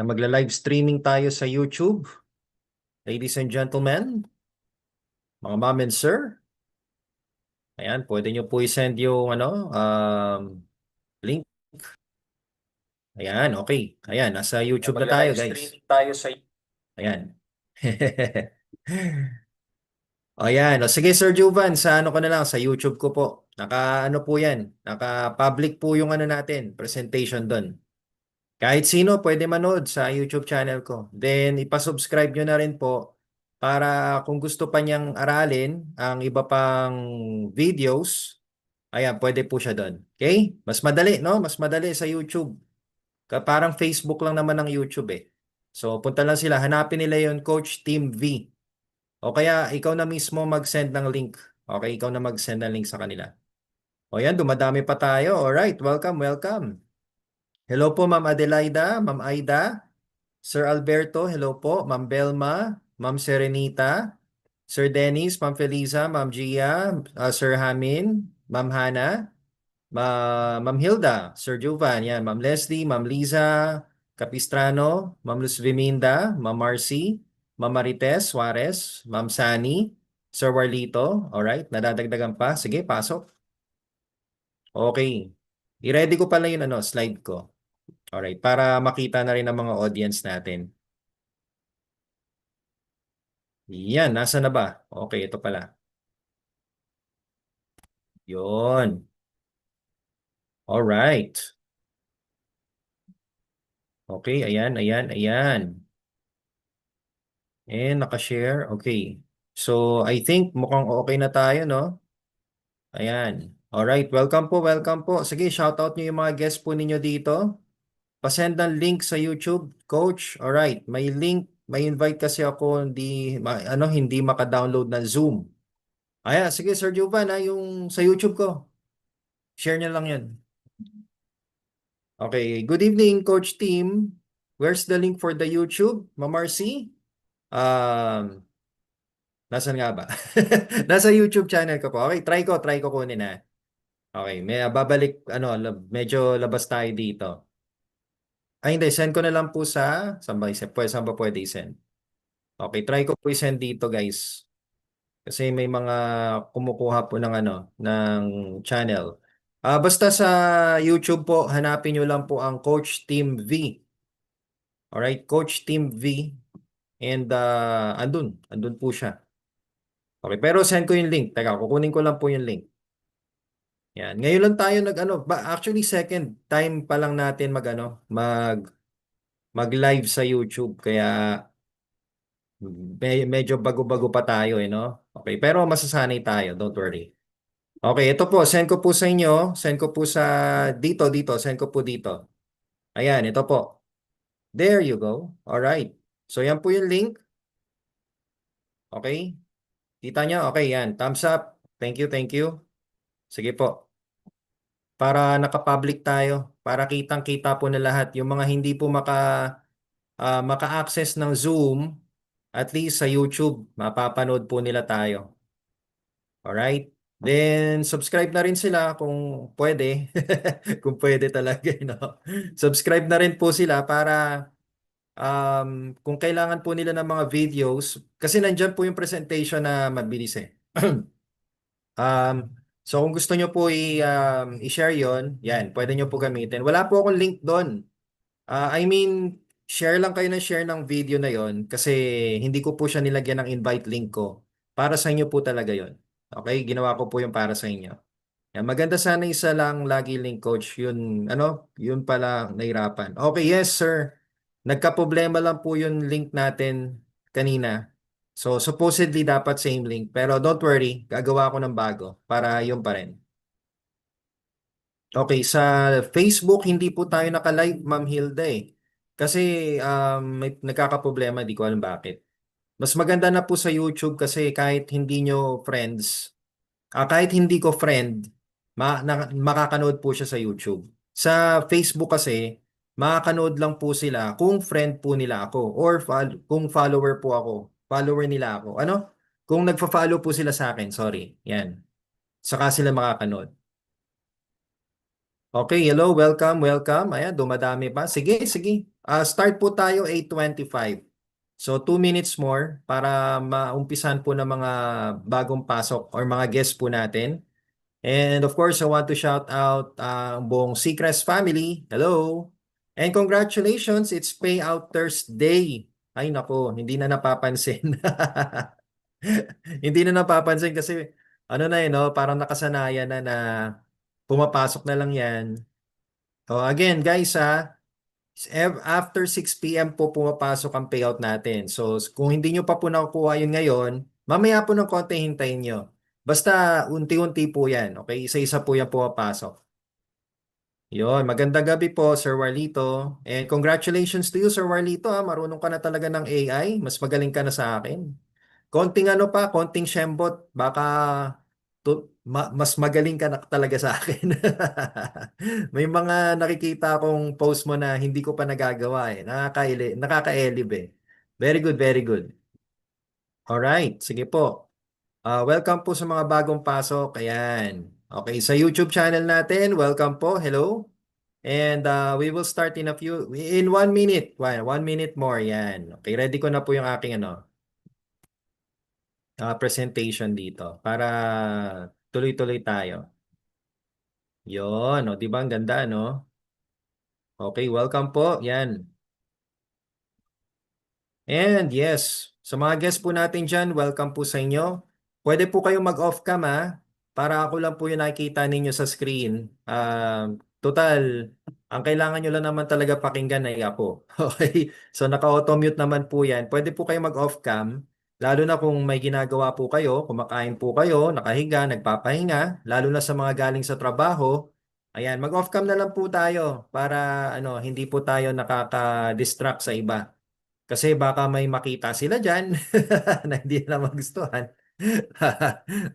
Magla-live streaming tayo sa YouTube. Ladies and gentlemen, mga ma'am and sir. Ayan, pwede nyo po i-send yung link. Ayan, okay. Ayan, nasa YouTube na tayo, Magla-live guys. streaming tayo sa Ayan. Ayan. O, sige, Sir Juvan, sa ano ko na lang, sa YouTube ko po. Naka-ano po yan. Naka-public po yung ano natin, presentation doon. Kahit sino pwede manood sa YouTube channel ko. Then, ipasubscribe nyo na rin po para kung gusto pa niyang aralin ang iba pang videos, ayan, pwede po siya doon. Okay? Mas madali, no? Mas madali sa YouTube. Parang Facebook lang naman ang YouTube eh. So, punta lang sila. Hanapin nila yon Coach Team V. O kaya, ikaw na mismo mag-send ng link. Okay? Ikaw na mag-send ng link sa kanila. O yan, dumadami pa tayo. Alright, welcome, welcome. Hello po, Ma'am Adelaida, Ma'am Aida, Sir Alberto, hello po, Ma'am Belma, Ma'am Serenita, Sir Dennis, Ma'am Feliza, Ma'am Gia, Sir Hamin, Ma'am Hana, Ma'am Hilda, Sir Juvan, yan, Ma'am Leslie, Ma'am Liza, Capistrano, Ma'am Luz Viminda, Ma'am Marcy, Ma'am Marites Suarez, Ma'am Sani, Sir Warlito, alright, nadadagdagan pa, sige, pasok. Okay, i-ready ko pala yung slide ko. Alright, para makita na rin ng mga audience natin. Yan, nasa na ba? Okay, ito pala. Yun. Alright. Okay, ayan, ayan, ayan. And nakashare. Okay. So, I think mukhang okay na tayo, no? Ayan. Alright, welcome po, welcome po. Sige, shoutout nyo yung mga guests po ninyo dito. Pasend ng link sa YouTube, Coach. Alright, may link, may invite kasi ako hindi maka-download ng Zoom. Ayan, sige Sir Jovan, yung sa YouTube ko. Share nyo lang yun. Okay, good evening Coach Team. Where's the link for the YouTube, Ma'am Marcy? Nasaan nga ba? Nasa YouTube channel ko po. Okay, try ko kunin na. Okay, may babalik, medyo labas tayo dito. Ay, hindi, send ko na lang po saan ba pwede i-send? Okay, try ko po i-send dito, guys. Kasi may mga kumukuha po ng channel. Basta sa YouTube po, hanapin nyo lang po ang Coach Team V. Alright, Coach Team V. And andun po siya. Okay, pero send ko yung link. Teka, kukunin ko lang po yung link. Yan. Ngayon lang tayo actually second time pa lang natin mag-live sa YouTube. Kaya medyo bago-bago pa tayo no? Okay, pero masasanay tayo, don't worry. Okay, ito po, send ko po sa inyo, send ko po dito, send ko po dito. Ayan, ito po. There you go. All right. So yan po yung link. Okay? Kita nyo? Okay, yan. Thumbs up. Thank you, thank you. Sige po. Para naka-public tayo. Para kitang-kita po na lahat. Yung mga hindi po maka-access ng Zoom, at least sa YouTube, mapapanood po nila tayo. Alright? Then, subscribe na rin sila kung pwede. Kung pwede talaga, no? Subscribe na rin po sila para kung kailangan po nila ng mga videos, kasi nandyan po yung presentation na mabilis eh. So kung gusto nyo po i-share yon, yan, pwede nyo po gamitin. Wala po akong link doon. I mean, share lang kayo ng share ng video na yon kasi hindi ko po siya nilagyan ng invite link ko. Para sa inyo po talaga yon. Okay, ginawa ko po yung para sa inyo. Yan, maganda sana isa lang lagi link coach. Yun pala nahirapan. Okay, yes sir. Nagka-problema lang po yung link natin kanina. So supposedly dapat same link. Pero don't worry, gagawa ko ng bago para yun pa rin. Okay, sa Facebook hindi po tayo naka-live, Ma'am Hilda eh. Kasi may nagkakaproblema, di ko alam bakit. Mas maganda na po sa YouTube kasi kahit hindi nyo friends, kahit hindi ko friend, makakanood po siya sa YouTube. Sa Facebook kasi, makakanood lang po sila kung friend po nila ako or kung follower po ako. Follower nila ako. Ano? Kung nagfa-follow po sila sa akin, sorry. Yan. Saka sila makakanood. Okay, hello, welcome, welcome. Ayan, dumadami pa. Sige, sige. Start po tayo 8:25. So 2 minutes more para maumpisan po ng mga bagong pasok or mga guests po natin. And of course, I want to shout out ang buong Seacrest family. Hello! And congratulations, it's Payout Thursday. Ay nako, hindi na napapansin. Hindi na napapansin kasi ano na no, parang nakasanayan na pumapasok na lang yan. So again, guys after 6 p.m. po pumapasok ang payout natin. So kung hindi nyo pa po nakukuha yun ngayon, mamaya po ng konti hintayin nyo. Basta unti-unti po yan. Okay? Isa-isa po yan pumapasok. Yon, magandang gabi po, Sir Warlito. And congratulations to you, Sir Warlito. Marunong ka na talaga ng AI. Mas magaling ka na sa akin. Konting ano pa, konting shembot, baka mas magaling ka na talaga sa akin. May mga nakikita akong post mo na hindi ko pa nagagawa eh. Nakaka-elib eh. Very good, very good. Alright, sige po. Welcome po sa mga bagong pasok. Ayan. Okay, sa YouTube channel natin, welcome po. Hello. And we will start in 1 minute. 1 minute more. Yan. Okay, ready ko na po yung aking presentation dito para tuloy-tuloy tayo. Yon, o, di ba ang ganda, no? Okay, welcome po. Yan. And yes, sa mga guests po natin dyan, welcome po sa inyo. Pwede po kayo mag-off cam para ako lang po yung nakikita ninyo sa screen. Total, ang kailangan nyo lang naman talaga pakinggan ay ako. Okay? So naka-auto-mute naman po yan. Pwede po kayo mag-off cam, lalo na kung may ginagawa po kayo, kumakain po kayo, nakahiga, nagpapahinga, lalo na sa mga galing sa trabaho. Ayan, mag-off cam na lang po tayo para hindi po tayo nakaka-distract sa iba. Kasi baka may makita sila dyan na hindi na magustuhan.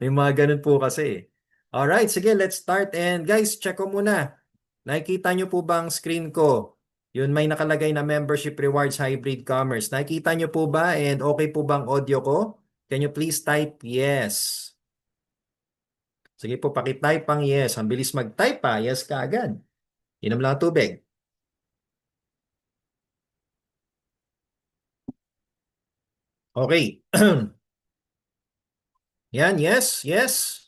May mga ganun po kasi. Alright, sige, let's start. And guys, check ko muna. Nakikita nyo po ba ang screen ko? Yun, may nakalagay na Membership Rewards Hybrid Commerce. Nakikita nyo po ba? And okay po bang audio ko? Can you please type yes? Sige po, pakitype ang yes. Ang bilis mag-type pa. Yes ka agad. Inom lang ang tubig. Okay. Yan, yes, yes.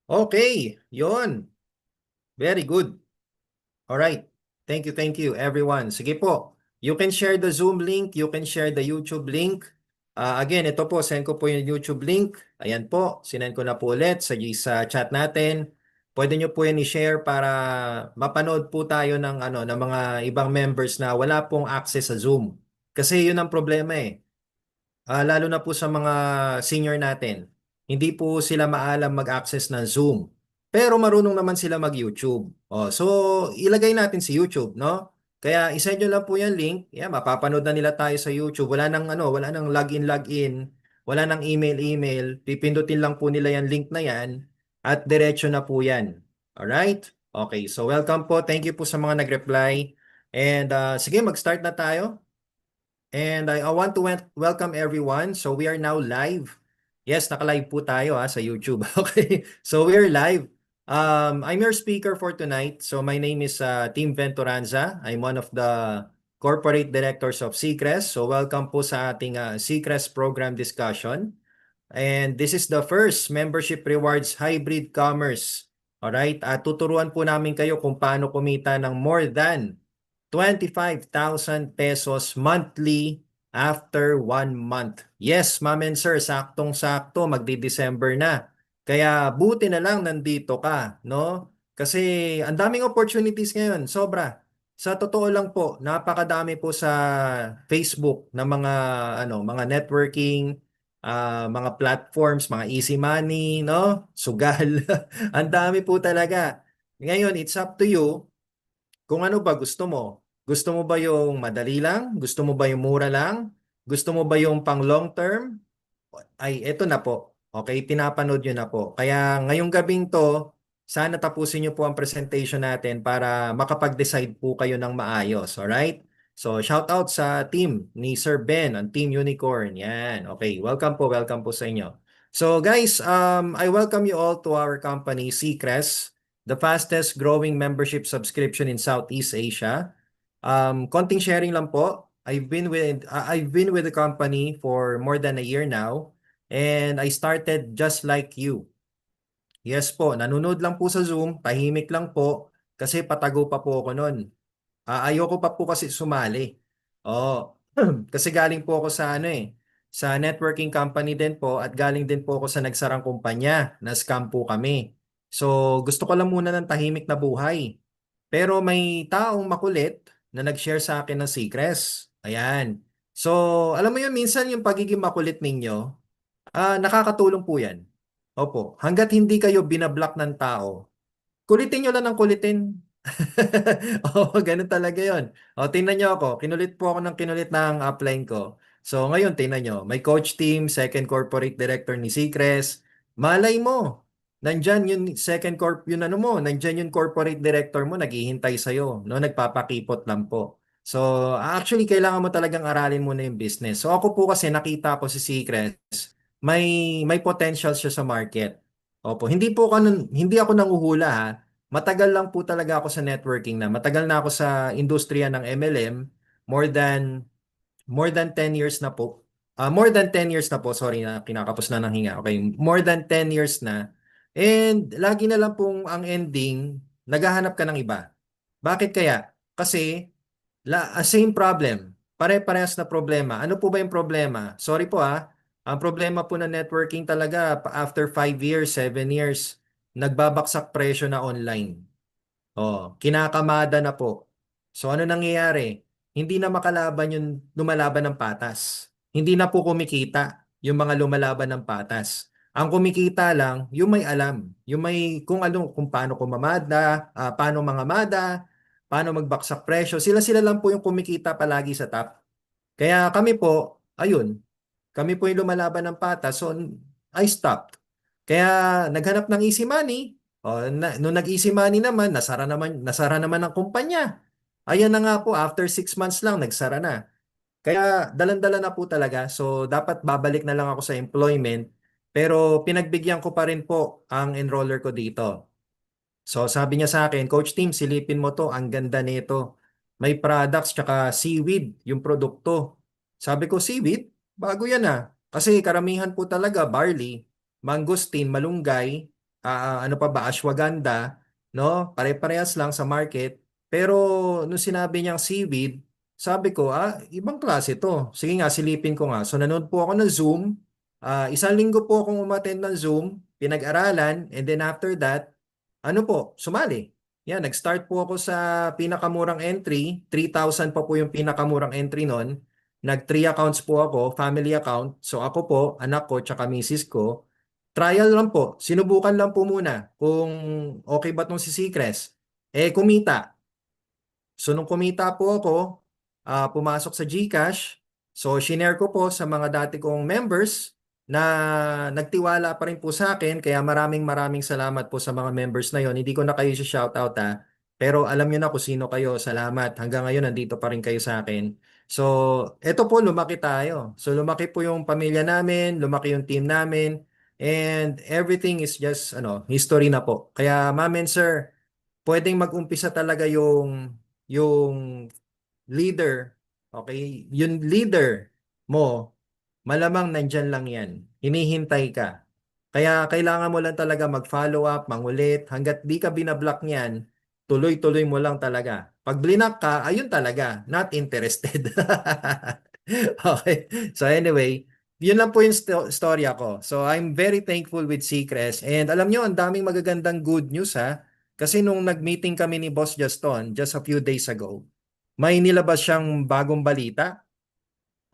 Okay, yon. Very good. All right. Thank you everyone. Sige po. You can share the Zoom link, you can share the YouTube link. Again, ito po, send ko po yung YouTube link. Ayan po, sinend ko na po ulit sa chat natin. Pwede nyo po yan i-share para mapanood po tayo ng mga ibang members na wala pong access sa Zoom. Kasi yun ang problema eh. Lalo na po sa mga senior natin. Hindi po sila maalam mag-access ng Zoom. Pero marunong naman sila mag-YouTube. So, ilagay natin si YouTube, no? Kaya isend nyo lang po yung link. Yeah, mapapanood na nila tayo sa YouTube. Wala nang login. Wala nang email. Pipindutin lang po nila yung link na yan at diretso na po yan. Alright? Okay, so welcome po. Thank you po sa mga nag-reply. And sige, mag-start na tayo. And I want to welcome everyone. So we are now live. Yes, naka-live po tayo sa YouTube. Okay. So we are live. I'm your speaker for tonight. So my name is Tim Venturanza. I'm one of the corporate directors of Seacrest. So welcome po sa ating Seacrest program discussion. And this is the first membership rewards hybrid commerce. Alright? Tuturuan po namin kayo kung paano kumita ng more than 25,000 pesos monthly after 1 month. Yes, ma'am and sir, saktong-sakto, magdi-December na. Kaya buti na lang nandito ka, no? Kasi ang daming opportunities ngayon, sobra. Sa totoo lang po, napakadami po sa Facebook na mga networking, mga platforms, mga easy money, no? Sugal. Ang dami po talaga. Ngayon, it's up to you kung ano ba gusto mo. Gusto mo ba yung madali lang? Gusto mo ba yung mura lang? Gusto mo ba yung pang long term? Ay, eto na po. Okay, pinapanood nyo na po. Kaya ngayong gabing to, sana tapusin nyo po ang presentation natin para makapag-decide po kayo ng maayos. Alright? So, shout out sa team ni Sir Ben, ang Team Unicorn. Yan. Okay, welcome po sa inyo. So guys, I welcome you all to our company, Seacrest, the fastest growing membership subscription in Southeast Asia. Konting sharing lang po. I've been with the company for more than a year now, and I started just like you. Yes po, nanonood lang po sa Zoom, tahimik lang po kasi patago pa po ako noon. Ayoko pa po kasi sumali. Oo. Kasi galing po ako sa ano sa networking company din po at galing din po ako sa nagsarang kumpanya na scam po kami. So, gusto ko lang muna ng tahimik na buhay. Pero may taong makulit na nag-share sa akin ng secrets. Ayan. So, alam mo yun, minsan yung pagiging makulit ninyo, nakakatulong po yan. Opo. Hanggat hindi kayo binablock ng tao, kulitin nyo lang ng kulitin. Oo, ganun talaga yon. O, tingnan nyo ako. Kinulit po ako ng kinulit ng upline ko. So, ngayon, tingnan nyo. May coach team, second corporate director ni Secres. Malay mo. Nandyan yung yun ano mo, nandyan yung corporate director mo, naghihintay sa'yo, no? Nagpapakipot lang po. So, actually, kailangan mo talagang aralin muna yung business. So, ako po kasi nakita ko si Secres, may potential siya sa market. Opo, hindi ako nanguhula ha. Matagal lang po talaga ako sa networking na. Matagal na ako sa industriya ng MLM. More than more than 10 years na po. More than 10 years na po. Sorry na kinakapos na ng hinga. Okay, more than 10 years na. And lagi na lang pong ang ending, naghahanap ka ng iba. Bakit kaya? Kasi same problem. Pare-parehas na problema. Ano po ba yung problema? Sorry po ah. Ang problema po ng networking talaga after 5 years, 7 years, nagbabaksak presyo na online. Oh, kinakamada na po. So ano nangyayari? Hindi na makalaban yung lumalaban ng patas. Hindi na po kumikita yung mga lumalaban ng patas. Ang kumikita lang yung may alam, yung may kung ano kung paano kumamada, paano mangamada, paano magbaksak presyo. Sila-sila lang po yung kumikita palagi sa top. Kaya kami po, ayun, kami po yung lumalaban ng patas. So I stopped. Kaya naghanap ng easy money. Nung nag-easy money naman, nasara naman ang kumpanya. Ayan na nga po, after 6 months lang, nagsara na. Kaya dalan-dala na po talaga. So dapat babalik na lang ako sa employment. Pero pinagbigyan ko pa rin po ang enroller ko dito. So sabi niya sa akin, Coach Tim, silipin mo to, ang ganda nito. May products tsaka seaweed, yung produkto. Sabi ko, seaweed? Bago yan ah. Kasi karamihan po talaga, barley, mangosteen, malunggay, ano pa ba, ashwagandha, no? Pare-parehas lang sa market. Pero nung sinabi niyang seaweed, sabi ko, ibang klase to. Sige nga, silipin ko nga. So nanood po ako ng Zoom. Isang linggo po akong umattend ng Zoom, pinag-aralan, and then after that, ano po, sumali. Yan, nag-start po ako sa pinakamurang entry. 3,000 pa po yung pinakamurang entry nun. Nag 3 accounts po ako, family account. So ako po, anak ko, tsaka misis ko. Trial lang po. Sinubukan lang po muna kung okay ba tong si Secres. Kumita. So nung kumita po ako, pumasok sa GCash. So shinare ko po sa mga dati kong members na nagtiwala pa rin po sa akin. Kaya maraming maraming salamat po sa mga members na yon. Hindi ko na kayo shoutout ha. Pero alam niyo na kung sino kayo. Salamat. Hanggang ngayon nandito pa rin kayo sa akin. So eto po, lumaki tayo. So lumaki po yung pamilya namin, lumaki yung team namin. And everything is just history na po. Kaya ma'am and sir, pwedeng mag-umpisa talaga yung leader, okay? Yung leader mo, malamang nandyan lang yan. Hinihintay ka. Kaya kailangan mo lang talaga mag-follow up, mangulit. Hanggat di ka binablock niyan, tuloy-tuloy mo lang talaga. Pag blinak ka, ayun talaga, not interested. Okay. So anyway, yun lang po yung storya ko. So I'm very thankful with Seacrest. And alam nyo, ang daming magagandang good news ha. Kasi nung nag-meeting kami ni Boss Juston just a few days ago, may nilabas siyang bagong balita.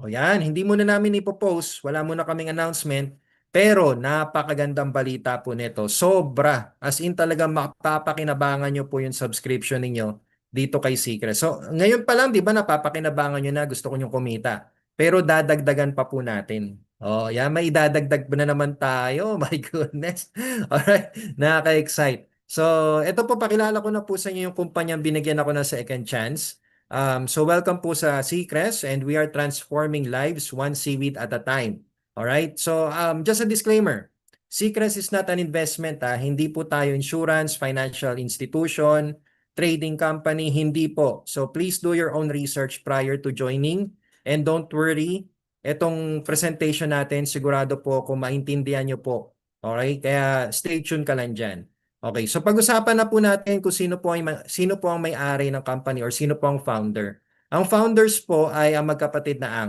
O yan, hindi muna namin ipopost, wala muna kaming announcement, pero napakagandang balita po nito. Sobra, as in talaga mapapakinabangan nyo po yung subscription ninyo dito kay Secret. So ngayon pa lang, di ba napapakinabangan nyo na gusto ko nyong kumita. Pero dadagdagan pa po natin. Oh, yan, may idadagdag pa na naman tayo. My goodness. Alright, nakaka-excite. So, ito po, pakilala ko na po sa inyo yung kumpanyang binigyan ako ng second chance. So welcome po sa Seacrest and we are transforming lives one seaweed at a time. All right? So just a disclaimer. Seacrest is not an investment. Hindi po tayo insurance, financial institution, trading company, hindi po. So please do your own research prior to joining and don't worry, itong presentation natin sigurado po kung maintindihan nyo po. Okay? Kaya stay tuned ka lang dyan. Okay, so pag-usapan na po natin kung sino po ang may-ari ng company or sino po ang founder. Ang founders po ay ang magkapatid na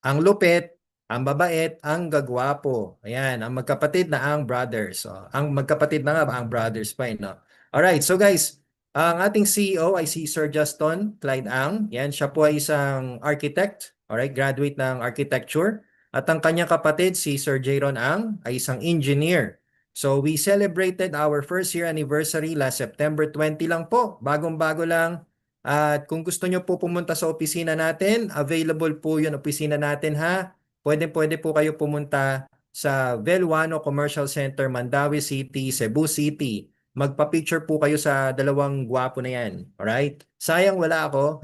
ang lupit, ang babait, ang gagwapo. Ayan, ang magkapatid na ang brothers. So, ang magkapatid na nga ang brothers pa, no? Alright, so guys, ang ating CEO ay si Sir Justin Clyde Ang. Yan, siya po ay isang architect. Alright, graduate ng architecture. At ang kanyang kapatid, si Sir Jayron Ang, ay isang engineer. So we celebrated our first year anniversary last September 20 lang po. Bagong-bago lang. At kung gusto nyo po pumunta sa opisina natin, available po yung opisina natin ha. Pwede po kayo pumunta sa Velwano Commercial Center, Mandaue City, Cebu City. Magpa-picture po kayo sa dalawang gwapo na yan. Alright? Sayang wala ako.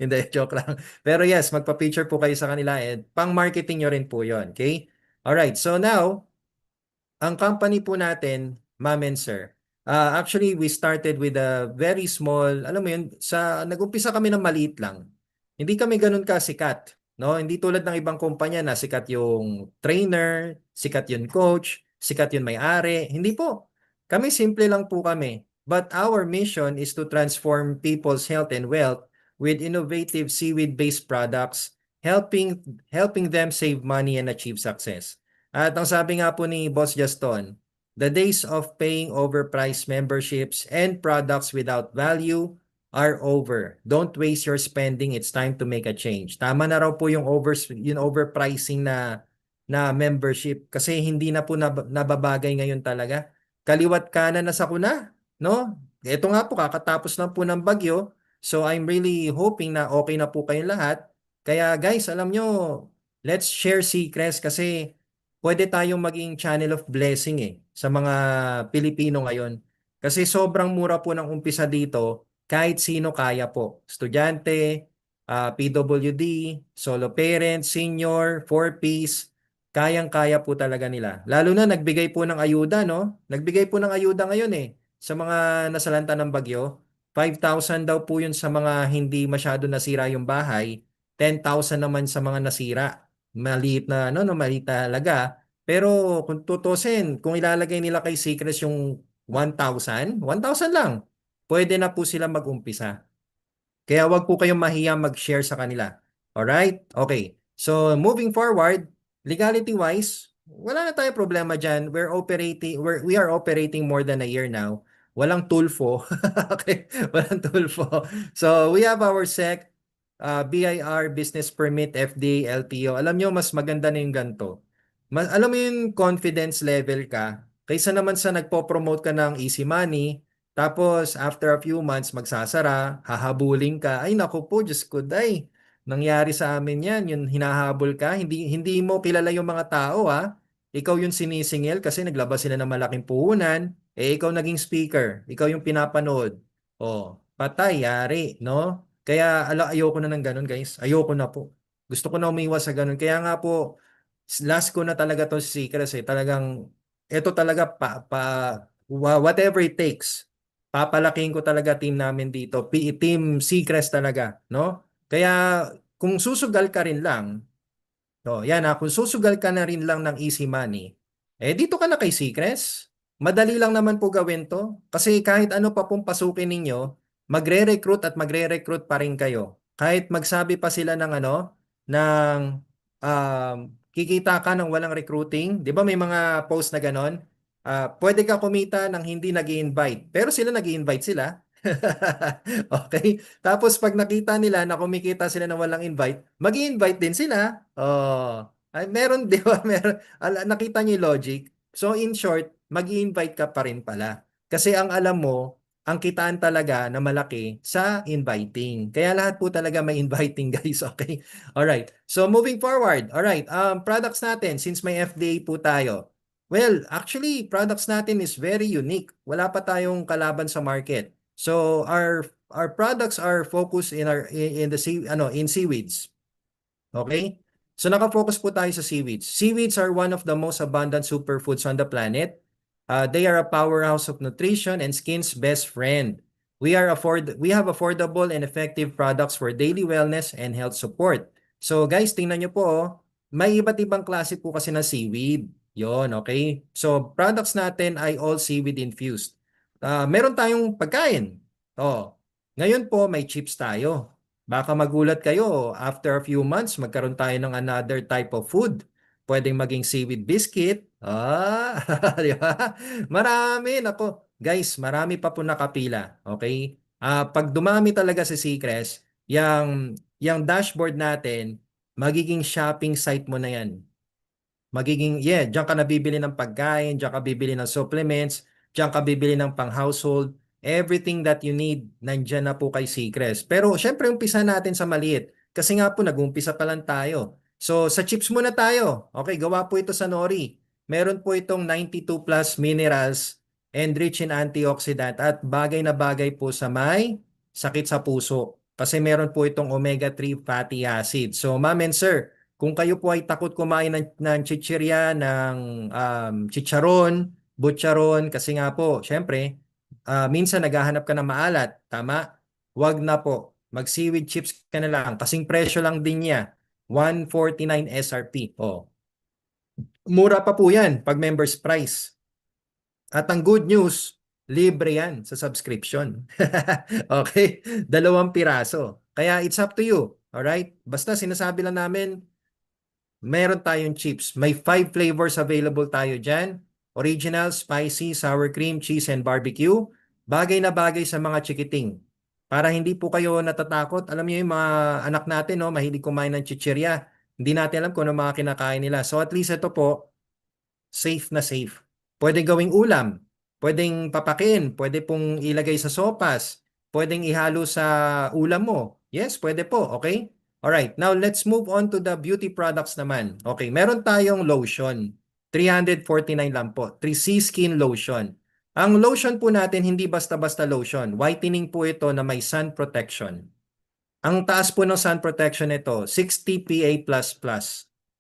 Hindi, joke lang. Pero yes, magpa-picture po kayo sa kanila and pang-marketing nyo rin po yon. Okay? Alright, so now, ang company po natin, ma'am and sir, actually we started with a very small, alam mo yun, nag-umpisa kami ng maliit lang. Hindi kami ganun kasikat, no? Hindi tulad ng ibang kumpanya na sikat yung trainer, sikat yung coach, sikat yung may-ari. Hindi po. Kami simple lang po kami. But our mission is to transform people's health and wealth with innovative seaweed-based products, helping them save money and achieve success. At ang sabi nga po ni Boss Juston, the days of paying overpriced memberships and products without value are over. Don't waste your spending. It's time to make a change. Tama na raw po yung overpricing na membership kasi hindi na po nababagay ngayon talaga. Kaliwat kanan na sakuna, no? Ito nga po kakatapos lang po ng bagyo. So I'm really hoping na okay na po kayong lahat. Kaya guys, alam nyo, let's share secrets kasi pwede tayong maging channel of blessing sa mga Pilipino ngayon. Kasi sobrang mura po ng umpisa dito, kahit sino kaya po. Estudyante, PWD, solo parent, senior, 4-piece, kayang-kaya po talaga nila. Lalo na nagbigay po ng ayuda, no? Nagbigay po ng ayuda ngayon sa mga nasalanta ng bagyo. 5,000 daw po yun sa mga hindi masyado nasira yung bahay, 10,000 naman sa mga nasira. Maliit na no, maliit na halaga. Pero kung tutusin, kung ilalagay nila kay Secrets yung 1,000, 1,000 lang. Pwede na po sila mag-umpisa. Kaya wag po kayong mahiya mag-share sa kanila. Alright? Okay. So, moving forward, legality-wise, wala na tayong problema dyan. We are operating more than a year now. Walang tulfo. Okay? Walang tulfo. So, we have our SEC, BIR, Business Permit, FDA, LTO. Alam nyo, mas maganda na yung ganito. Alam mo yung confidence level ka, kaysa naman sa nagpo-promote ka ng easy money, tapos after a few months magsasara, hahabulin ka. Ay naku po, Diyos ko day. Nangyari sa amin yan, yung hinahabol ka, hindi mo kilala yung mga tao Ikaw yung sinisingil kasi naglabas sila ng malaking puhunan, ikaw naging speaker, ikaw yung pinapanood. Oh, patay, yari, no? Kaya ayoko na ng ganun, guys. Ayoko na po. Gusto ko na umiwas sa ganun. Kaya nga po, last ko na talaga to si Secrets Talagang, ito talaga whatever it takes. Papalaking ko talaga team namin dito. Team Secrets talaga, no? Kaya kung susugal ka rin lang, so, yan kung susugal ka na rin lang ng easy money, dito ka na kay Secrets. Madali lang naman po gawin to. Kasi kahit ano pa pong pasukin ninyo, magre-recruit pa rin kayo. Kahit magsabi pa sila ng ng kikita ka ng walang recruiting. Di ba may mga post na ganon? Pwede ka kumita ng hindi nag-i-invite. Pero sila nag-i-invite sila. Okay? Tapos pag nakita nila na kumikita sila ng walang invite, mag-i-invite din sila. Oh, ay meron 'di ba? Meron nakita niyo yung logic. So in short, mag-i-invite ka pa rin pala. Kasi ang alam mo, ang kitaan talaga na malaki sa inviting. Kaya lahat po talaga may inviting, guys, okay? All right. So moving forward. All right. Products natin since may FDA po tayo. Well, actually, products natin is very unique. Wala pa tayong kalaban sa market. So our products are focused in the in seaweeds. Okay? So naka-focus po tayo sa seaweeds. Seaweeds are one of the most abundant superfoods on the planet. They are a powerhouse of nutrition and skin's best friend. We have affordable and effective products for daily wellness and health support. So guys, tingnan nyo po, oh, may iba't ibang klase po kasi ng seaweed. Yon, okay? So products natin ay all seaweed infused. Meron tayong pagkain. Oh, ngayon po may chips tayo. Baka magulat kayo, after a few months, magkaroon tayo ng another type of food. Pwedeng maging seaweed biscuit. Di ba? Marami, nako. Guys, marami pa po nakapila. Okay? Pag dumami talaga si Seacrest, yung dashboard natin, magiging shopping site mo na yan. Diyan ka nabibili ng pagkain, diyan ka bibili ng supplements, diyan ka bibili ng pang-household, everything that you need, nandyan na po kay Seacrest. Pero syempre, umpisa natin sa maliit. Kasi nga po, nag-umpisa pa lang tayo. So, sa chips muna tayo. Okay, gawa po ito sa nori. Meron po itong 92 plus minerals and rich in antioxidant at bagay na bagay po sa may sakit sa puso. Kasi meron po itong omega-3 fatty acid. So, ma'am and sir, kung kayo po ay takot kumain ng chichirya, ng chicharon, butcharon, kasi nga po, syempre, minsan naghahanap ka ng maalat, tama? Wag na po. Mag-seaweed chips ka na lang. Kasing presyo lang din niya. 149 SRP. Oh. Mura pa po yan pag members price. At ang good news, libre yan sa subscription. Okay? 2 piraso. Kaya it's up to you. Alright? Basta sinasabi lang namin, meron tayong chips. May 5 flavors available tayo dyan. Original, spicy, sour cream, cheese, and barbecue. Bagay na bagay sa mga chikiting. Para hindi po kayo natatakot. Alam niyo yung mga anak natin, no, mahilig kumain ng chichirya. Hindi natin alam kung ano mga kinakain nila. So at least ito po, safe na safe. Pwede gawing ulam, pwedeng papakin, pwede pong ilagay sa sopas, pwedeng ihalo sa ulam mo. Yes, pwede po, okay? Alright, now let's move on to the beauty products naman. Okay, meron tayong lotion. 349 lang po. 3C Skin Lotion. Ang lotion po natin, hindi basta-basta lotion. Whitening po ito na may sun protection. Ang taas po ng sun protection nito, 60 PA++.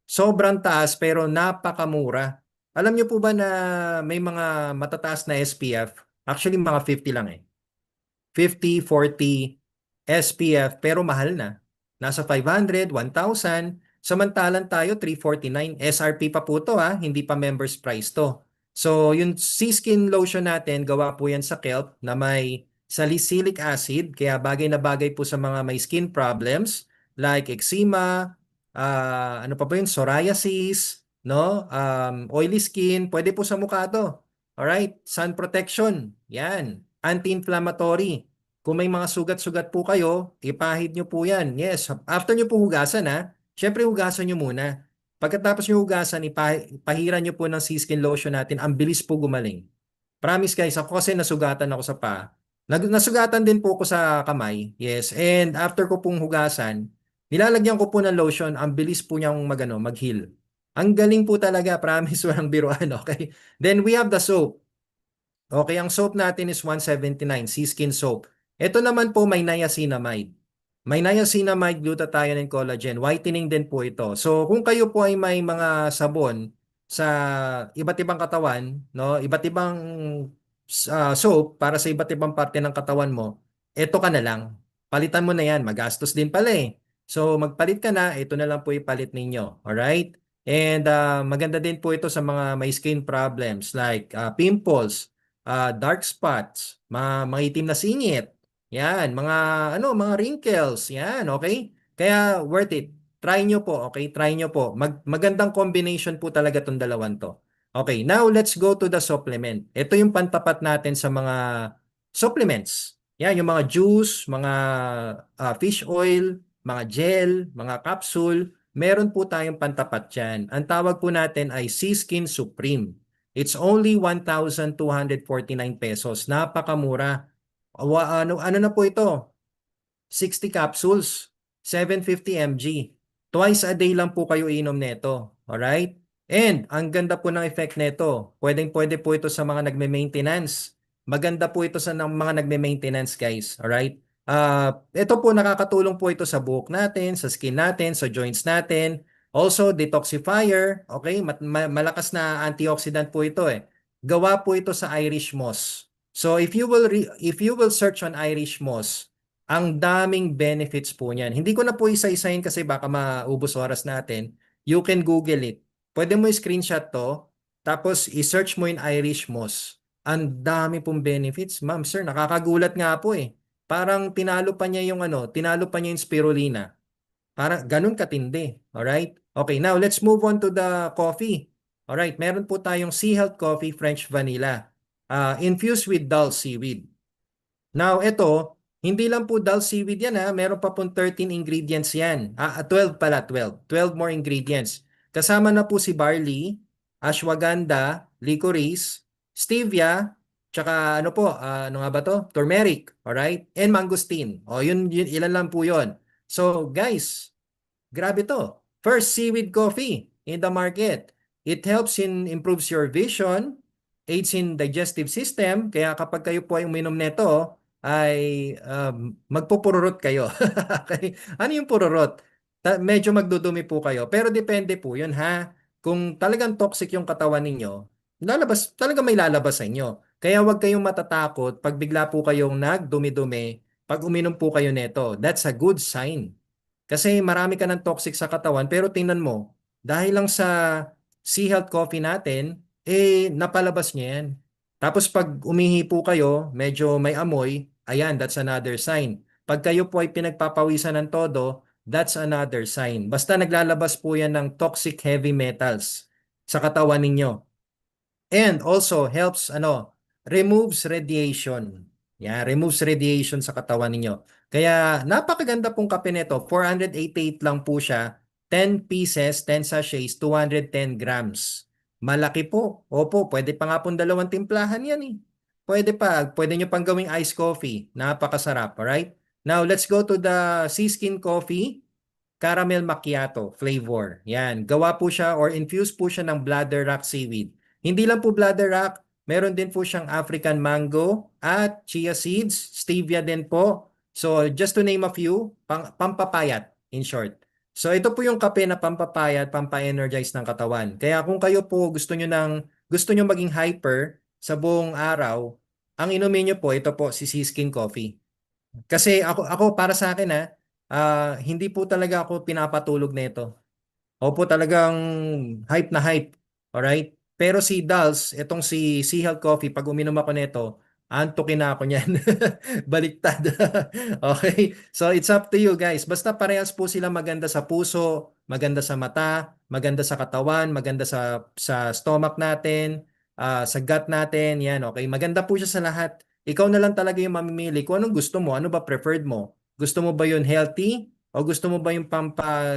Sobrang taas pero napakamura. Alam niyo po ba na may mga matataas na SPF? Actually, mga 50 lang eh. 50, 40 SPF pero mahal na. Nasa 500, 1,000. Samantalan tayo 349. SRP pa po to ha, hindi pa members price to. So yung C-Skin lotion natin, gawa po yan sa kelp na may salicylic acid, kaya bagay na bagay po sa mga may skin problems like eczema, ano pa ba yun, psoriasis, no? Oily skin, pwede po sa mukha to. Alright, sun protection, yan. Anti-inflammatory. Kung may mga sugat-sugat po kayo, ipahid nyo po yan. Yes, after nyo po hugasan ha, syempre hugasan nyo muna. Pagkatapos nyo hugasan, ipahiran nyo po ng C-Skin lotion natin. Ang bilis po gumaling. Promise guys, ako kasi nasugatan ako sa paa. Nasugatan din po ako sa kamay. Yes, and after ko pong hugasan, nilalagyan ko po ng lotion. Ang bilis po niyang mag-heal. Ang galing po talaga, promise, walang biruan, okay? Then we have the soap. Okay, ang soap natin is 179, C-Skin soap. Ito naman po may niacinamide. May niacinamide, glutathione, and collagen. Whitening din po ito. So kung kayo po ay may mga sabon sa iba't ibang katawan, no, iba't ibang soap para sa iba't ibang parte ng katawan mo, ito ka na lang. Palitan mo na yan. Magastos din pala eh. So magpalit ka na, ito na lang po ipalit ninyo. Alright? And maganda din po ito sa mga may skin problems like pimples, dark spots, mga itim na singit. Yan, mga wrinkles, yan, okay? Kaya worth it. Try nyo po, okay? Try nyo po. Magandang combination po talaga tong dalawan to. Okay, now let's go to the supplement. Ito yung pantapat natin sa mga supplements. Yan, yung mga juice, mga fish oil, mga gel, mga capsule. Meron po tayong pantapat dyan. Ang tawag po natin ay C-Skin Supreme. It's only 1,249 pesos. Napakamura. Ano na po ito? 60 capsules, 750 mg. Twice a day lang po kayo inom nito. Alright? And ang ganda po ng effect nito. Pwedeng-pwede po ito sa mga nagme-maintenance. Maganda po ito sa mga nagme-maintenance, guys. Alright? Ito po, nakakatulong po ito sa buhok natin, sa skin natin, sa joints natin. Also, detoxifier. Okay? Malakas na antioxidant po ito eh. Gawa po ito sa Irish moss. So if you will search on Irish Moss, ang daming benefits po niyan. Hindi ko na po isa-isahin kasi baka maubos oras natin. You can Google it. Pwede mo i-screenshot to, tapos i-search mo in Irish Moss. Ang dami pong benefits. Ma'am, sir, nakakagulat nga po eh. Parang tinalo pa niya yung tinalo pa niya yung spirulina. Para ganun katindi. Alright? Okay, now let's move on to the coffee. Alright, meron po tayong Sea Health Coffee French Vanilla. Infused with Dal seaweed. Now, ito, hindi lang po Dal seaweed yan ha. Meron pa pong 13 ingredients yan. 12 pala, 12. 12 more ingredients. Kasama na po si barley, ashwagandha, licorice, stevia, tsaka ano po, ano nga ba to? Turmeric, alright? And mangosteen. O, yun, ilan lang po yun. So, guys, grabe to. First, seaweed coffee in the market. It helps in improves your vision, aids in digestive system. Kaya kapag kayo po ay uminom nito, ay magpupururot kayo. Okay? Ano yung pururot? Medyo magdudumi po kayo. Pero depende po yun ha. Kung talagang toxic yung katawan ninyo, lalabas, talaga may lalabas sa inyo. Kaya huwag kayong matatakot pag bigla po kayong nagdumi-dumi pag uminom po kayo nito. That's a good sign. Kasi marami ka ng toxic sa katawan pero tingnan mo, dahil lang sa Sea Health Coffee natin, napalabas niya yan. Tapos pag umihi po kayo, medyo may amoy, ayan, that's another sign. Pag kayo po ay pinagpapawisan ng todo, that's another sign. Basta naglalabas po yan ng toxic heavy metals sa katawan ninyo. And also helps removes radiation. Yeah, removes radiation sa katawan ninyo. Kaya napakaganda pong kape nito. 488 lang po siya. 10 pieces, 10 sachets, 210 grams. Malaki po. Opo, pwede pa nga pong dalawang timplahan yan eh. Pwede pa. Pwede nyo pang gawing iced coffee. Napakasarap, alright? Now, let's go to the Siskin Coffee caramel macchiato flavor. Yan, gawa po siya or infused po siya ng bladderwrack seaweed. Hindi lang po bladderwrack, meron din po siyang African mango at chia seeds, stevia din po. So just to name a few, pampapayat in short. So ito po yung kape na pampapayat, pampa-energize ng katawan. Kaya kung kayo po gusto nyo maging hyper sa buong araw, ang inumin nyo po, ito po si Siskin Coffee. Kasi ako para sa akin hindi po talaga ako pinapatulog nito. Opo, talagang hype na hype. Alright? Pero si Dals, itong si Sea Health Coffee, pag uminom ako nito, antukin na ako niyan. Baliktad. Okay? So it's up to you guys. Basta parehas po sila maganda sa puso, maganda sa mata, maganda sa katawan, maganda sa stomach natin, sa gut natin. Yan, okay? Maganda po siya sa lahat. Ikaw na lang talaga yung mamimili kung anong gusto mo, ano ba preferred mo. Gusto mo ba yung healthy o gusto mo ba yung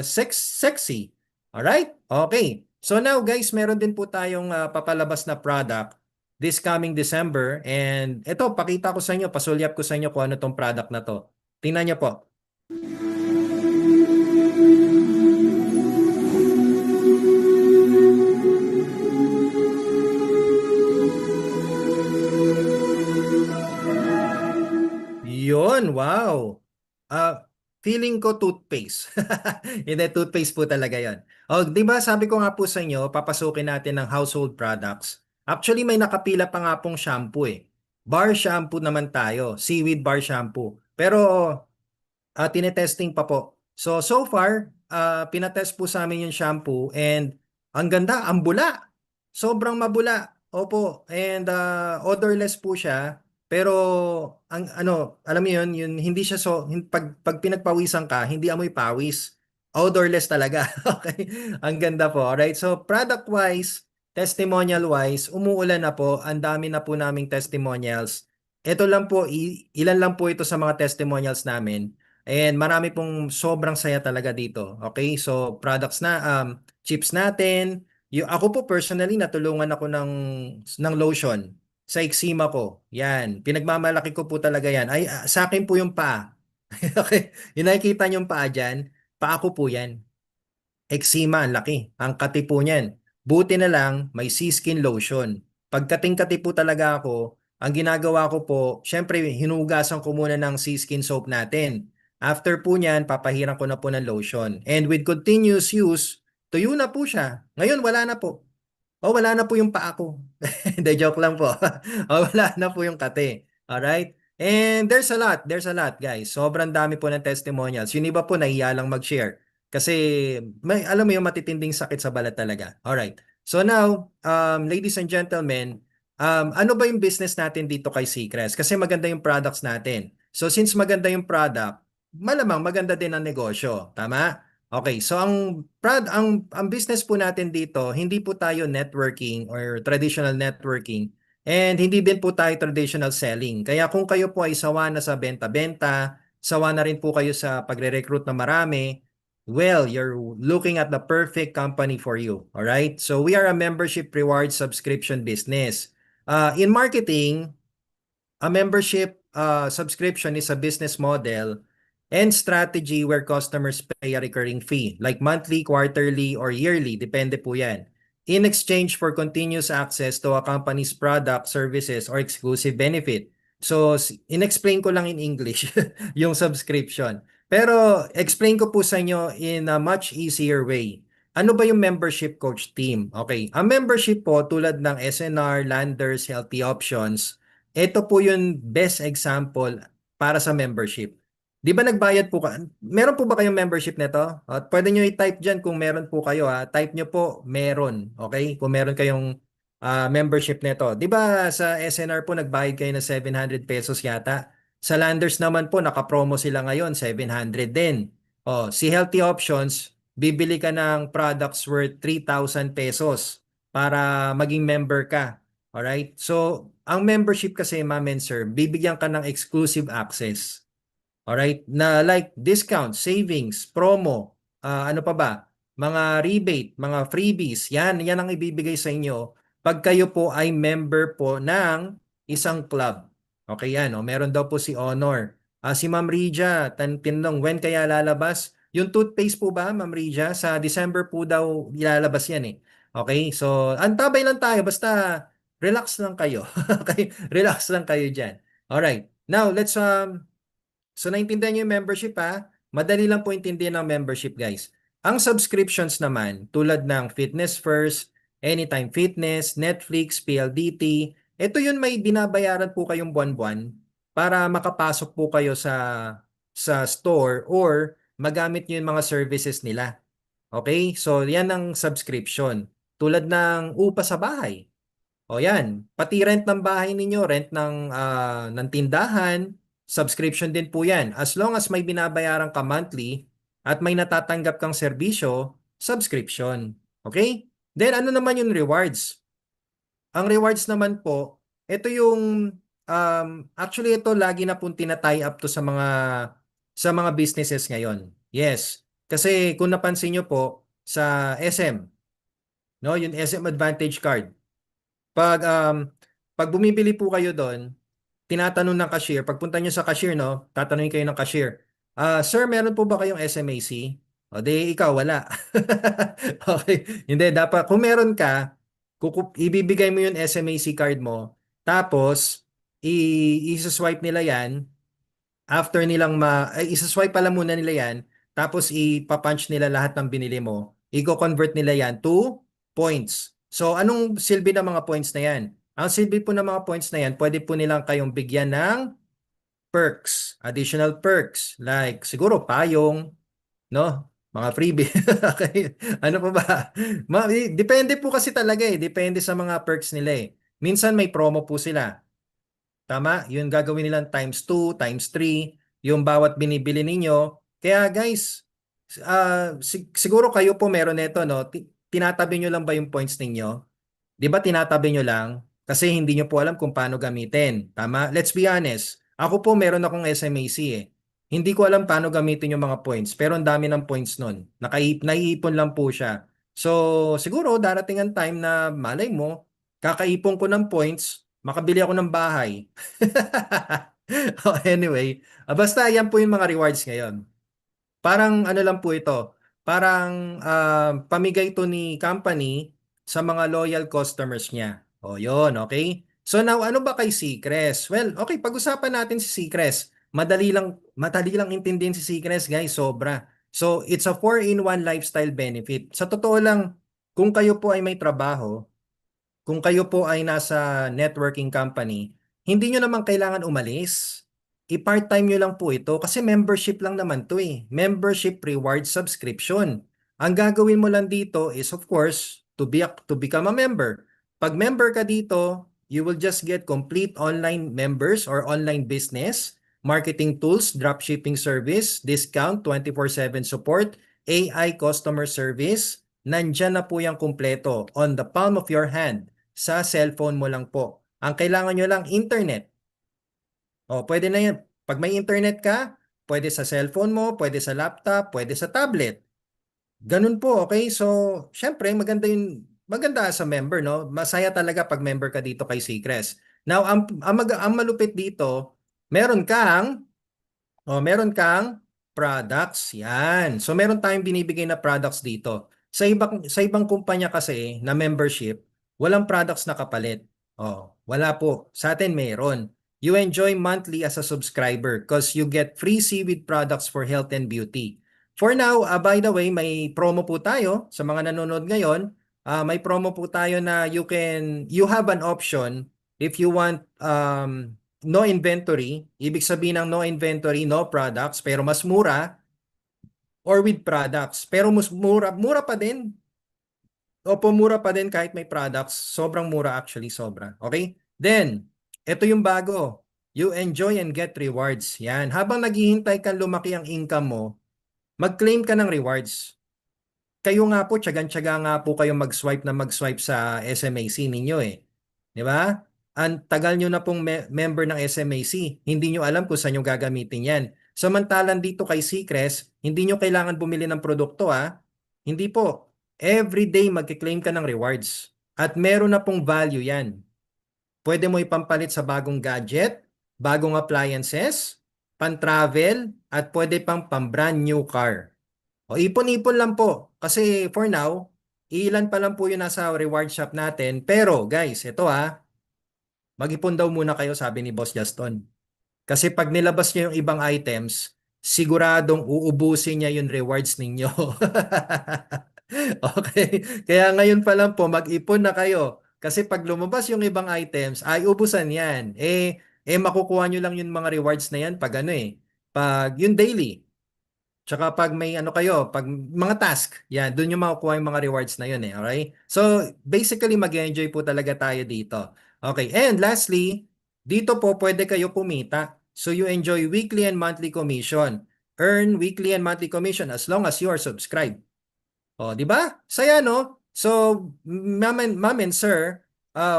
sexy? Alright? Okay. So now guys, meron din po tayong papalabas na product this coming December. And ito, pakita ko sa inyo, pasulyap ko sa inyo kung ano tong product na to. Tingnan nyo po. Yun, wow. Feeling ko toothpaste. Hindi, toothpaste po talaga yon. O, di ba sabi ko nga po sa inyo, papasukin natin ng household products. Actually, may nakapila pa nga pong shampoo eh. Bar shampoo naman tayo, seaweed bar shampoo. Pero tinetesting pa po. So far, pinatest po sa amin yung shampoo and ang ganda, ang bula. Sobrang mabula. Opo, and odorless po siya. Pero ang alam mo yun hindi siya pag pinagpawisan ka, hindi amoy pawis. Odorless talaga. Okay? Ang ganda po. Alright? So product wise, testimonial wise, umuulan na po. Ang dami na po naming testimonials. Ito lang po, ilan lang po ito sa mga testimonials namin. And marami pong sobrang saya talaga dito. Okay? So products na chips natin. Ako po personally natulungan ako ng lotion sa eczema ko. Yan, pinagmamalaki ko po talaga yan. Ay sa akin po yung paa. Okay? Yung nakikita niyo yung paa diyan, paa ko po yan. Eczema, ang laki. Ang kati po niyan. Buti na lang, may skin lotion. Pagkating-kati po talaga ako, ang ginagawa ko po, syempre, hinugasan ko muna ng skin soap natin. After po niyan, papahiran ko na po ng lotion. And with continuous use, tuyo na po siya. Ngayon, wala na po. O wala na po yung paa ko. Hindi, joke lang po. O wala na po yung kate. Alright? And there's a lot guys. Sobrang dami po ng testimonials. Yung iba po nahiya lang mag-share. Kasi may, alam mo yung matitinding sakit sa balat talaga. Alright. So now, ladies and gentlemen, ano ba yung business natin dito kay Seacrest? Kasi maganda yung products natin. So since maganda yung product, malamang maganda din ang negosyo. Tama? Okay, so ang business po natin dito, hindi po tayo networking or traditional networking and hindi din po tayo traditional selling. Kaya kung kayo po ay sawa na sa benta-benta, sawa na rin po kayo sa pagre-recruit na marami, well, you're looking at the perfect company for you. All right? So we are a membership reward subscription business. In marketing, a membership subscription is a business model and strategy where customers pay a recurring fee, like monthly, quarterly, or yearly, depende po yan, in exchange for continuous access to a company's product, services, or exclusive benefit. So, in-explain ko lang in English yung subscription. Pero, explain ko po sa inyo in a much easier way. Ano ba yung membership coach team? Okay, ang membership po tulad ng SNR, Landers, Healthy Options, ito po yung best example para sa membership. Di ba nagbayad po ka? Meron po ba kayong membership nito? At pwede nyo i-type dyan kung meron po kayo ha. Type nyo po meron. Okay? Kung meron kayong membership nito. Di ba sa SNR po nagbayad kayo ng 700 pesos yata? Sa Landers naman po nakapromo sila ngayon 700 din. Oh, si Healthy Options, bibili ka ng products worth 3,000 pesos para maging member ka. Alright? So, ang membership kasi, ma'am and sir, bibigyan ka ng exclusive access. Alright? Na like discount, savings, promo, ano pa ba? Mga rebate, mga freebies. Yan ang ibibigay sa inyo pag kayo po ay member po ng isang club. Okay yan. O, meron daw po si Honor. Si Ma'am Rija, tinanong, when kaya lalabas? Yung toothpaste po ba, Ma'am Rija? Sa December po daw ilalabas yan eh. Okay? So, antabay lang tayo. Basta relax lang kayo. Okay? Relax lang kayo dyan. Alright. Now, so naintindihan niyo yung membership ha? Madali lang po intindihan ng membership guys. Ang subscriptions naman, tulad ng Fitness First, Anytime Fitness, Netflix, PLDT, ito yun may binabayaran po kayong buwan-buwan para makapasok po kayo sa store or magamit niyo yung mga services nila. Okay? So yan ang subscription. Tulad ng upa sa bahay. O yan, pati rent ng bahay ninyo, rent ng tindahan, subscription din po yan. As long as may binabayaran ka monthly at may natatanggap kang serbisyo, subscription. Okay? Then ano naman yung rewards? Ang rewards naman po, ito yung actually ito lagi na pong tinatay up to sa mga businesses ngayon. Yes. Kasi kung napansin nyo po sa SM, no, yung SM Advantage Card, pag pag bumibili po kayo doon, tinatanong ng cashier, pagpunta niyo sa cashier, no, tatanungin kayo ng cashier, sir, meron po ba kayong SMAC? O di ikaw, wala. Okay. Hindi, dapat, kung meron ka, ibibigay mo yung SMAC card mo, tapos, i-swipe nila yan, after nilang isa-swipe pala muna nila yan, tapos ipapunch nila lahat ng binili mo, i-convert nila yan to points. So, anong silbi ng mga points na yan? Ang silbi po ng mga points na yan, pwede po nilang kayong bigyan ng perks, additional perks, like siguro payong, no? Mga freebie. Okay. Ano pa ba? Depende po kasi talaga eh. Depende sa mga perks nila eh. Minsan may promo po sila. Tama? Yung gagawin nilang times 2, times 3, yung bawat binibili ninyo. Kaya guys, siguro kayo po meron nito, no? Tinatabi nyo lang ba yung points ninyo? Di ba tinatabi nyo lang? Kasi hindi nyo po alam kung paano gamitin. Tama? Let's be honest. Ako po meron akong SMAC eh. Hindi ko alam paano gamitin yung mga points. Pero ang dami ng points nun. Naiipon lang po siya. So, siguro darating ang time na malay mo, kakaipon ko ng points, makabili ako ng bahay. Oh, anyway, basta yan po yung mga rewards ngayon. Parang ano lang po ito, parang pamigay to ni company sa mga loyal customers niya. O yun, okay? So now, ano ba kay Seacrest? Well, okay, pag-usapan natin si Seacrest. Madali lang intindihin si Seacrest, guys, sobra. So, it's a 4-in-1 lifestyle benefit. Sa totoo lang, kung kayo po ay may trabaho, kung kayo po ay nasa networking company, hindi nyo naman kailangan umalis. I-part-time nyo lang po ito kasi membership lang naman to eh. Membership reward subscription. Ang gagawin mo lang dito is of course to become a member. Pag member ka dito, you will just get complete online members or online business, marketing tools, dropshipping service, discount, 24/7 support, AI customer service. Nandyan na po yung kumpleto on the palm of your hand sa cellphone mo lang po. Ang kailangan nyo lang internet. O, pwede na yan. Pag may internet ka, pwede sa cellphone mo, pwede sa laptop, pwede sa tablet. Ganun po, okay? So, syempre, maganda sa member, no? Masaya talaga pag member ka dito kay Seacrest. Now, ang malupit dito, meron kang meron kang products. Yan. So meron tayong binibigay na products dito. Sa ibang kumpanya kasi na membership, walang products na kapalit. Wala po. Sa atin meron. You enjoy monthly as a subscriber because you get free seaweed products for health and beauty. For now, by the way, may promo po tayo sa mga nanonood ngayon. May promo po tayo na you have an option if you want no inventory, ibig sabihin ng no inventory, no products, pero mas mura, or with products, pero mas mura pa din. Opo, mura pa din kahit may products. Sobrang mura actually, sobra. Okay? Then, ito yung bago. You enjoy and get rewards. Yan. Habang naghihintay kang lumaki ang income mo, mag-claim ka ng rewards. Kayo nga po, tiyagan-tiyaga nga po kayo mag-swipe sa SMAC ninyo eh. Di ba? Ang tagal nyo na pong member ng SMAC, hindi nyo alam kung saan nyo gagamitin yan. Samantalang dito kay Seacrest, hindi nyo kailangan bumili ng produkto ha. Hindi po. Every day magkiklaim ka ng rewards. At meron na pong value yan. Pwede mo ipampalit sa bagong gadget, bagong appliances, pan-travel, at pwede pang brand new car. O ipon-ipon lang po. Kasi for now, ilan pa lang po yung nasa reward shop natin. Pero guys, ito mag-ipon daw muna kayo sabi ni Boss Juston. Kasi pag nilabas niya yung ibang items, siguradong uubusin niya yung rewards ninyo. Okay. Kaya ngayon pa lang po, mag-ipon na kayo. Kasi pag lumabas yung ibang items, ay ubusan yan. Makukuha nyo lang yung mga rewards na yan pag pag yung daily. Tsaka pag may pag mga task, yan, doon yung makukuha yung mga rewards na yun okay? So, basically, mag-enjoy po talaga tayo dito. Okay, and lastly, dito po pwede kayo kumita. So, you enjoy weekly and monthly commission. Earn weekly and monthly commission as long as you are subscribed. Di ba? Saya, no? So, ma'am and sir,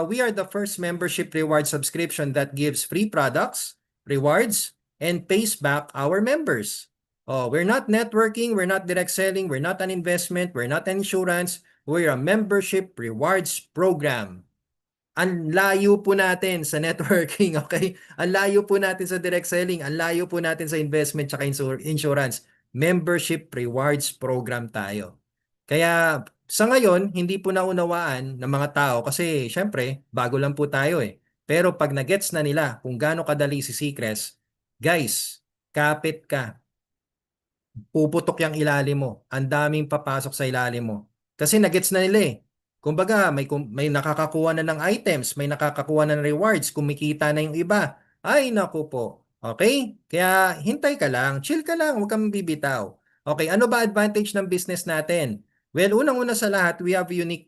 we are the first membership reward subscription that gives free products, rewards, and pays back our members. We're not networking, we're not direct selling, we're not an investment, we're not an insurance, we're a membership rewards program. Ang layo po natin sa networking, okay? Ang layo po natin sa direct selling, ang layo po natin sa investment tsaka insurance. Membership rewards program tayo. Kaya sa ngayon, hindi po naunawaan ng mga tao kasi syempre, bago lang po tayo Pero pag na-gets na nila kung gaano kadali si Seacrest, guys, kapit ka, puputok yung ilalim mo. Ang daming papasok sa ilalim mo. Kasi nagets na nila Kumbaga, may nakakakuha na ng items, may nakakakuha na ng rewards, kumikita na yung iba. Ay, naku po. Okay? Kaya hintay ka lang, chill ka lang, huwag kang bibitaw. Okay, ano ba advantage ng business natin? Well, unang-una sa lahat, we have unique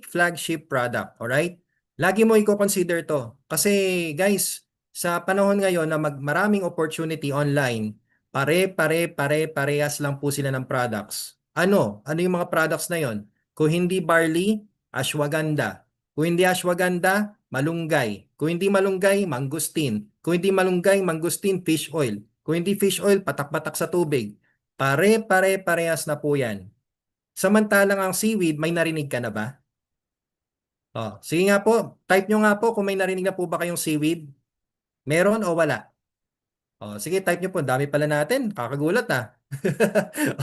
flagship product, alright? Lagi mo i-consider to. Kasi guys, sa panahon ngayon na maraming opportunity online, parehas lang po sila ng products. Ano yung mga products na yon? Kung hindi barley, ashwagandha. Kung hindi ashwagandha, malunggay. Kung hindi malunggay, mangustin. Kung hindi malunggay, mangustin, fish oil. Kung hindi fish oil, patak-patak sa tubig. Parehas na po yan. Samantalang ang seaweed, may narinig ka na ba? Sige nga po, type nyo nga po kung may narinig na po ba kayong seaweed. Meron o wala? Sige, type nyo po. Dami pala natin. Kakagulat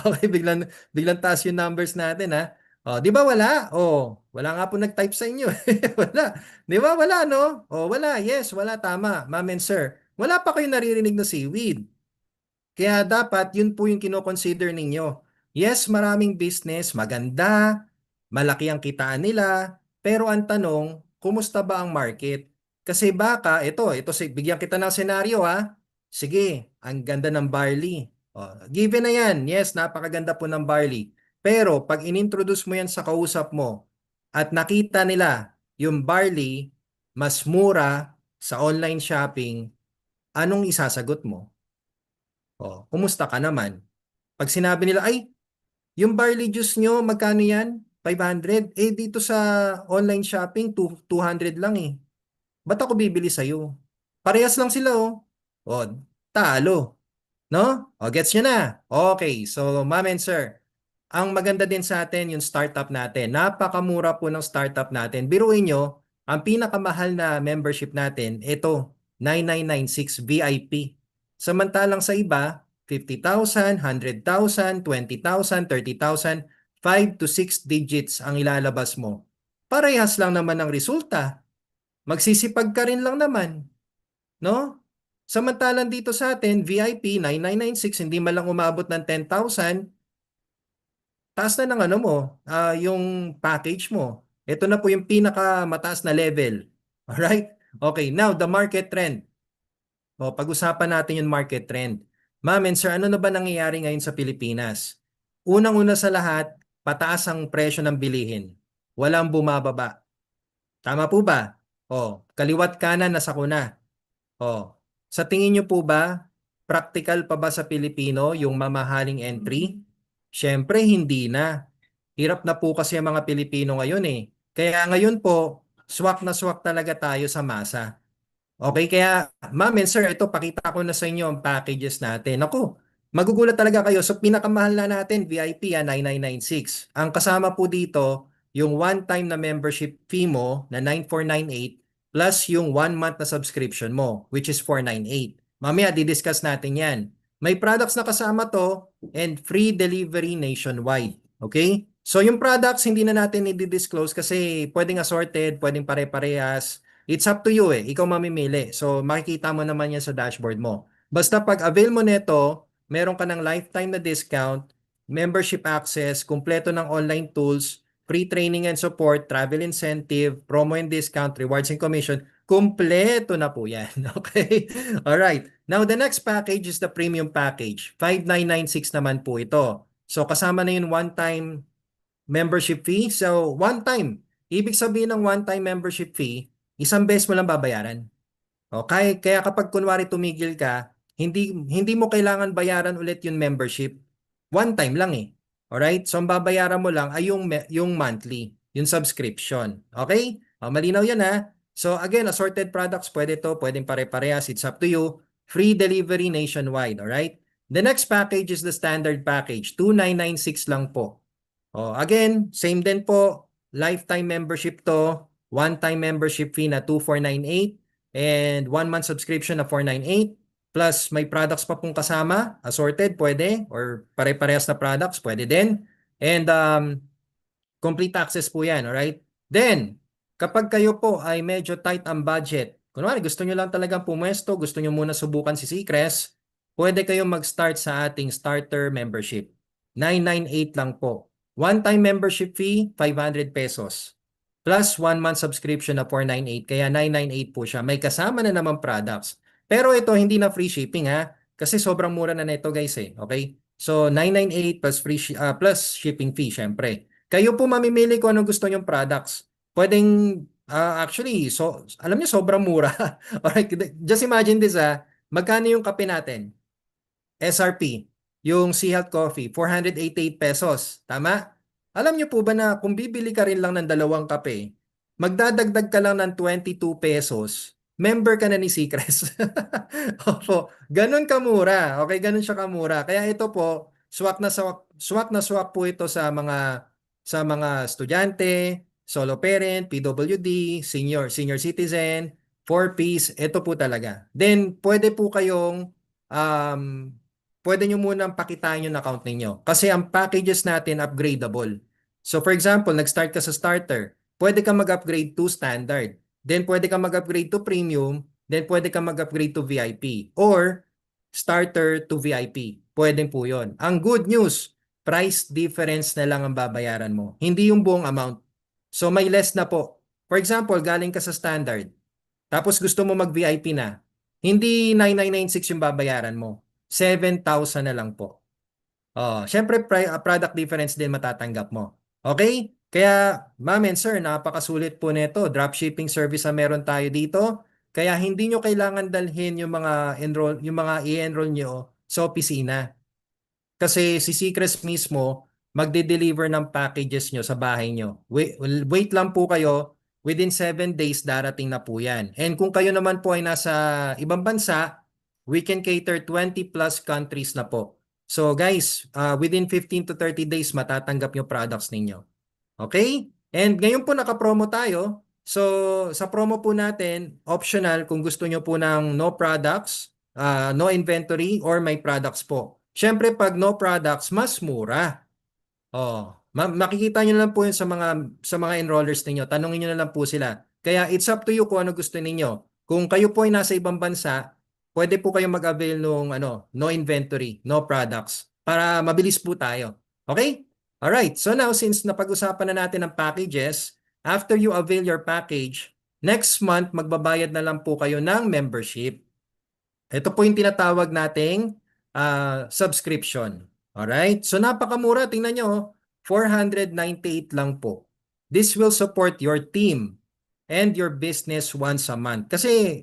Okay, biglang taas yung numbers natin di ba wala? Wala nga po nag-type sa inyo. Wala. Di ba wala, no? Wala. Yes, wala. Tama. Ma'am and sir. Wala pa kayo naririnig na seaweed. Kaya dapat yun po yung kino-consider ninyo. Yes, maraming business. Maganda. Malaki ang kitaan nila. Pero ang tanong, kumusta ba ang market? Kasi baka, bigyan kita ng senaryo ha. Sige, ang ganda ng barley. Given na yan, yes, napakaganda po ng barley. Pero pag inintroduce mo yan sa kausap mo at nakita nila yung barley mas mura sa online shopping, anong isasagot mo? Kumusta ka naman? Pag sinabi nila, ay, yung barley juice nyo, magkano yan? 500? Eh, dito sa online shopping, 200 lang eh. Ba't ako bibili sa'yo? Parehas lang sila oh. O, talo. No? Gets nyo na? Okay, so ma'am and sir, ang maganda din sa atin yung startup natin. Napakamura po ng startup natin. Biruin nyo, ang pinakamahal na membership natin, ito, 9996 VIP. Samantalang sa iba, 50,000, 100,000, 20,000, 30,000, 5 to 6 digits ang ilalabas mo. Parehas lang naman ang resulta. Magsisipag ka rin lang naman. No? Samantalang dito sa atin, VIP 9996, hindi man lang umabot ng 10,000, taas na ng ano mo, yung package mo. Ito na po yung pinakamataas na level. Alright? Okay, now the market trend. Pag-usapan natin yung market trend. Ma'am and sir, ano na ba nangyayari ngayon sa Pilipinas? Unang-una sa lahat, pataas ang presyo ng bilihin. Walang bumababa. Tama po ba? Kaliwat kanan nasa kuna. Sa tingin niyo po ba, practical pa ba sa Pilipino yung mamahaling entry? Siyempre, hindi na. Hirap na po kasi ang mga Pilipino ngayon eh. Kaya ngayon po, swak talaga tayo sa masa. Okay, kaya ma'am and sir, ito pakita ko na sa inyo ang packages natin. Ako, magugulat talaga kayo. So pinakamahal na natin, VIP 9996. Ang kasama po dito, yung one-time na membership fee mo na 9498 plus yung 1 month na subscription mo, which is 498. Mamaya, didiscuss natin yan. May products na kasama to and free delivery nationwide. Okay? So yung products, hindi na natin i-disclose kasi pwedeng assorted, pwedeng pare-parehas. It's up to you eh. Ikaw mamimili. So makikita mo naman yan sa dashboard mo. Basta pag avail mo nito, meron ka ng lifetime na discount, membership access, kumpleto ng online tools, free training and support, travel incentive, promo and discount, rewards and commission. Kumpleto na po yan. Okay? Alright. Now the next package is the premium package. 5996 naman po ito. So kasama na yung one-time membership fee. So one time. Ibig sabihin ng one-time membership fee, isang beses mo lang babayaran. Kaya kapag kunwari tumigil ka, hindi mo kailangan bayaran ulit yung membership. One time lang eh. Alright? So ang babayaran mo lang ay yung monthly, yung subscription. Okay? Malinaw yan ha. So again, assorted products, pwede to, pwedeng pare-parehas, it's up to you. Free delivery nationwide, alright? The next package is the standard package, 2996 lang po. Again, same din po, lifetime membership to, one-time membership fee na 2498 and 1 month subscription na 498 plus may products pa pong kasama, assorted pwede or pare-parehas na products pwede din. And complete access po 'yan, alright? Then, kapag kayo po ay medyo tight ang budget, kunwari gusto nyo lang talagang pumuesto, gusto nyo muna subukan si Seacrest, pwede kayong mag-start sa ating starter membership. 998 lang po. One-time membership fee, 500 pesos. Plus 1 month subscription na 498. Kaya 998 po siya. May kasama na naman products. Pero ito, hindi na free shipping ha. Kasi sobrang mura na nito guys eh. Okay? So, 998 plus plus shipping fee syempre. Kayo po mamimili kung anong gusto nyong products. Pwedeng, actually, so, alam niyo, sobrang mura. Alright, just imagine this magkano yung kape natin? SRP, yung Sea Health Coffee, 488 pesos. Tama? Alam niyo po ba na kung bibili ka rin lang ng dalawang kape, magdadagdag ka lang ng 22 pesos, member ka na ni Seacrest. Opo, ganun kamura. Okay, ganun siya kamura. Kaya ito po, swak po ito sa mga estudyante, solo parent, PWD, senior citizen, 4 piece, ito po talaga. Then pwede po kayong um, pwede nyo munang pakitain yung account ninyo. Kasi ang packages natin upgradable. So for example, nag-start ka sa starter, pwede ka mag-upgrade to standard. Then pwede ka mag-upgrade to premium, then pwede ka mag-upgrade to VIP or starter to VIP. Pwede po 'yon. Ang good news, price difference na lang ang babayaran mo. Hindi yung buong amount. So may less na po. For example, galing ka sa standard, tapos gusto mo mag-VIP na, hindi 9,996 yung babayaran mo. 7,000 na lang po. Oh, syempre product difference din matatanggap mo. Okay? Kaya, ma'am and sir, napakasulit po nito. Dropshipping service na meron tayo dito. Kaya hindi nyo kailangan dalhin yung mga i-enroll nyo sa opisina. Kasi si Seacrest mismo magde-deliver ng packages nyo sa bahay nyo. Wait lang po kayo. Within 7 days darating na po yan. And kung kayo naman po ay nasa ibang bansa, we can cater 20 plus countries na po. So guys, within 15 to 30 days matatanggap yung products ninyo. Okay? And ngayon po naka-promo tayo. So sa promo po natin, optional kung gusto nyo po ng no products, no inventory, or may products po. Siyempre pag no products, mas mura. Oh, makikita nyo na lang po yun sa mga enrollers ninyo. Tanungin nyo na lang po sila. Kaya it's up to you kung ano gusto ninyo. Kung kayo po ay nasa ibang bansa, pwede po kayong mag-avail ng no inventory, no products para mabilis po tayo. Okay? Alright. So now since napag-usapan na natin ang packages, after you avail your package, next month magbabayad na lang po kayo ng membership. Ito po yung tinatawag nating subscription. Alright? So napakamura. Tingnan nyo, 498 lang po. This will support your team and your business once a month. Kasi,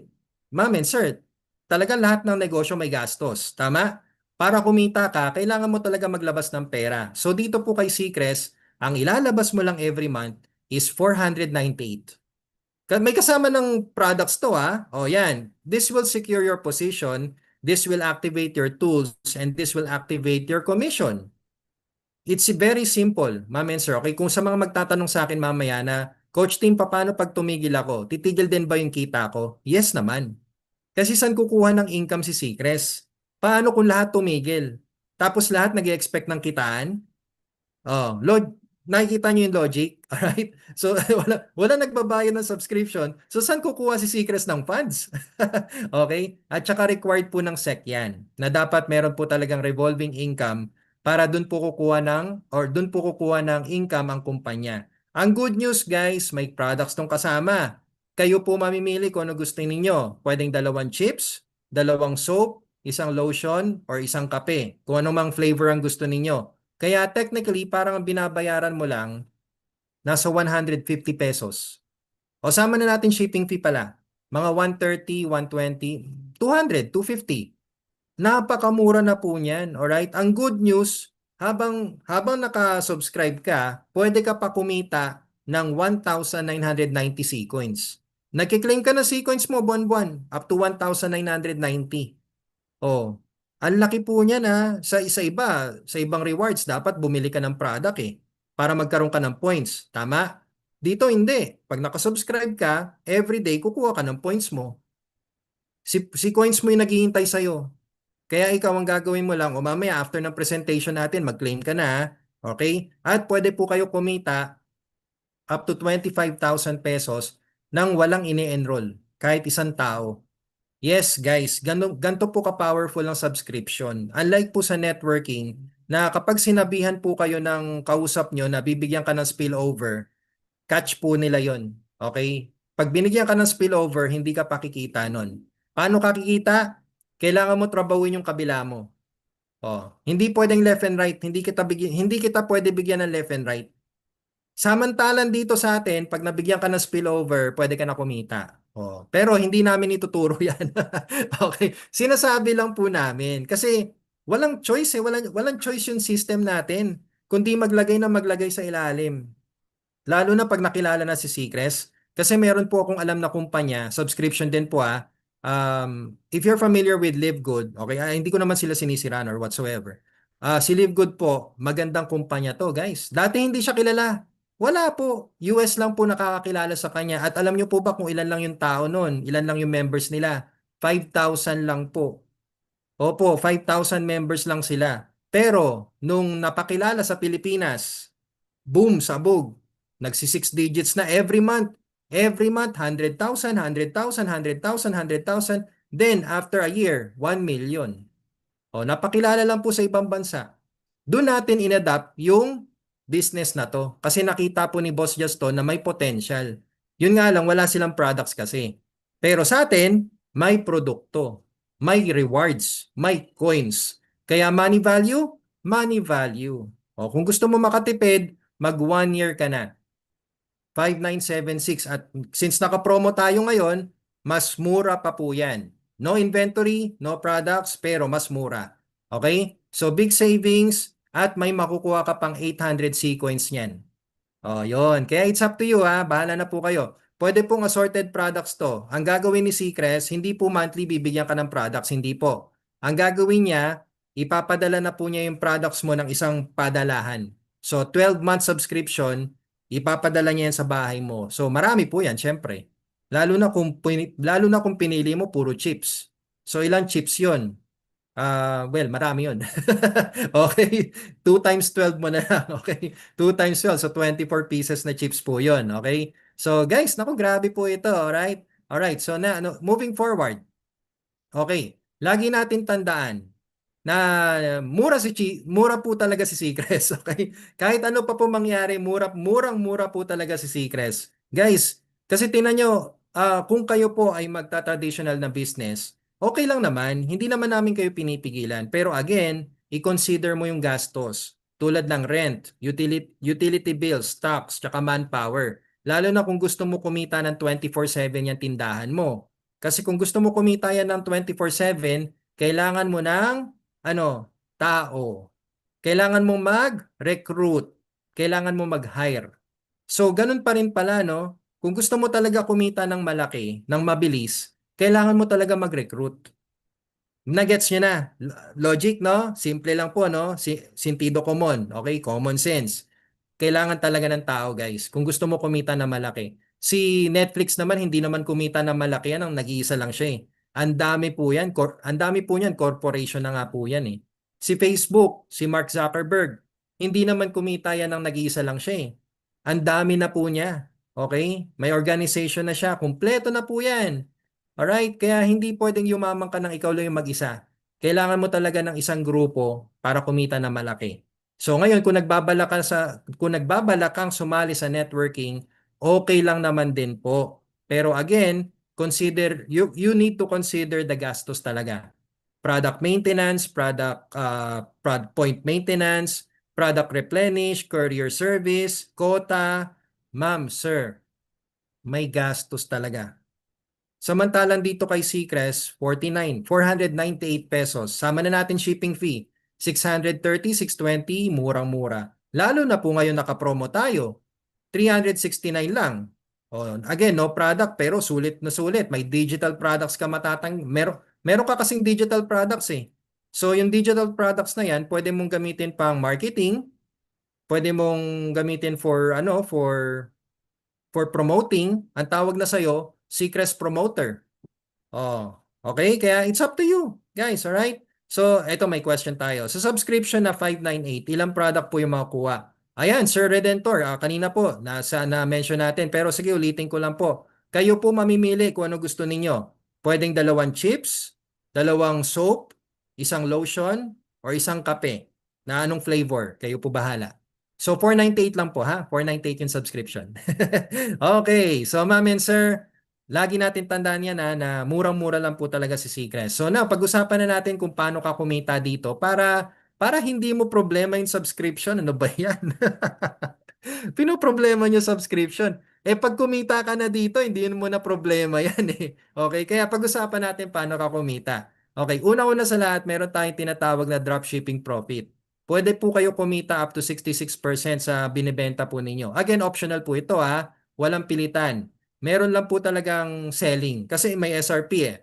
ma'am and sir, talaga lahat ng negosyo may gastos. Tama? Para kumita ka, kailangan mo talaga maglabas ng pera. So dito po kay Seacrest, ang ilalabas mo lang every month is 498. May kasama ng products to O yan. This will secure your position. This will activate your tools and this will activate your commission. It's very simple, ma'am and sir. Okay, kung sa mga magtatanong sa akin mamaya na, Coach Tim, paano pag tumigil ako? Titigil din ba yung kita ko? Yes naman. Kasi saan kukuha ng income si Seacrest? Paano kung lahat tumigil? Tapos lahat nag-expect ng kitaan? Oh, nakikita niyo yung logic, alright? So wala nagbabayad ng subscription. So saan kukuha si Seacrest ng funds? Okay? At saka required po ng SEC 'yan. Na dapat meron po talagang revolving income para doon po kukuha ng income ang kumpanya. Ang good news guys, may products tong kasama. Kayo po mamimili kung ano gusto ninyo. Pwedeng 2 chips, 2 soap, isang lotion, or isang kape. Kung ano mang flavor ang gusto ninyo. Kaya technically, parang ang binabayaran mo lang, nasa 150 pesos. O sama na natin shipping fee pala. Mga 130, 120, 200, 250. Napakamura na po niyan. Alright? Ang good news, habang naka-subscribe ka, pwede ka pa kumita ng 1,990 sequins. Nagkiklaim ka ng sequins mo buwan-buwan, up to 1,990. Oh, ang laki po niya na sa ibang rewards dapat bumili ka ng product para magkaroon ka ng points, tama? Dito hindi. Pag nakasubscribe ka, everyday kukuha ka ng points mo. Si coins mo yung naghihintay sa'yo. Kaya ikaw ang gagawin mo lang o mamaya after ng presentation natin mag-claim ka na, okay? At pwede po kayo kumita up to 25,000 pesos nang walang ini-enroll kahit isang tao. Yes, guys, ganito po ka-powerful ang subscription. Unlike po sa networking, na kapag sinabihan po kayo ng kausap nyo na bibigyan ka ng spillover, catch po nila yon. Okay? Pag binigyan ka ng spillover, hindi ka pakikita nun. Paano kakikita? Kailangan mo trabahuin yung kabila mo. Hindi pwedeng left and right. Hindi kita pwede bigyan ng left and right. Samantalan dito sa atin, pag nabigyan ka ng spillover, pwede ka na kumita. Pero hindi namin ituturo yan. Okay? Sinasabi lang po namin. Kasi walang choice walang choice yung system natin. Kundi maglagay sa ilalim. Lalo na pag nakilala na si Seacrest. Kasi meron po akong alam na kumpanya, subscription din po if you're familiar with Live Good, okay, hindi ko naman sila sinisiran or whatsoever. Si Live Good po, magandang kumpanya to guys. Dati hindi siya kilala. Wala po. US lang po nakakakilala sa kanya. At alam niyo po ba kung ilan lang yung tao noon? Ilan lang yung members nila? 5,000 lang po. Opo, 5,000 members lang sila. Pero, nung napakilala sa Pilipinas, boom, sabog. Nagsi 6 digits na every month. Every month, 100,000, 100,000, 100,000, 100,000. Then, after a year, 1 million. Napakilala lang po sa ibang bansa. Doon natin inadapt yung business na to. Kasi nakita po ni Boss Juston na may potential. Yun nga lang, wala silang products kasi. Pero sa atin, may produkto, may rewards, may coins. Kaya money value, money value. O kung gusto mo makatipid, mag 1 year ka na. 5,976 at since naka-promo tayo ngayon, mas mura pa po yan. No inventory, no products, pero mas mura. Okay? So big savings at may makukuha ka pang 800 C coins niyan. Oh, yon. Kaya it's up to you ha. Bahala na po kayo. Pwede pong assorted products to. Ang gagawin ni Seacrest, hindi po monthly bibigyan ka ng products, hindi po. Ang gagawin niya, ipapadala na po niya yung products mo ng isang padalahan. So 12-month subscription, ipapadala niya yan sa bahay mo. So marami po yan, syempre. Lalo na kung pinili mo puro chips. So ilang chips 'yon? Well, marami yun. Okay. 2 times 12 mo na lang. Okay. 2 times 12. So, 24 pieces na chips po yun. Okay. So, guys, naku, grabe po ito. Alright. Alright. So, moving forward. Okay. Lagi natin tandaan na mura po talaga si Seacrest, okay? Kahit ano pa po mangyari, murang-mura po talaga si Seacrest. Guys, kasi tingnan nyo, kung kayo po ay magta-traditional na business, okay lang naman, hindi naman namin kayo pinipigilan. Pero again, i-consider mo yung gastos tulad ng rent, utility bills, stocks, tsaka manpower. Lalo na kung gusto mo kumita ng 24/7 yung tindahan mo. Kasi kung gusto mo kumita yan ng 24/7, kailangan mo ng tao. Kailangan mo mag-recruit. Kailangan mo mag-hire. So, ganun pa rin pala, no? Kung gusto mo talaga kumita ng malaki, ng mabilis, kailangan mo talaga mag-recruit. Nagets nyo na. Logic, no? Simple lang po, no? Sentido common. Okay? Common sense. Kailangan talaga ng tao, guys. Kung gusto mo kumita na malaki. Si Netflix naman, hindi naman kumita na malaki yan. Ang nag-iisa lang siya eh. Ang dami po yan. Ang dami po yan. Corporation na nga po yan eh. Si Facebook, si Mark Zuckerberg, hindi naman kumita yan ng nag-iisa lang siya eh. Ang dami na po niya. Okay? May organization na siya. Kumpleto na po yan. Alright? Kaya hindi pwedeng yumaman ka ng ikaw lang yung mag-isa. Kailangan mo talaga ng isang grupo para kumita na malaki. So ngayon kung nagbabalak kang sumali sa networking, okay lang naman din po. Pero again, you need to consider the gastos talaga. Product maintenance, product point maintenance, product replenish, courier service, quota. Ma'am, sir, may gastos talaga. Samantalang dito kay Seacrest, 498 pesos. Sama na natin shipping fee. 630, 620, murang-mura. Lalo na po ngayon nakapromo tayo. 369 lang. Again, no product pero sulit na sulit. May digital products ka meron ka kasing digital products eh. So yung digital products na yan, pwede mong gamitin pang marketing, pwede mong gamitin for promoting. Ang tawag na sa'yo, Seacrest Promoter. Okay? Kaya it's up to you, guys, alright? So, eto may question tayo. Sa subscription na 598, ilang product po yung makukuha? Ayan, Sir Redentor, kanina po, na-mention natin. Pero sige, ulitin ko lang po. Kayo po mamimili kung ano gusto ninyo. Pwedeng 2 chips, 2 soap, 1 lotion, or 1 kape. Na anong flavor? Kayo po bahala. So, 498 lang po ha. 498 yung subscription. Okay, so ma'am and sir, lagi natin tandaan yan na murang-mura lang po talaga si Seacrest. So na, pag-usapan na natin kung paano ka kumita dito para hindi mo problema yung subscription. Ano ba yan? Pinoproblema nyo subscription. Pag kumita ka na dito, hindi mo na problema yan eh. Okay, kaya pag-usapan natin paano ka kumita. Okay, una-una sa lahat, meron tayong tinatawag na dropshipping profit. Pwede po kayo kumita up to 66% sa binibenta po ninyo. Again, optional po ito ha. Walang pilitan. Meron lang po talagang selling kasi may SRP eh.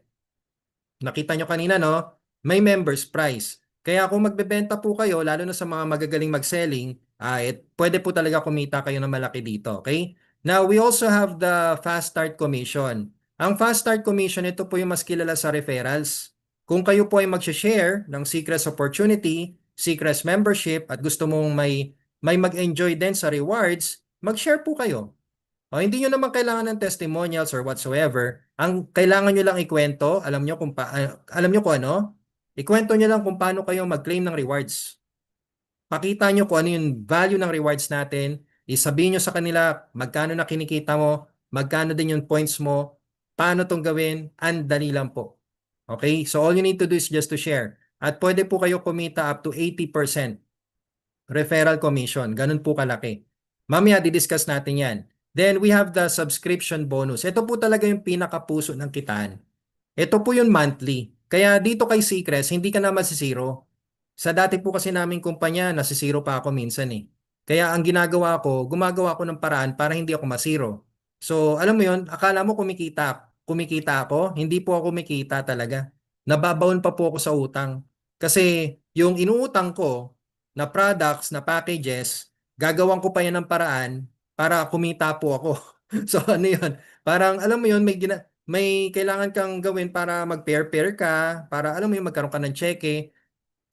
Nakita nyo kanina, no? May members price. Kaya kung magbebenta po kayo, lalo na sa mga magagaling mag-selling, pwede po talaga kumita kayo ng malaki dito. Okay? Now, we also have the Fast Start Commission. Ang Fast Start Commission, ito po yung mas kilala sa referrals. Kung kayo po ay mag-share ng Seacrest Opportunity, Seacrest Membership, at gusto mong may mag-enjoy din sa rewards, mag-share po kayo. Hindi nyo naman kailangan ng testimonials or whatsoever. Ang kailangan nyo lang ikwento, alam nyo kung ano? Ikwento nyo lang kung paano kayo mag-claim ng rewards. Pakita nyo kung ano yung value ng rewards natin. Isabihin nyo sa kanila magkano na kinikita mo, magkano din yung points mo, paano tong gawin, ang dali lang po. Okay? So all you need to do is just to share. At pwede po kayo kumita up to 80% referral commission. Ganun po kalaki. Mamaya didiscuss natin yan. Then we have the subscription bonus. Ito po talaga yung pinakapuso ng kitaan. Ito po yung monthly. Kaya dito kay Seacrest, hindi ka na masisiro. Sa dati po kasi naming kumpanya, nasisiro pa ako minsan eh. Kaya ang ginagawa ko, gumagawa ako ng paraan para hindi ako masiro. So, alam mo yun, akala mo kumikita. Kumikita ako? Hindi po ako kumikita talaga. Nababaon pa po ako sa utang. Kasi yung inuutang ko na products, na packages, gagawan ko pa yan ng paraan para kumita po ako. So, ano yun? Parang, alam mo yun, may kailangan kang gawin para mag-pair-pair ka, para alam mo yung magkaroon ka ng cheque,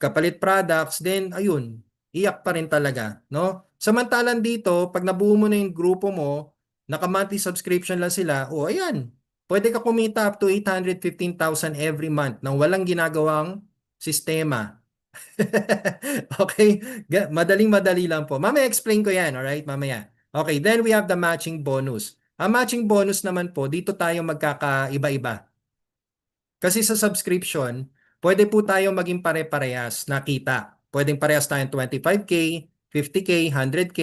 kapalit products, then ayun, iyak pa rin talaga, no? Samantalang dito, pag nabuo mo na yung grupo mo, naka-monthly subscription lang sila, o ayan, pwede ka kumita up to 815,000 every month nang walang ginagawang sistema. Okay? Madaling-madali lang po. Mamaya explain ko yan, alright? Mamaya. Okay, then we have the matching bonus. Ang matching bonus naman po, dito tayo magkakaiba-iba. Kasi sa subscription, pwede po tayo maging pare-parehas na kita. Pwedeng parehas tayong 25K, 50K, 100K,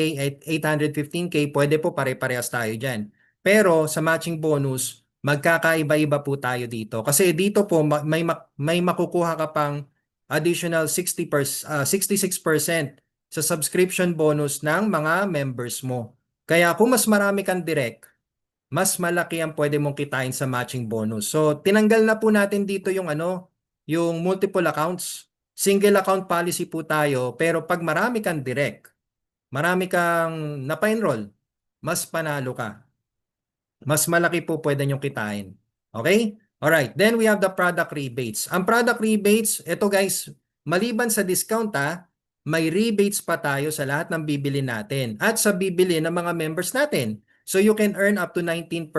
815K, pwede po pare-parehas tayo dyan. Pero sa matching bonus, magkakaiba-iba po tayo dito. Kasi dito po may makukuha ka pang additional 66% sa subscription bonus ng mga members mo. Kaya kung mas marami kang direct, mas malaki ang pwede mong kitain sa matching bonus. So, tinanggal na po natin dito yung yung multiple accounts. Single account policy po tayo, pero pag marami kang direct, marami kang napa-enroll, mas panalo ka. Mas malaki po pwede nyong kitain. Okay? Alright. Then we have the product rebates. Ang product rebates, ito guys, maliban sa discount may rebates pa tayo sa lahat ng bibili natin at sa bibili ng mga members natin. So you can earn up to 19%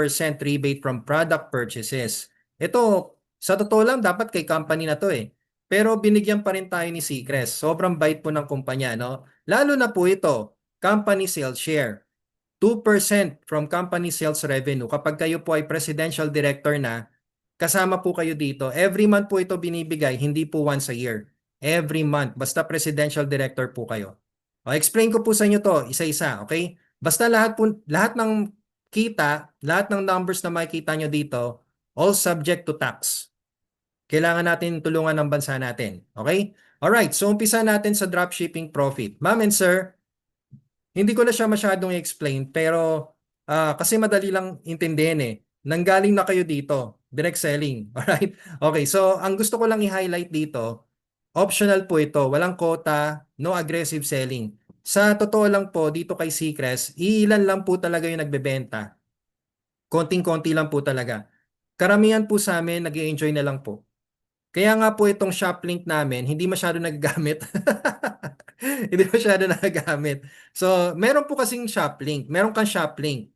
rebate from product purchases. Ito, sa totoo lang, dapat kay company na to eh. Pero binigyan pa rin tayo ni Seacrest. Sobrang bait po ng kumpanya, no? Lalo na po ito, company sales share. 2% from company sales revenue. Kapag kayo po ay presidential director na, kasama po kayo dito. Every month po ito binibigay, hindi po once a year. Every month, basta presidential director po kayo. O, explain ko po sa inyo to, isa-isa, okay? Basta lahat ng kita, lahat ng numbers na makikita nyo dito, all subject to tax. Kailangan natin tulungan ng bansa natin. Okay? Alright, so umpisa natin sa dropshipping profit. Ma'am and sir, hindi ko na siya masyadong i-explain pero kasi madali lang intindihin eh. Nanggaling na kayo dito, direct selling. Alright? Okay, so ang gusto ko lang i-highlight dito, optional po ito, walang quota, no aggressive selling. Sa totoo lang po, dito kay Seacrest, ilan lang po talaga yung nagbebenta. Konting-konti lang po talaga. Karamihan po sa amin, nag-enjoy na lang po. Kaya nga po itong shop link namin, hindi masyado nagagamit. Hindi masyado nagagamit. So, meron po kasing shop link. Meron kang shop link.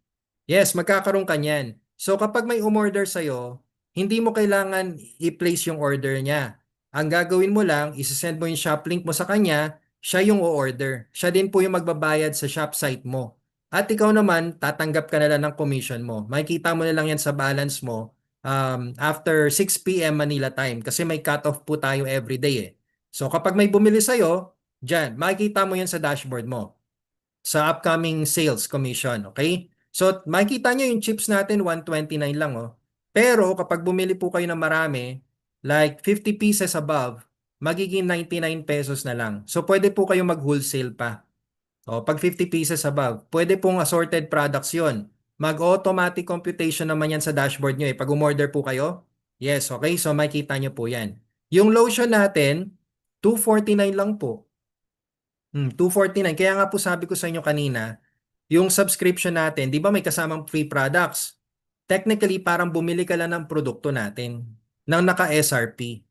Yes, magkakaroon ka niyan. So, kapag may umorder sa'yo, hindi mo kailangan i-place yung order niya. Ang gagawin mo lang, isesend mo yung shop link mo sa kanya, siya yung o-order. Siya din po yung magbabayad sa shop site mo. At ikaw naman, tatanggap ka na lang ng commission mo. Makikita mo na lang yan sa balance mo after 6 p.m. Manila time kasi may cut-off po tayo every day eh. So kapag may bumili sa'yo, dyan, makikita mo yan sa dashboard mo sa upcoming sales commission, okay? So makikita nyo yung chips natin, 129 lang oh. Pero kapag bumili po kayo ng marami, like 50 pieces above, magiging 99 pesos na lang. So pwede po kayo mag-wholesale pa. O, pag 50 pieces above, pwede pong assorted products yon. Mag-automatic computation naman yan sa dashboard nyo eh. Pag umorder po kayo, yes, okay? So makikita nyo po yan. Yung lotion natin, 249 lang po. 249. Kaya nga po sabi ko sa inyo kanina, yung subscription natin, di ba may kasamang free products? Technically, parang bumili ka lang ng produkto natin ng naka-SRP.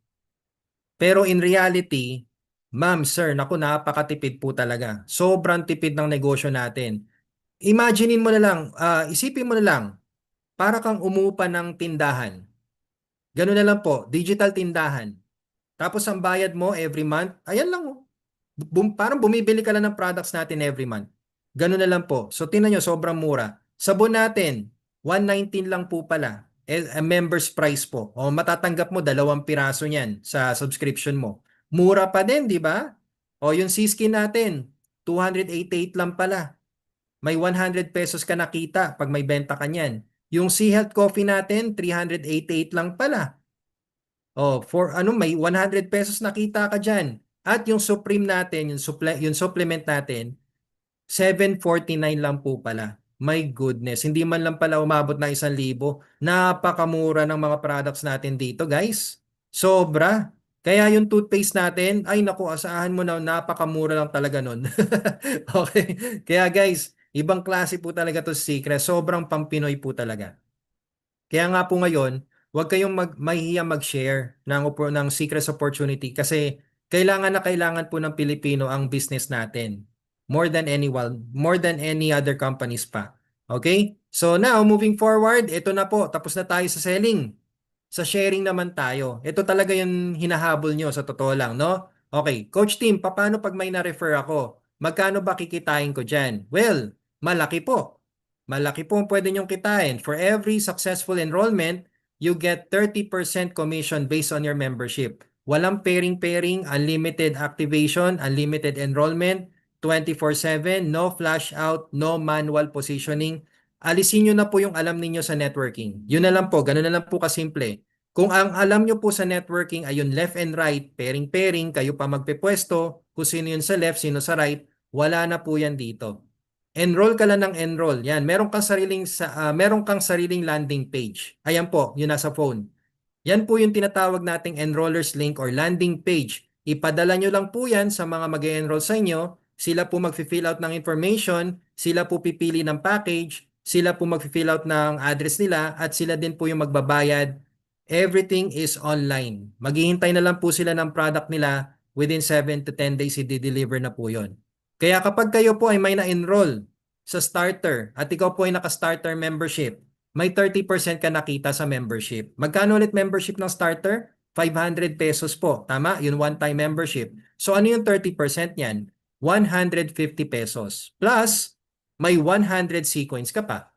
Pero in reality, ma'am, sir, naku, napakatipid po talaga. Sobrang tipid ng negosyo natin. Imaginein mo na lang, isipin mo na lang, para kang umupa ng tindahan. Ganun na lang po, digital tindahan. Tapos ang bayad mo every month, ayan lang oh. Parang bumibili ka lang ng products natin every month. Ganun na lang po. So tingnan nyo, sobrang mura. Sabon natin, 119 lang po pala. Member's price po. O matatanggap mo 2 piraso niyan sa subscription mo. Mura pa din, di ba? O yung Siskin natin, 288 lang pala. May 100 pesos ka nakita pag may benta ka niyan. Yung Sea Health Coffee natin, 388 lang pala. Oh, for ano may 100 pesos nakita ka diyan. At yung Supreme natin, yung supplement natin, 749 lang po pala. My goodness, hindi man lang pala umabot ng 1,000. Napakamura ng mga products natin dito, guys. Sobra. Kaya yung toothpaste natin, ay naku, asahan mo na napakamura lang talaga nun. Okay. Kaya guys, ibang klase po talaga to si Secret. Sobrang pang-Pinoy po talaga. Kaya nga po ngayon, huwag kayong mahihiya mag-share ng secret opportunity kasi kailangan na kailangan po ng Pilipino ang business natin. More than any other companies pa. Okay? So now, moving forward, ito na po. Tapos na tayo sa selling. Sa sharing naman tayo. Ito talaga yung hinahabol nyo sa totoo lang, no? Okay, Coach Tim, paano pag may na-refer ako? Magkano ba kikitain ko dyan? Well, malaki po. Malaki po ang pwede nyong kitain. For every successful enrollment, you get 30% commission based on your membership. Walang pairing-pairing, unlimited activation, unlimited enrollment, 24/7, no flash out, no manual positioning. Alisin nyo na po yung alam ninyo sa networking. Yun na lang po, ganun na lang po kasimple. Kung ang alam nyo po sa networking ay yung left and right, pairing-pairing, kayo pa magpepwesto, kung sino yun sa left, sino sa right, wala na po yan dito. Enroll ka lang ng enroll. Yan, meron kang sariling landing page. Ayan po, yun nasa phone. Yan po yung tinatawag nating enrollers link or landing page. Ipadala nyo lang po yan sa mga mag-enroll sa inyo. Sila po mag-fill out ng information, sila po pipili ng package, sila po mag-fill out ng address nila at sila din po yung magbabayad. Everything is online. Maghihintay na lang po sila ng product nila within 7 to 10 days i-deliver na po yon. Kaya kapag kayo po ay may na-enroll sa starter at ikaw po ay naka-starter membership, may 30% ka nakita sa membership. Magkano ulit membership ng starter? 500 pesos po. Tama? Yung one-time membership. So ano yung 30% niyan? 150 pesos. Plus, may 100 C-coins ka pa.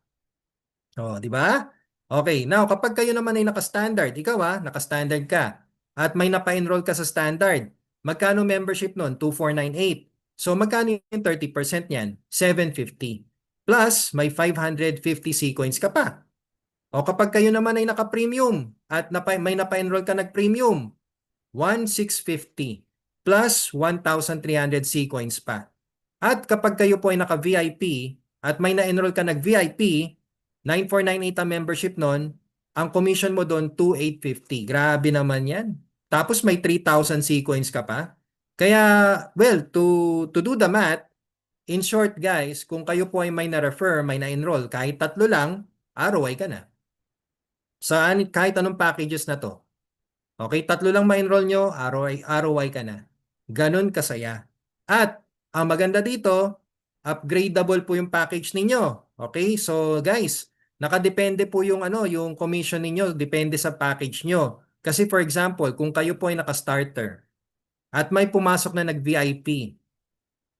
Oh, di ba? Okay, now kapag kayo naman ay naka-standard, ikaw naka-standard ka, at may napa-enroll ka sa standard, magkano membership nun? 2,498. So magkano yung 30% niyan? 750. Plus, may 550 C-coins ka pa. O kapag kayo naman ay naka-premium at may napa-enroll ka nag-premium, 1,650 plus 1,300 C-coins pa. At kapag kayo po ay naka-VIP at may na-enroll ka nag-VIP, 9,498 ang membership nun, ang commission mo doon 2,850. Grabe naman yan. Tapos may 3,000 C-coins ka pa. Kaya, well, to do the math, in short guys, kung kayo po ay may na-refer, may na-enroll, kahit 3 lang, ROI ka na. Kahit anong packages na to. Okay, 3 lang ma-enroll nyo, ROI ka na. Ganun kasaya. At ang maganda dito, upgradable po yung package ninyo. Okay, so guys, nakadepende po yung commission ninyo, depende sa package nyo. Kasi for example, kung kayo po ay naka-starter at may pumasok na nag-VIP,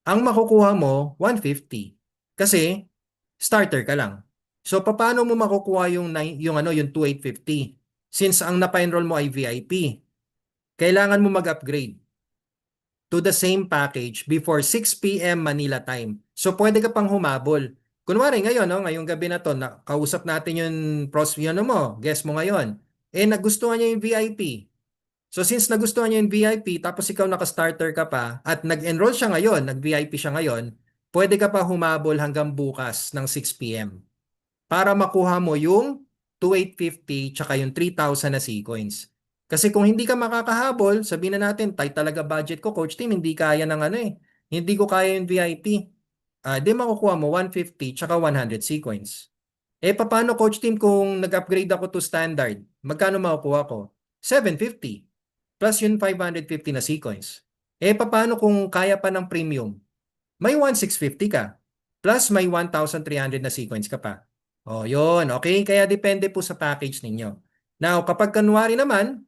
ang makukuha mo 150 kasi starter ka lang. So paano mo makukuha yung 2,850? Since ang napa-enroll mo ay VIP, kailangan mo mag-upgrade to the same package before 6 p.m. Manila time. So pwede ka pang humabol. Kunwari ngayon, ngayong gabi na to, kausap natin yung guest mo ngayon. Nagustuhan niya yung VIP. So since nagustuhan niya yung VIP, tapos ikaw naka-starter ka pa, at nag-enroll siya ngayon, nag-VIP siya ngayon, pwede ka pa humabol hanggang bukas ng 6 p.m. para makuha mo yung 2,850 tsaka yung 3,000 na C-coins. Kasi kung hindi ka makakahabol, sabihin na natin, tight talaga budget ko, Coach Team, hindi kaya ng hindi ko kaya yung VIP. Di makukuha mo 150 tsaka 100 C-coins. Paano, Coach Team, kung nag-upgrade ako to standard, magkano makukuha ko? 750 plus yung 550 na C-coins. Paano kung kaya pa ng premium? May 1,650 ka plus may 1,300 na C-coins ka pa. Oh, yun. Okay? Kaya depende po sa package ninyo. Now, kapag kunwari naman,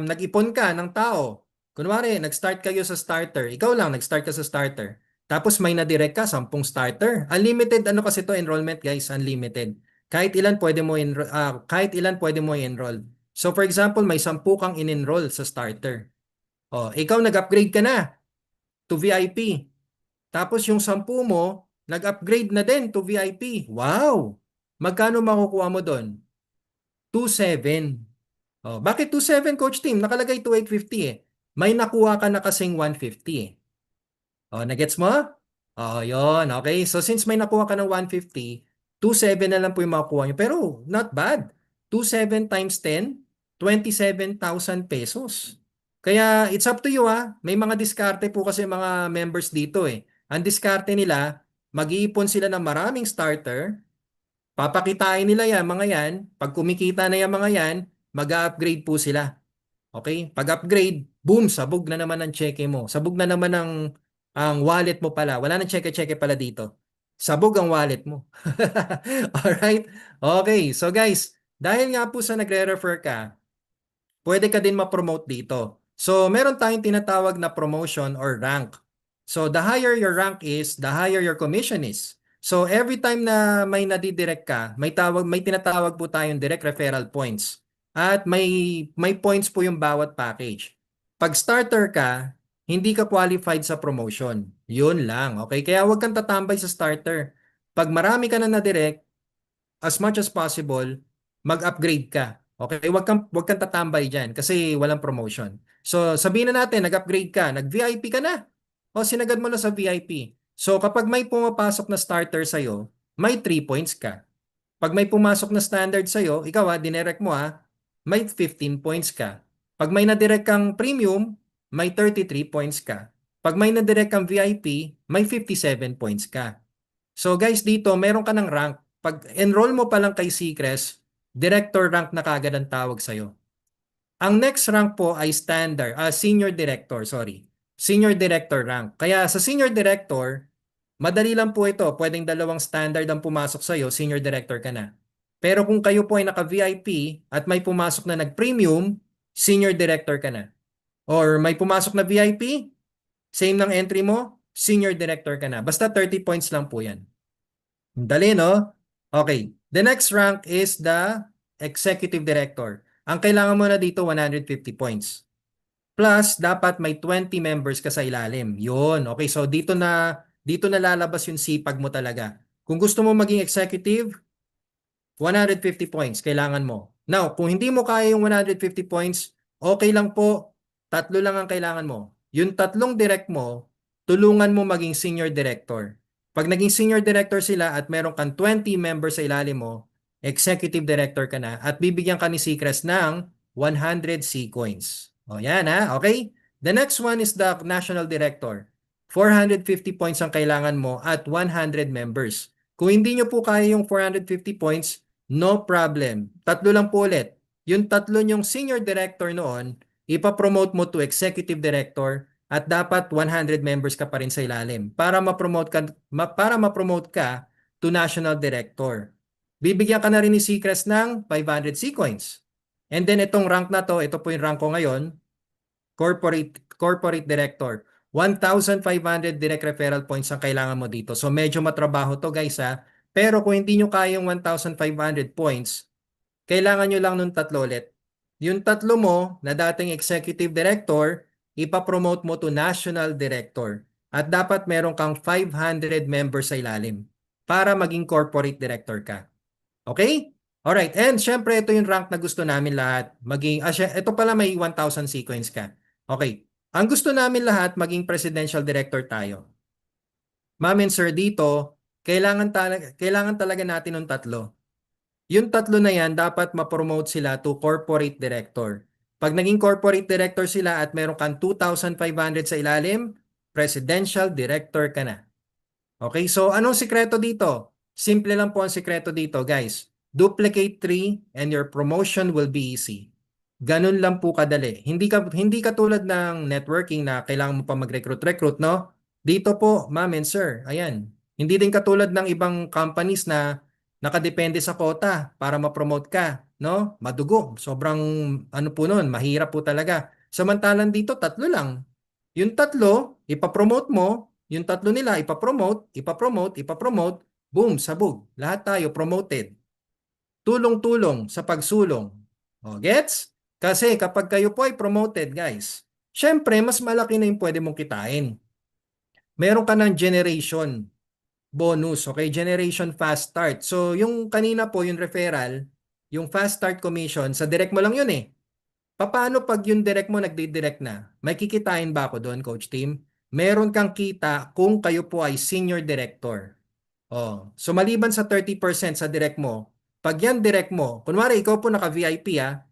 nag-ipon ka ng tao, Kunwari, nag-start kayo sa starter. Ikaw lang, nag-start ka sa starter. Tapos may na-direct ka, 10 starter. Unlimited, ano kasi to enrollment guys, unlimited. Kahit ilan pwede mo i-enroll. So for example, may 10 kang in-enroll sa starter. Oh, ikaw nag-upgrade ka na to VIP. Tapos yung 10 mo, nag-upgrade na din to VIP. Wow! Magkano makukuha mo doon? 2,700. Oh, bakit 2,700 coach team? Nakalagay 2,850 eh. May nakuha ka na kasing 150 eh. Oh, nagets mo? Oh, yon. Okay. So since may nakuha ka ng 150, 2,700 na lang po yung makukuha nyo. Pero not bad. 2,700 times 10, 27,000 pesos. Kaya it's up to you ah. May mga diskarte po kasi mga members dito eh. Ang diskarte nila, mag-iipon sila ng maraming starter, papakitain nila yan, mga yan. Pag kumikita na yan, mga yan, mag-upgrade po sila. Okay? Pag-upgrade, boom, sabog na naman ang cheque mo. Sabog na naman ang wallet mo pala. Wala nang cheque-cheque pala dito. Sabog ang wallet mo. Alright? Okay. So guys, dahil nga po sa nagre-refer ka, pwede ka din ma-promote dito. So, meron tayong tinatawag na promotion or rank. So, the higher your rank is, the higher your commission is. So, every time na may nadidirect ka, may tinatawag po tayong direct referral points. At may points po yung bawat package. Pag starter ka, hindi ka qualified sa promotion. Yun lang, okay? Kaya huwag kang tatambay sa starter. Pag marami ka na na-direct, as much as possible, mag-upgrade ka. Okay? Wag kang tatambay diyan kasi walang promotion. So, sabihin na natin, nag-upgrade ka, nag-VIP ka na. O sinagad mo na sa VIP. So, kapag may pumapasok na starter sa'yo, may 3 points ka. Pag may pumasok na standard sa'yo, ikaw dinirect mo may 15 points ka. Pag may nadirect kang premium, may 33 points ka. Pag may nadirect kang VIP, may 57 points ka. So guys, dito meron ka ng rank. Pag enroll mo pa lang kay Seacrest, director rank na kagad ang tawag sa'yo. Ang next rank po ay senior director, sorry. Senior director rank. Kaya sa senior director, madali lang po ito. Pwedeng dalawang standard ang pumasok sa'yo, senior director ka na. Pero kung kayo po ay naka-VIP at may pumasok na nag-premium, senior director ka na. Or may pumasok na VIP, same ng entry mo, senior director ka na. Basta 30 points lang po yan. Dali, no? Okay. The next rank is the executive director. Ang kailangan mo na dito 150 points. Plus, dapat may 20 members ka sa ilalim. Yun. Okay, so dito na lalabas yung sipag mo talaga. Kung gusto mo maging executive, 150 points kailangan mo. Now, kung hindi mo kaya yung 150 points, okay lang po. Tatlo lang ang kailangan mo. Yung tatlong direct mo, tulungan mo maging senior director. Pag naging senior director sila at meron kang 20 members sa ilalim mo, executive director ka na at bibigyan ka ni Seacrest ng 100 C coins. O yan okay? The next one is the national director. 450 points ang kailangan mo at 100 members. Kung hindi nyo po kaya yung 450 points, no problem. Tatlo lang po ulit. Yung tatlo nyong senior director noon, ipapromote mo to executive director at dapat 100 members ka pa rin sa ilalim para ma-promote ka to national director. Bibigyan ka na rin ni Seacrest ng 500 C-coins. And then itong rank na to, ito po yung rank ko ngayon, corporate director. 1,500 direct referral points ang kailangan mo dito. So medyo matrabaho to guys Pero kung hindi nyo kaya yung 1,500 points, kailangan nyo lang nung tatlo ulit. Yung tatlo mo na dating executive director, ipapromote mo to national director. At dapat meron kang 500 members sa ilalim para maging corporate director ka. Okay? Alright. And syempre, ito yung rank na gusto namin lahat. Ito pala may 1,000 sequence ka. Okay. Ang gusto namin lahat, maging presidential director tayo. Ma'am and sir, dito, kailangan talaga natin ng tatlo. Yung tatlo na yan, dapat ma-promote sila to corporate director. Pag naging corporate director sila at meron kang 2,500 sa ilalim, presidential director ka na. Okay, so anong sikreto dito? Simple lang po ang sikreto dito, guys. Duplicate 3 and your promotion will be easy. Ganun lang po kadali. Hindi katulad ng networking na kailangan mo pa mag-recruit, no? Dito po, ma'am and sir, ayan. Hindi din katulad ng ibang companies na nakadepende sa quota para ma-promote ka, no? Madugo. Sobrang ano po noon, mahirap po talaga. Samantalang dito, tatlo lang. Yung tatlo, ipapromote mo. Yung tatlo nila, ipapromote, ipapromote, ipapromote. Boom, sabog. Lahat tayo promoted. Tulong-tulong sa pagsulong. O, gets? Kasi kapag kayo po ay promoted, guys, syempre, mas malaki na yung pwede mong kitain. Meron ka ng generation bonus, okay? Generation fast start. So, yung kanina po, yung referral, yung fast start commission, sa direct mo lang yun eh. Paano pag yung direct mo nagdi-direct na? May kikitain ba ako doon, Coach Team? Meron kang kita kung kayo po ay senior director. Oh, so maliban sa 30% sa direct mo, pag yan direct mo, kunwari ikaw po naka-VIP ah,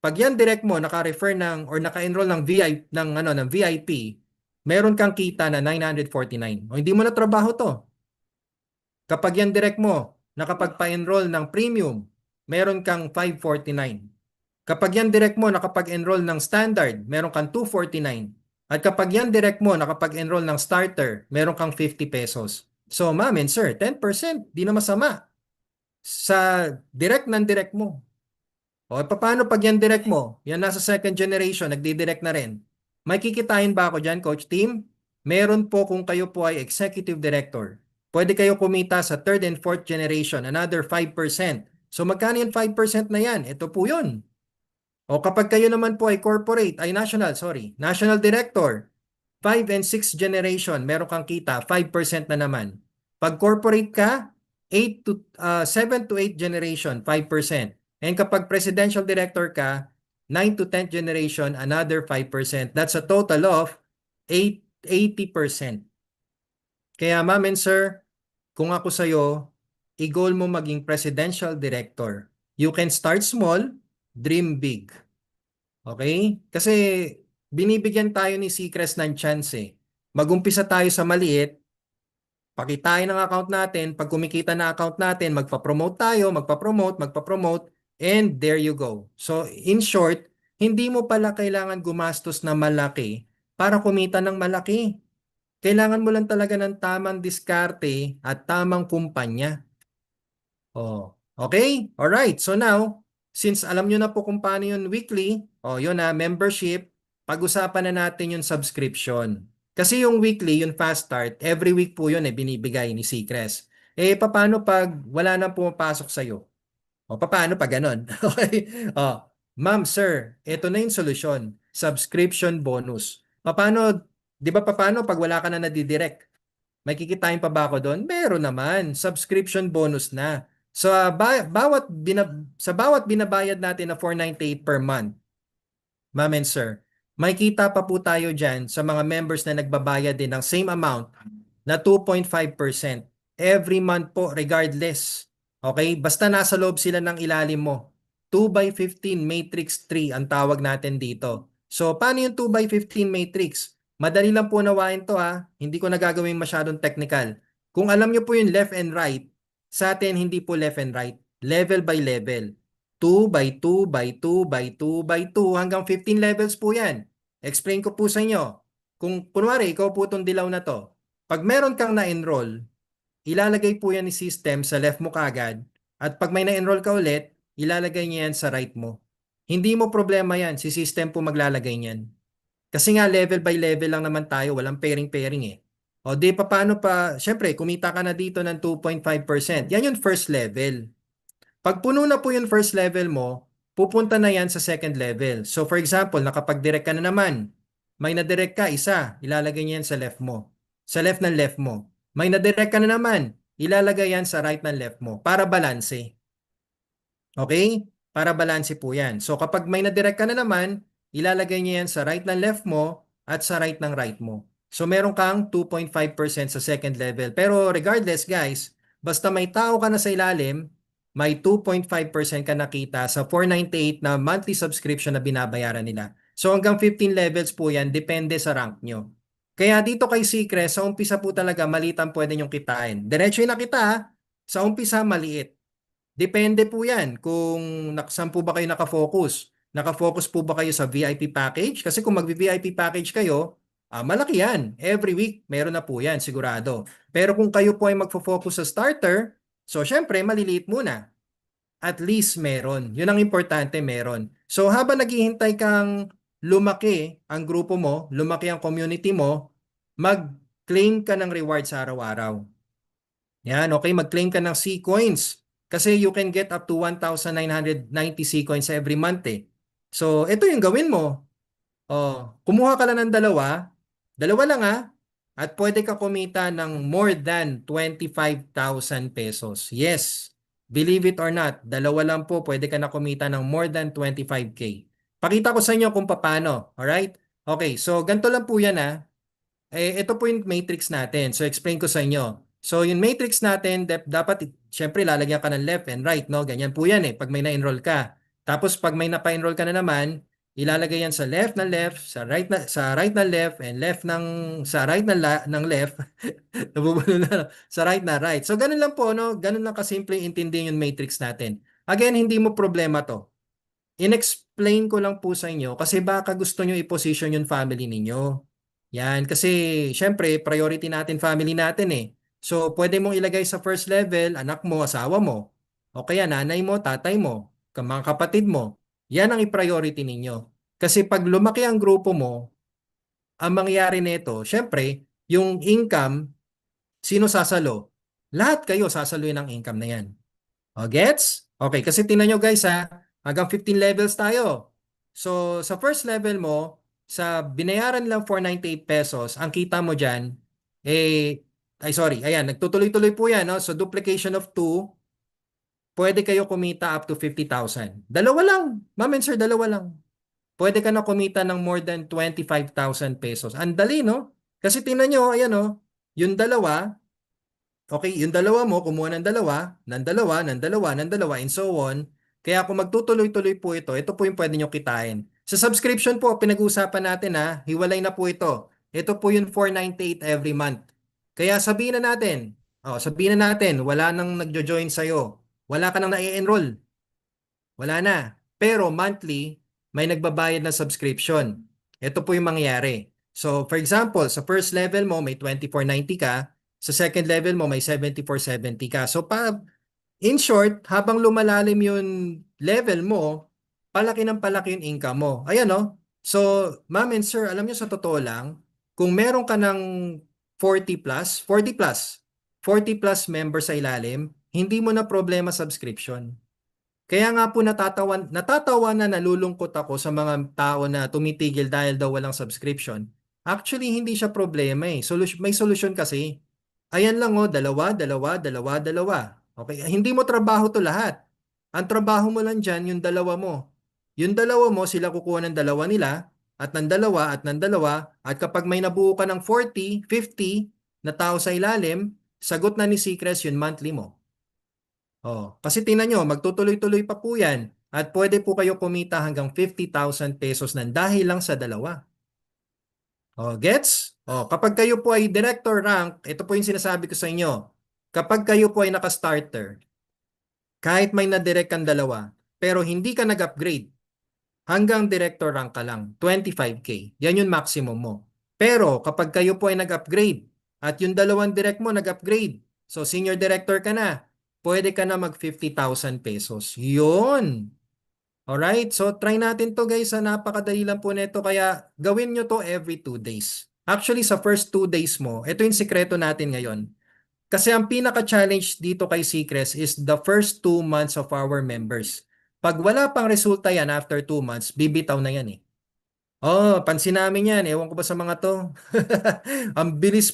pag yan direct mo naka-refer ng or naka-enroll ng VIP ng VIP, meron kang kita na 949. O hindi mo na trabaho to. Kapag yan direct mo, nakapagpa-enroll ng premium, meron kang 549. Kapag yan direct mo nakapag-enroll ng standard, meron kang 249. At kapag yan direct mo nakapag-enroll ng starter, meron kang 50 pesos. So, ma'am and sir, 10%, di na masama sa direct ng direct mo. O, paano pag yan direct mo? Yan nasa second generation, nagdi-direct na rin. May kikitain ba ako dyan, Coach Team? Meron po kung kayo po ay executive director. Pwede kayo kumita sa third and fourth generation, another 5%. So magkano yung 5% na yan? Ito po yun. O kapag kayo naman po ay corporate, ay national director, 5 and 6 generation, meron kang kita, 5% na naman. Pag corporate ka, 7 to 8 generation, 5%. And kapag presidential director ka, 9 to 10 generation, another 5%. That's a total of 80%. Kaya ma'am and sir, kung ako sa'yo, i-goal mo maging presidential director. You can start small, dream big. Okay? Kasi binibigyan tayo ni Seacrest ng chance eh. Magumpisa tayo sa maliit, pakitain ng account natin, pag kumikita na account natin, magpa-promote tayo, magpa-promote, and there you go. So, in short, hindi mo pala kailangan gumastos na malaki para kumita ng malaki. Kailangan mo lang talaga ng tamang diskarte at tamang kumpanya. Oh, okay? All right. So now, since alam nyo na po kung paano yun weekly, yun na, membership, pag-usapan na natin yung subscription. Kasi yung weekly, yung fast start, every week po yun binibigay ni Seacrest. Paano pag wala nang pumapasok sa'yo? Paano pag ganun? Okay? Ma'am, sir, ito na yung solusyon. Subscription bonus. Paano, di ba paano pag wala ka na nadidirect? May kikitain pa ba ako doon? Meron naman. Subscription bonus na. Sa bawat binabayad natin na 498 per month, ma'am and sir, may kita pa po tayo dyan sa mga members na nagbabayad din ng same amount na 2.5% every month po regardless. Okay? Basta nasa loob sila ng ilalim mo. 2 by 15 matrix 3 ang tawag natin dito. So, paano yung 2 by 15 matrix? Madali lang po nawain to ha. Hindi ko nagagawing masyadong technical. Kung alam nyo po yung left and right, sa atin hindi po left and right. Level by level. 2 by 2 by 2 by 2 by 2 hanggang 15 levels po yan. Explain ko po sa inyo. Kung kunwari, ikaw po itong dilaw na to. Pag meron kang na-enroll, ilalagay po yan ni system sa left mo kagad. At pag may na-enroll ka ulit, ilalagay niya yan sa right mo. Hindi mo problema yan. Si system po maglalagay niyan. Kasi nga level by level lang naman tayo. Walang pairing-pairing eh. O di pa paano pa, syempre, kumita ka na dito ng 2.5%. Yan yung first level. Pag puno na po yung first level mo, pupunta na yan sa second level. So for example, nakapag-direct ka na naman. May na-direct ka, isa, ilalagay niya yan sa left mo. Sa left ng left mo. May na-direct ka na naman, ilalagay yan sa right ng left mo para balanse. Okay? Para balanse po yan. So kapag may na-direct ka na naman, ilalagay niya yan sa right ng left mo at sa right ng right mo. So meron kang 2.5% sa second level. Pero regardless guys, basta may tao ka na sa ilalim, may 2.5% ka nakita sa 498 na monthly subscription na binabayaran nila. So hanggang 15 levels po yan, depende sa rank nyo. Kaya dito kay Seacrest, sa umpisa po talaga maliit ang pwede nyong kitain. Diretso yung nakita, sa umpisa maliit. Depende po yan kung saan po ba kayo nakafocus. Nakafocus po ba kayo sa VIP package? Kasi kung mag-VIP package kayo, malaki yan. Every week, meron na po yan, sigurado. Pero kung kayo po ay magfo-focus sa starter, so syempre, maliliit muna. At least meron. Yun ang importante, meron. So habang naghihintay kang lumaki ang grupo mo, lumaki ang community mo, mag-claim ka ng rewards araw-araw. Yan, okay, mag-claim ka ng C-Coins. Kasi you can get up to 1,990 C-Coins every month eh. So, ito yung gawin mo. Oh, kumuha ka lang ng dalawa, dalawa lang ah, at pwede ka kumita ng more than 25,000 pesos. Yes, believe it or not, dalawa lang po pwede ka na kumita ng more than 25K. Pakita ko sa inyo kung paano, alright? Okay, so ganito lang po yan ah. Ito po yung matrix natin. So, explain ko sa inyo. So, yung matrix natin, dapat, syempre, lalagyan ka ng left and right, no? Ganyan po yan eh, pag may na-enroll ka. Tapos, pag may napa-enroll ka na naman, ilalagay yan sa left ng left, sa right ng left, and left ng, sa right ng left, nabubulo na, sa right na right. So, ganun lang po, no? Ganun lang kasimple intindihin yung matrix natin. Again, hindi mo problema to. In-explain ko lang po sa inyo kasi baka gusto nyo i-position yung family ninyo. Yan, kasi syempre priority natin family natin eh. So pwede mong ilagay sa first level anak mo, asawa mo, o kaya nanay mo, tatay mo, mga kapatid mo. Yan ang i-priority ninyo. Kasi pag lumaki ang grupo mo, ang mangyayari nito, syempre, yung income, sino sasalo? Lahat kayo sasaluin ng income na yan. O, gets? Okay, kasi tingnan nyo guys ha, hanggang 15 levels tayo. So, sa first level mo, sa binayaran lang 498 pesos, ang kita mo dyan, ay sorry, ayan, nagtutuloy-tuloy po yan, no? So, duplication of 2, pwede kayo kumita up to 50,000. Dalawa lang, ma'am and sir, dalawa lang. Pwede ka na kumita ng more than 25,000 pesos. Ang dali, no? Kasi tingnan nyo, ayan, no? Yung dalawa, okay, yung dalawa mo, kumuha ng dalawa, ng dalawa, ng dalawa, ng dalawa, and so on. Kaya kung magtutuloy-tuloy po ito po yung pwede nyo kitain. Sa subscription po, pinag-uusapan natin ha, hiwalay na po ito. Ito po yung 498 every month. Kaya sabihin na natin, wala nang nagjo-join sa'yo. Wala ka nang na-enroll. Wala na. Pero monthly, may nagbabayad na subscription. Ito po yung mangyayari. So, for example, sa first level mo, may 2490 ka. Sa second level mo, may 7470 ka. So, in short, habang lumalalim yung level mo, palaki ng palaki yung income mo. Ayan no? So, ma'am and sir, alam nyo sa totoo lang, kung meron ka ng 40 plus members sa ilalim, hindi mo na problema subscription. Kaya nga po natatawa na nalulungkot ako sa mga tao na tumitigil dahil daw walang subscription. Actually, hindi siya problema eh. May solusyon kasi. Ayan lang oh, dalawa, dalawa, dalawa, dalawa. Okay, hindi mo trabaho to lahat. Ang trabaho mo lang dyan, yung dalawa mo. Yung dalawa mo, sila kukuha ng dalawa nila, at ng dalawa, at ng dalawa, at kapag may nabuo ka ng 40, 50 na tao sa ilalim, sagot na ni Secrets yung monthly mo. Oh, kasi tingnan nyo, magtutuloy-tuloy pa po yan at pwede po kayo kumita hanggang 50,000 pesos ng dahil lang sa dalawa. Oh, gets? Oh, kapag kayo po ay director rank, ito po yung sinasabi ko sa inyo. Kapag kayo po ay naka-starter, kahit may na-direct kang dalawa, pero hindi ka nag-upgrade, hanggang director rank ka lang, 25K. Yan yung maximum mo. Pero kapag kayo po ay nag-upgrade at yung dalawang direct mo nag-upgrade, so senior director ka na, pwede ka na mag 50,000 pesos. Yun! Alright? So try natin to guys. Napakadali lang po nito. Kaya gawin nyo to every 2 days. Actually, sa first 2 days mo, ito yung sikreto natin ngayon. Kasi ang pinaka-challenge dito kay Secrets is the first 2 months of our members. Pag wala pang resulta yan after 2 months, bibitaw na yan eh. Oh, pansin namin yan. Ewan ko ba sa mga to. Ang bilis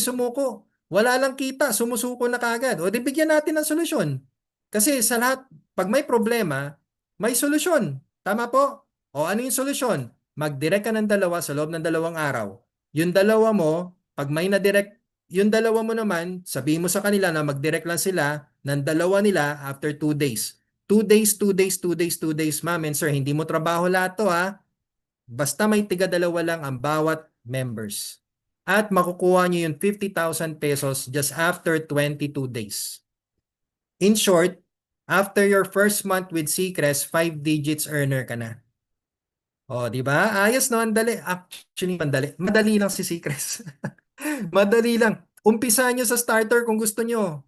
sumuko. Wala lang kita, sumusuko na kagad. O di bigyan natin ng solusyon. Kasi sa lahat, pag may problema, may solusyon. Tama po? O ano yung solusyon? Mag-direct ka ng dalawa sa loob ng 2 araw. Yung dalawa mo, pag may na-direct, yung dalawa mo naman, sabihin mo sa kanila na mag-direct lang sila ng dalawa nila after 2 days. 2 days, 2 days, 2 days, 2 days, ma'am and sir, hindi mo trabaho lahat to ha. Basta may tiga-dalawa lang ang bawat members. At makukuha nyo yung 50,000 pesos just after 22 days. In short, after your first month with Secrets, 5 digits earner ka na. O, di ba? Ayos no, ang dali. Actually, madali. Madali lang si Secrets. Madali lang. Umpisa nyo sa starter kung gusto nyo.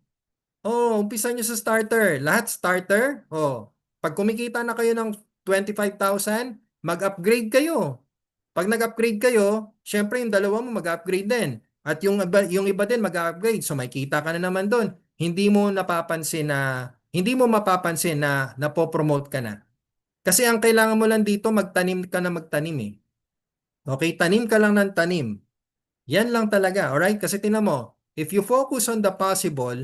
Oh, umpisa nyo sa starter. Lahat starter. Oh, pag kumikita na kayo ng 25,000, mag-upgrade kayo. Pag nag-upgrade kayo, syempre yung dalawa mo mag-upgrade din. At yung iba din mag-upgrade. So may kita ka na naman doon. Hindi mo mapapansin na napopromote ka na. Kasi ang kailangan mo lang dito, magtanim ka na magtanim eh. Okay, tanim ka lang ng tanim. Yan lang talaga, alright? Kasi tinan mo, if you focus on the possible,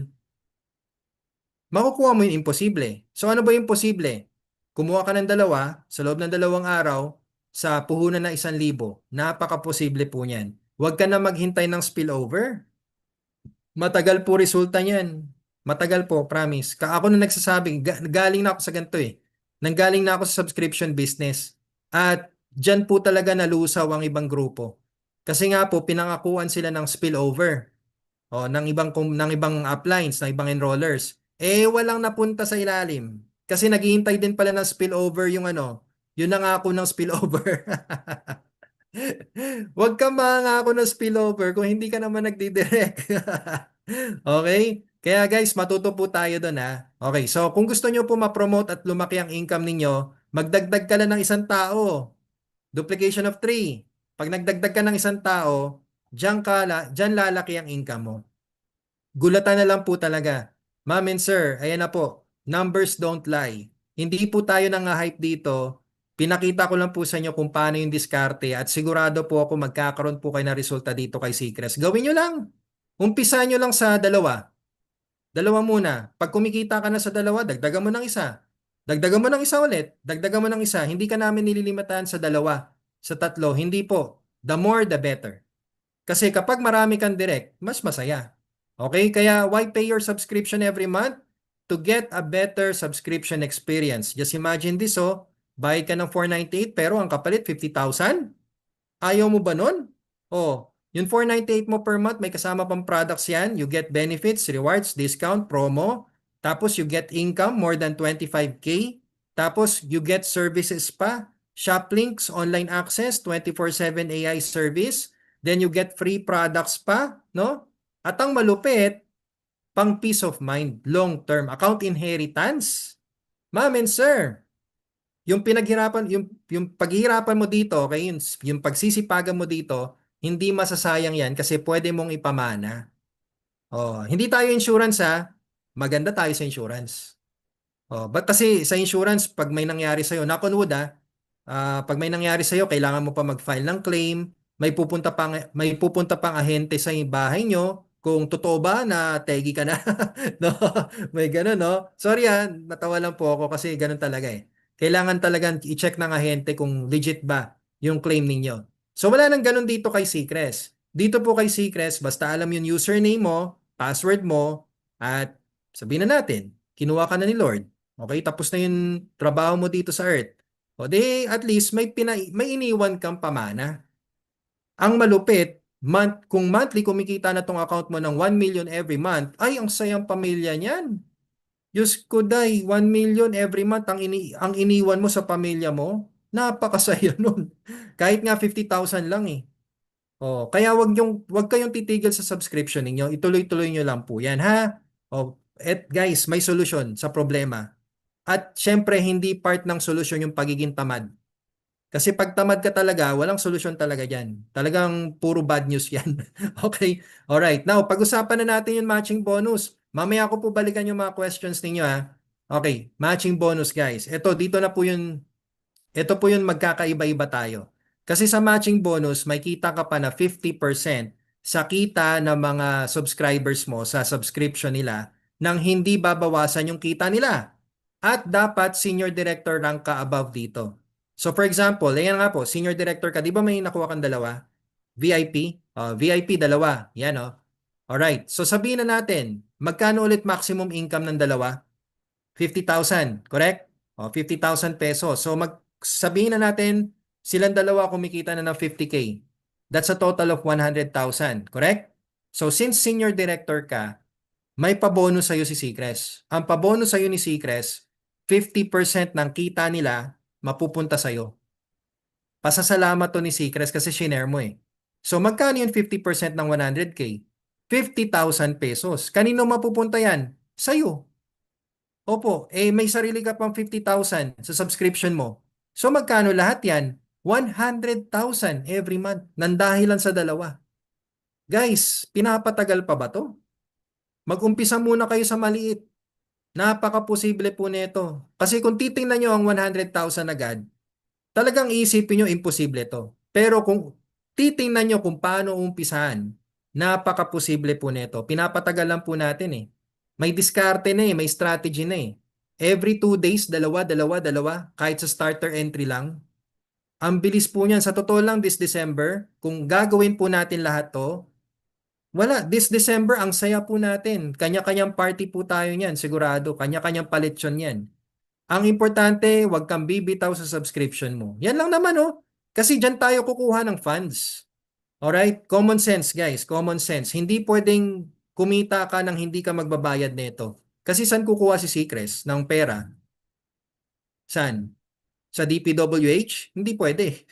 makukuha mo yung imposible. So ano ba yung imposible? Kumuha ka ng dalawa sa loob ng 2 araw sa puhunan na 1,000. Napaka-posible po niyan. Huwag ka na maghintay ng spillover. Matagal po resulta niyan. Matagal po, promise. Ako na nagsasabi, galing na ako sa ganito eh. Nanggaling na ako sa subscription business. At dyan po talaga nalusaw ang ibang grupo. Kasi nga po, pinangakuan sila ng spillover. O, ng ibang uplines, ng ibang enrollers. Eh, walang napunta sa ilalim. Kasi naghihintay din pala ng spillover yung yung nangako ng spillover. Huwag kang mangako ng spillover kung hindi ka naman nagdidirect. Okay? Kaya guys, matuto po tayo doon ha. Okay, so kung gusto nyo po ma-promote at lumaki ang income ninyo, magdagdag ka lang ng isang tao. Duplication of 3. Pag nagdagdag ka ng isang tao, diyan lalaki ang income mo. Gulatan na lang po talaga. Ma'am and sir, ayan na po. Numbers don't lie. Hindi po tayo nang-hype dito. Pinakita ko lang po sa inyo kung paano yung diskarte at sigurado po ako magkakaroon po kayo ng resulta dito kay Seacrest. Gawin nyo lang. Umpisa nyo lang sa dalawa. Dalawa muna. Pag kumikita ka na sa dalawa, dagdagan mo ng isa. Dagdagan mo ng isa ulit. Dagdagan mo ng isa. Hindi ka namin nililimitahan sa dalawa, sa tatlo. Hindi po. The more, the better. Kasi kapag marami kang direct, mas masaya. Okay? Kaya why pay your subscription every month? To get a better subscription experience. Just imagine this, oh. Bayad ka ng 498 pero ang kapalit 50,000? Ayaw mo ba nun? Oh, yung 498 mo per month, may kasama pang products yan. You get benefits, rewards, discount, promo. Tapos you get income more than 25K. Tapos you get services pa. Shop links, online access, 24/7 AI service. Then you get free products pa, no? At ang malupit, pang peace of mind, long-term account inheritance. Ma'am and sir, yung paghihirapan mo dito, okay, yung pagsisipagan mo dito, hindi masasayang yan kasi pwede mong ipamana. Oh, hindi tayo insurance ha. Maganda tayo sa insurance. Oh, but kasi sa insurance, pag may nangyari sa'yo, knock on wood pag may nangyari sa'yo, kailangan mo pa mag-file ng claim, may pupunta pang ahente sa bahay nyo, kung totoo ba na tegi ka na. No? May ganun, no? Sorry natawa lang po ako kasi ganun talaga eh. Kailangan talagang i-check ng ahente kung legit ba yung claim ninyo. So wala nang ganun dito kay Seacrest. Dito po kay Seacrest, basta alam yung username mo, password mo, at sabihin na natin, kinuha ka na ni Lord. Okay, tapos na yung trabaho mo dito sa Earth. O di, at least may iniwan kang pamana. Ang malupit, kung monthly kumikita na tong account mo ng 1 million every month, ay ang sayang pamilya niyan. Diyos ko day, 1 million every month ang iniwan mo sa pamilya mo. Napakasaya nun. Kahit nga 50,000 lang eh. Oh, kaya wag kayong titigil sa subscription ninyo. Ituloy-tuloy nyo lang po 'yan ha. Oh, guys, may solusyon sa problema. At syempre hindi part ng solusyon yung pagiging tamad. Kasi pag tamad ka talaga, walang solusyon talaga diyan. Talagang puro bad news 'yan. Okay? All right. Now, pag-usapan na natin yung matching bonus. Mamaya ko po balikan yung mga questions ninyo ha. Okay, matching bonus guys. Ito po yung magkakaiba-iba tayo. Kasi sa matching bonus, may kita ka pa na 50% sa kita ng mga subscribers mo sa subscription nila nang hindi babawasan yung kita nila. At dapat senior director rank ka above dito. So for example, ayan nga po, senior director ka, di ba may nakuha kang dalawa? VIP? VIP dalawa. Yan o. Alright, so sabihin na natin, magkano ulit maximum income ng dalawa? 50,000, correct? O, 50,000 pesos. So sabihin na natin, silang dalawa kumikita na ng 50K. That's a total of 100,000, correct? So since senior director ka, may pabonus sa'yo si Seacrest. Ang pabonus sa'yo ni Seacrest, 50% ng kita nila mapupunta sa'yo. Pasasalamat to ni Seacrest kasi shinare mo eh. So magkano yung 50% ng 100K? 50,000 pesos. Kanino mapupunta yan? Sa'yo. Opo, may sarili ka pang 50,000 sa subscription mo. So magkano lahat yan? 100,000 every month. Nandahilan sa dalawa. Guys, pinapatagal pa ba to? Mag-umpisa muna kayo sa maliit. Napaka-posible po nito. Kasi kung titingnan nyo ang 100,000 agad, talagang iisipin nyo imposible to. Pero kung titingnan nyo kung paano umpisahan, napaka-posible po nito. Pinapatagal lang po natin eh. May diskarte na eh, may strategy na eh. Every 2 days, dalawa, dalawa, dalawa, kahit sa starter entry lang. Ang bilis po niyan. Sa totoo lang, this December, kung gagawin po natin lahat to, wala. This December, ang saya po natin. Kanya-kanyang party po tayo niyan, sigurado. Kanya-kanyang paletsyon yan. Ang importante, huwag kang bibitaw sa subscription mo. Yan lang naman, oh. Kasi dyan tayo kukuha ng funds. Alright? Common sense, guys. Common sense. Hindi pwedeng kumita ka nang hindi ka magbabayad nito. Kasi saan kukuha si Secres ng pera? Saan? Sa DPWH? Hindi pwede.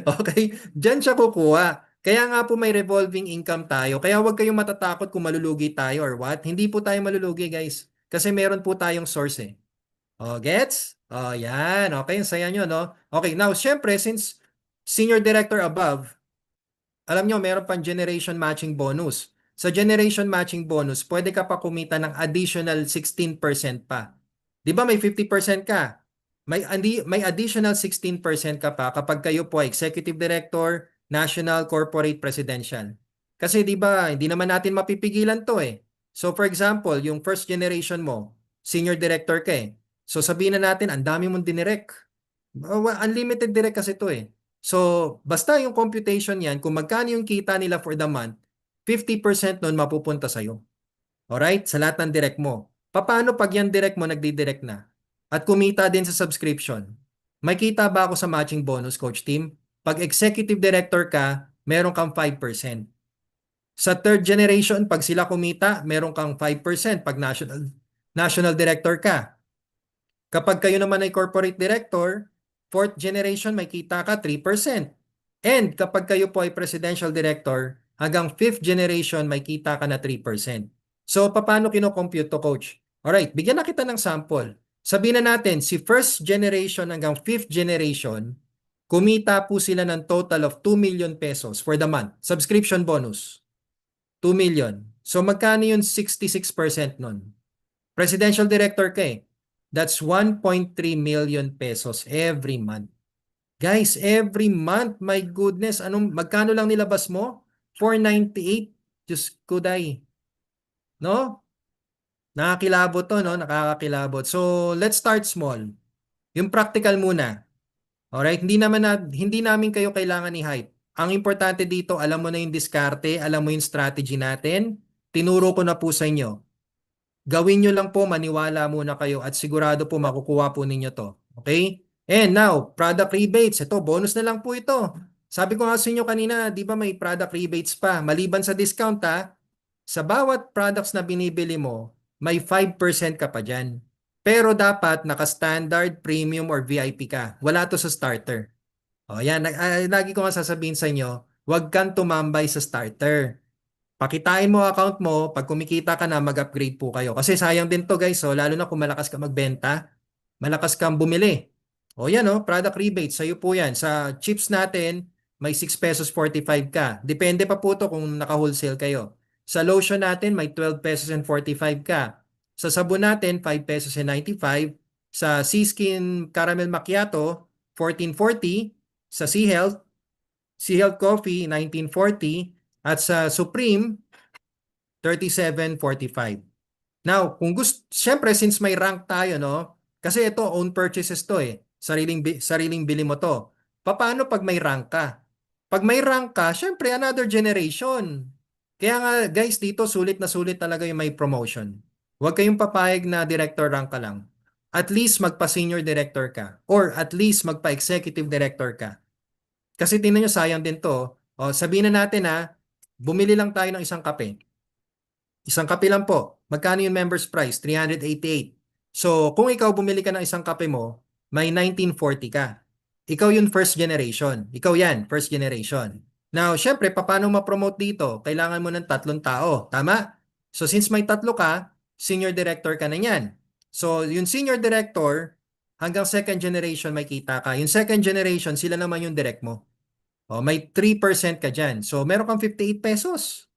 Okay? Diyan siya kukuha. Kaya nga po may revolving income tayo. Kaya huwag kayong matatakot kung malulugi tayo or what. Hindi po tayo malulugi, guys. Kasi meron po tayong source eh. Oh, gets? Oh, yan. Okay, ang saya nyo, no? Okay, now, syempre, since senior director above, alam nyo, meron pang generation matching bonus. Sa generation matching bonus, pwede ka pa kumita ng additional 16% pa. Di ba may 50% ka? May additional 16% ka pa kapag kayo po ay executive director, national, corporate, presidential. Kasi di ba, hindi naman natin mapipigilan to eh. So for example, yung first generation mo, senior director ka eh. So sabihin na natin, ang dami mong dinirect. Unlimited direct kasi to eh. So, basta yung computation yan, kung magkano yung kita nila for the month, 50% nun mapupunta sa'yo. Alright? Sa lahat ng direct mo. Paano pag yan direct mo, nagdi-direct na? At kumita din sa subscription. May kita ba ako sa matching bonus, Coach Team? Pag executive director ka, meron kang 5%. Sa third generation, pag sila kumita, meron kang 5% pag national director ka. Kapag kayo naman ay corporate director, fourth generation may kita ka 3%. And kapag kayo po ay presidential director, hanggang fifth generation may kita ka na 3%. So paano kino-compute to, coach? Alright, bigyan na kita ng sample. Sabihin na natin, si first generation hanggang fifth generation, kumita po sila ng total of 2 million pesos for the month. Subscription bonus, 2 million. So magkano yung 66% nun? Presidential director ka eh. That's 1.3 million pesos every month. Guys, every month, my goodness, magkano lang nilabas mo? 498. Diyos ko, day. No? Nakakilabot to, no? Nakakakilabot. So, let's start small. Yung practical muna. Alright? Hindi namin kayo kailangan i-hype. Ang importante dito, alam mo na yung diskarte, alam mo yung strategy natin. Tinuro ko na po sa inyo. Gawin nyo lang po, maniwala muna kayo at sigurado po makukuha po ninyo to. Okay? And now, product rebates. Ito, bonus na lang po ito. Sabi ko nga sa inyo kanina, di ba may product rebates pa? Maliban sa discount ha, sa bawat products na binibili mo, may 5% ka pa dyan. Pero dapat naka-standard, premium, or VIP ka. Wala to sa starter. O yan, lagi ko nga sasabihin sa inyo, huwag kang tumambay sa starter. Pakitain mo account mo, pag kumikita ka na, mag-upgrade po kayo. Kasi sayang din to guys, so, lalo na kung malakas ka magbenta, malakas kang bumili. O yan o, product rebate, sa'yo po yan. Sa chips natin, may 6 pesos 45 ka. Depende pa po to kung naka-wholesale kayo. Sa lotion natin, may 12 pesos and 45 ka. Sa sabon natin, 5 pesos and 95. Sa Sea-Skin Caramel Macchiato, 14.40. Sa Sea Health Coffee, 19.40. At sa Supreme, 37.45. Now, kung syempre since may rank tayo, no? Kasi ito own purchases to eh. Sariling bili mo to. Paano pag may rank ka? Pag may rank ka, syempre another generation. Kaya nga guys, dito sulit na sulit talaga yung may promotion. Huwag kayong papayag na director rank ka lang. At least magpa-senior director ka or at least magpa-executive director ka. Kasi tingnan nyo, sayang din to. O, sabihin na natin ha, bumili lang tayo ng isang kape. Isang kape lang po. Magkano yung member's price? 388. So, kung ikaw bumili ka ng isang kape mo, may 1940 ka. Ikaw yung first generation. Ikaw yan, first generation. Now, syempre, paano ma-promote dito? Kailangan mo ng 3 tao. Tama? So, since may 3 ka, senior director ka na yan. So, yung senior director, hanggang second generation may kita ka. Yung second generation, sila naman yung direct mo. O, may 3% ka dyan. So, meron kang 58 pesos.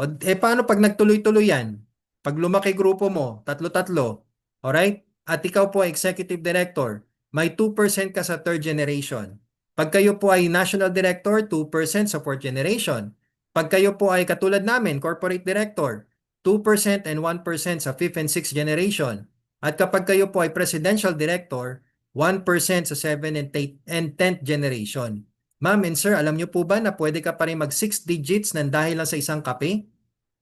O, paano pag nagtuloy-tuloy yan? Pag lumaki grupo mo, tatlo-tatlo, alright? At ikaw po ay executive director, may 2% ka sa third generation. Pag kayo po ay national director, 2% sa fourth generation. Pag kayo po ay katulad namin, corporate director, 2% and 1% sa fifth and sixth generation. At kapag kayo po ay presidential director, 1% sa seventh and 10th generation. Ma'am and sir, alam niyo po ba na pwede ka pa rin mag 6 digits ng dahil lang sa isang kape?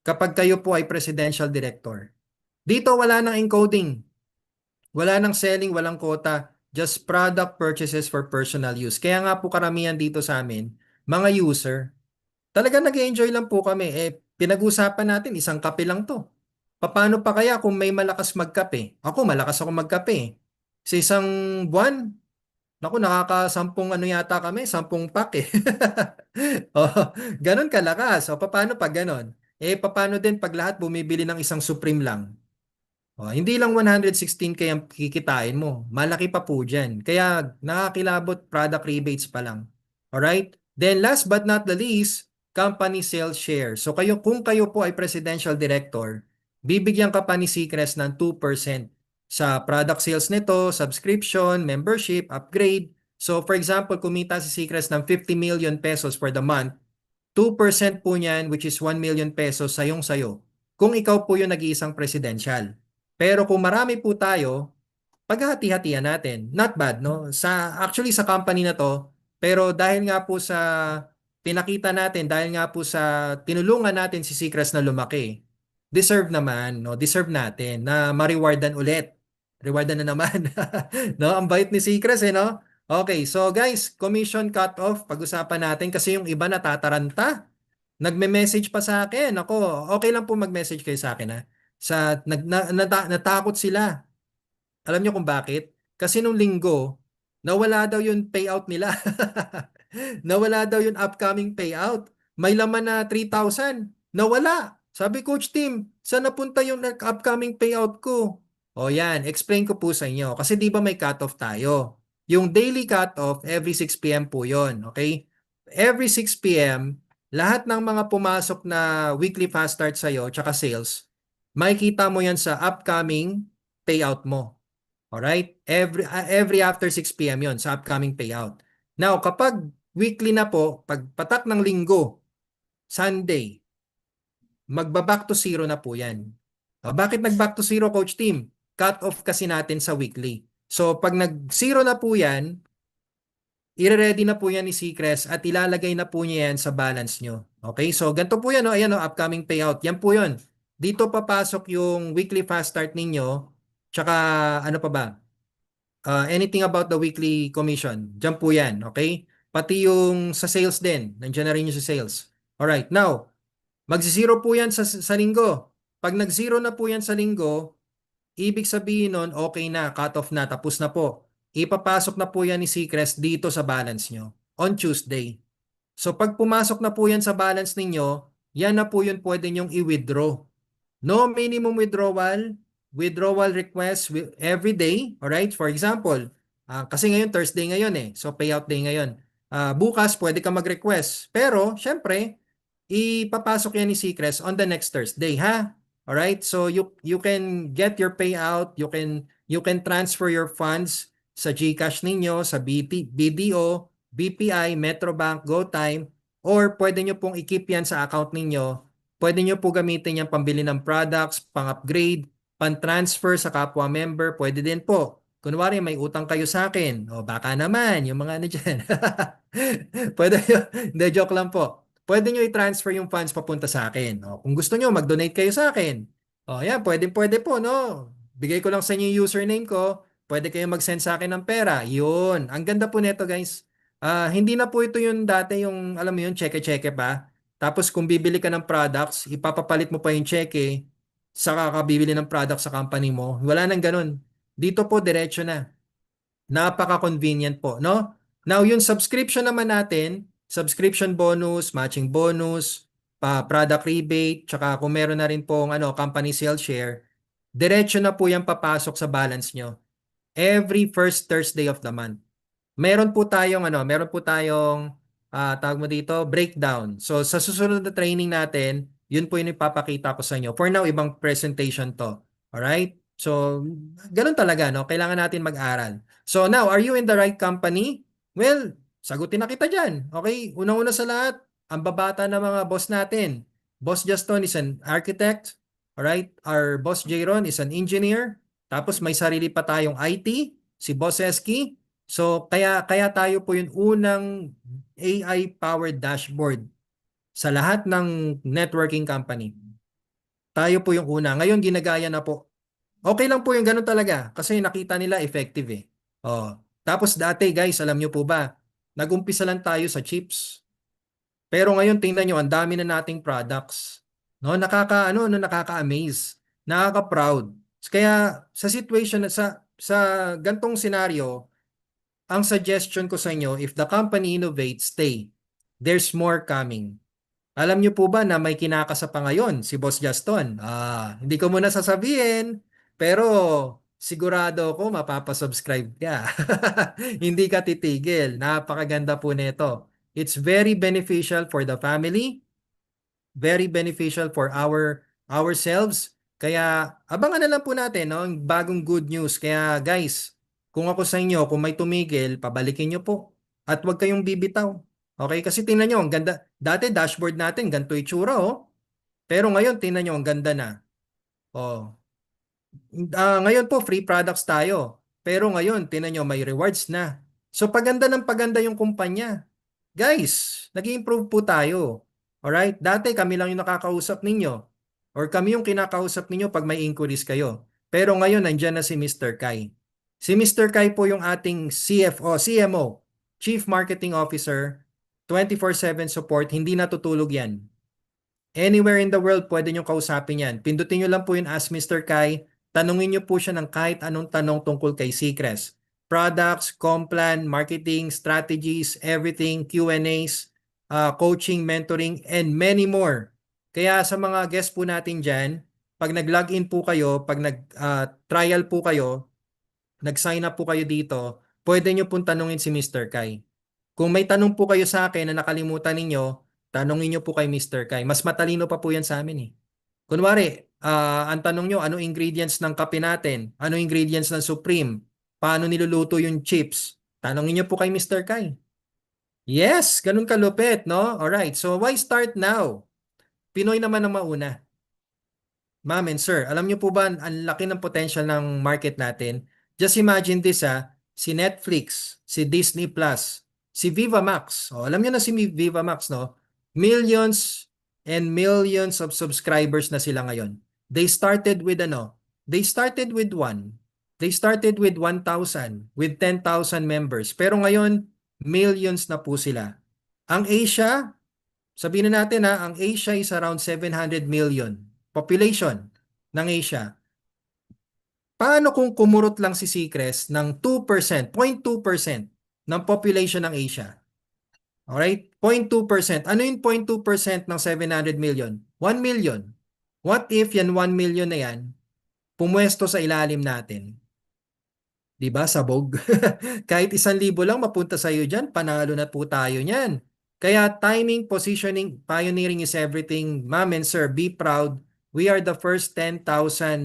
Kapag kayo po ay presidential director. Dito wala nang encoding, wala nang selling, walang quota, just product purchases for personal use. Kaya nga po karamihan dito sa amin, mga user, talaga nag-enjoy lang po kami. Pinag-usapan natin, isang kape lang to. Paano pa kaya kung may malakas magkape? Ako, malakas ako magkape. Sa isang buwan, naku, nakakasampung ano yata kami, 10 pack eh. Oh, ganun kalakas. O, paano pag ganun? Paano din pag lahat bumibili ng isang Supreme lang? Hindi lang 116K ang kikitain mo. Malaki pa po dyan. Kaya nakakilabot product rebates pa lang. Alright? Then last but not the least, company sales share. So kung kayo po ay presidential director, bibigyan ka pa ni Seacrest ng 2% sa product sales nito, subscription, membership, upgrade. So for example, kumita si Seacrest ng 50 million pesos for the month, 2% po niyan, which is 1 million pesos sayong-sayo, kung ikaw po yung nag-iisang presidential. Pero kung marami po tayo, paghati-hatian natin. Not bad, no? Actually, sa company na to, pero dahil nga po sa pinakita natin, dahil nga po sa tinulungan natin si Seacrest na lumaki, deserve naman, no? Deserve natin na ma-rewardan ulit. Rewardan na naman. No? Ang bait ni Seacrest, no? Okay, so guys, commission cut-off, pag-usapan natin kasi yung iba natataranta. Nagme-message pa sa akin. Ako, okay lang po mag-message kayo sa akin, ha? Natakot sila. Alam niyo kung bakit? Kasi nung linggo, nawala daw yung payout nila. Nawala daw yung upcoming payout. May laman na 3,000. Nawala. Sabi, Coach Tim, saan napunta yung upcoming payout ko? O yan, explain ko po sa inyo. Kasi di ba may cutoff tayo? Yung daily cutoff, every 6 p.m. po yon, okay? Every 6 p.m., lahat ng mga pumasok na weekly fast start sa'yo, tsaka sales, makikita mo yan sa upcoming payout mo. Alright? Every after 6 p.m. yon sa upcoming payout. Now, kapag weekly na po, pag patak ng linggo, Sunday, magba-back to zero na po yan. Bakit nag-back to zero, Coach Team? Cut off kasi natin sa weekly. So, pag nag-zero na po yan, i-ready na po yan ni Seacrest at ilalagay na po niya yan sa balance nyo. Okay? So, ganito po yan. No? Ayan, no? Upcoming payout. Yan po yun. Dito papasok yung weekly fast start ninyo. Tsaka, ano pa ba? Anything about the weekly commission. Diyan po yan, okay? Pati yung sa sales din. Nandiyan na rin yung sa sales. Alright, now, magzi-zero po yan sa linggo. Pag nag-zero na po yan sa linggo, ibig sabihin nun, okay na, cut off na, tapos na po. Ipapasok na po yan ni Seacrest dito sa balance nyo on Tuesday. So pag pumasok na po yan sa balance ninyo, yan na po yun pwede nyong i-withdraw. No minimum withdrawal, withdrawal request every day, alright? For example, kasi ngayon Thursday ngayon so payout day ngayon. Bukas pwede ka mag-request. Pero, syempre, ipapasok yan ni Seacrest on the next Thursday, ha? Alright? So you can get your payout, you can transfer your funds sa GCash ninyo, sa BDO, BPI, Metrobank, GoTime, or pwede nyo pong i-keep yan sa account ninyo. Pwede nyo po gamitin yung pambili ng products, pang-upgrade, pan-transfer sa kapwa member, pwede din po. Kunwari may utang kayo sa akin, o baka naman, yung mga ano dyan. Pwede nyo, hindi, joke lang po. Pwede nyo i-transfer yung funds papunta sa akin. O, kung gusto nyo, mag-donate kayo sa akin. O, yan, pwede po, no? Bigay ko lang sa inyo yung username ko. Pwede kayo mag-send sa akin ng pera. Yun. Ang ganda po neto, guys. Hindi na po ito yung dati yung, alam mo yun, cheque-cheque pa. Tapos kung bibili ka ng products, ipapapalit mo pa yung cheque, saka ka bibili ng products sa company mo. Wala nang ganun. Dito po, diretso na. Napaka-convenient po, no? Now, yung subscription naman natin, subscription bonus, matching bonus, product rebate, tsaka kung meron na rin pong company sales share, diretso na po yan papasok sa balance nyo. every first Thursday of the month. Meron po tayong tawag mo dito, breakdown. So sa susunod na training natin, yun po yung ipapakita ko sa inyo. For now, ibang presentation to. Alright? So, ganun talaga, no? Kailangan natin mag-aral. So now, are you in the right company? Well, sagutin na kita dyan. Okay? Unang-una sa lahat, ang babata ng mga boss natin. Boss Juston is an architect. Alright? Our boss Jayron is an engineer. Tapos may sarili pa tayong IT, si Boss Eski. So kaya tayo po yung unang AI-powered dashboard sa lahat ng networking company. Tayo po yung una. Ngayon ginagaya na po. Okay lang po yung ganun talaga kasi nakita nila effective eh. Oh. Tapos dati guys, alam nyo po ba, nag-umpisa lang tayo sa chips. Pero ngayon tingnan nyo, ang dami na nating products. No, nakaka-amaze, nakaka-proud. Kaya sa situation sa gantong senaryo, ang suggestion ko sa inyo, if the company innovates, stay. There's more coming. Alam niyo po ba na may kinakasa pa ngayon si Boss Juston? Hindi ko muna sasabihin, pero sigurado ako mapapasubscribe ka. Hindi ka titigil. Napakaganda po nito. It's very beneficial for the family, very beneficial for ourselves. Kaya abangan na lang po natin no, ang bagong good news. Kaya guys, kung ako sa inyo, kung may tumigil, pabalikin nyo po. At huwag kayong bibitaw. Okay? Kasi tingnan nyo, ang ganda. Dati dashboard natin, ganito itsura oh. Pero ngayon, tingnan nyo, ang ganda na. Oh. Ngayon po, free products tayo. Pero ngayon, tingnan nyo, may rewards na. So paganda ng paganda yung kumpanya. Guys, nag-improve po tayo. Alright? Dati kami lang yung nakakausap ninyo. Or kami yung kinakausap ninyo pag may inquiries kayo. Pero ngayon, nandyan na si Mr. Kai. Si Mr. Kai po yung ating CMO, Chief Marketing Officer, 24/7 support, hindi natutulog yan. Anywhere in the world, pwede nyo kausapin yan. Pindutin nyo lang po yung Ask Mr. Kai. Tanungin nyo po siya ng kahit anong tanong tungkol kay Seacrest. Products, complan, marketing, strategies, everything, Q&As, coaching, mentoring, and many more. Kaya sa mga guests po natin dyan, pag nag-login po kayo, pag nag-trial po kayo, nag-sign up po kayo dito, pwede nyo pong tanungin si Mr. Kai. Kung may tanong po kayo sa akin na nakalimutan ninyo, tanongin nyo po kay Mr. Kai. Mas matalino pa po yan sa amin eh. Kunwari, ang tanong nyo, ano ingredients ng kape natin? Ano ingredients ng Supreme? Paano niluluto yung chips? Tanongin nyo po kay Mr. Kai. Yes, ganun kalupit, no? Alright, so why start now? Pinoy naman ang mauna. Ma'am and sir, alam niyo po ba ang laki ng potential ng market natin? Just imagine this si Netflix, si Disney Plus, si Viva Max. Alam niyo na si Viva Max, no? Millions and millions of subscribers na sila ngayon. They started with ano? They started with one. They started with 1,000, with 10,000 members. Pero ngayon, millions na po sila. Ang Asia, sabihin na natin ang Asia is around 700 million population ng Asia. Paano kung kumurot lang si Seacrest ng 2%, 0.2% ng population ng Asia? Alright? 0.2%. Ano yung 0.2% ng 700 million? 1 million. What if yan 1 million na yan, pumwesto sa ilalim natin? Diba, sabog? Kahit 1,000 lang mapunta sa iyo dyan, panalo na po tayo niyan. Kaya timing, positioning, pioneering is everything. Ma'am and sir, be proud. We are the first 10,000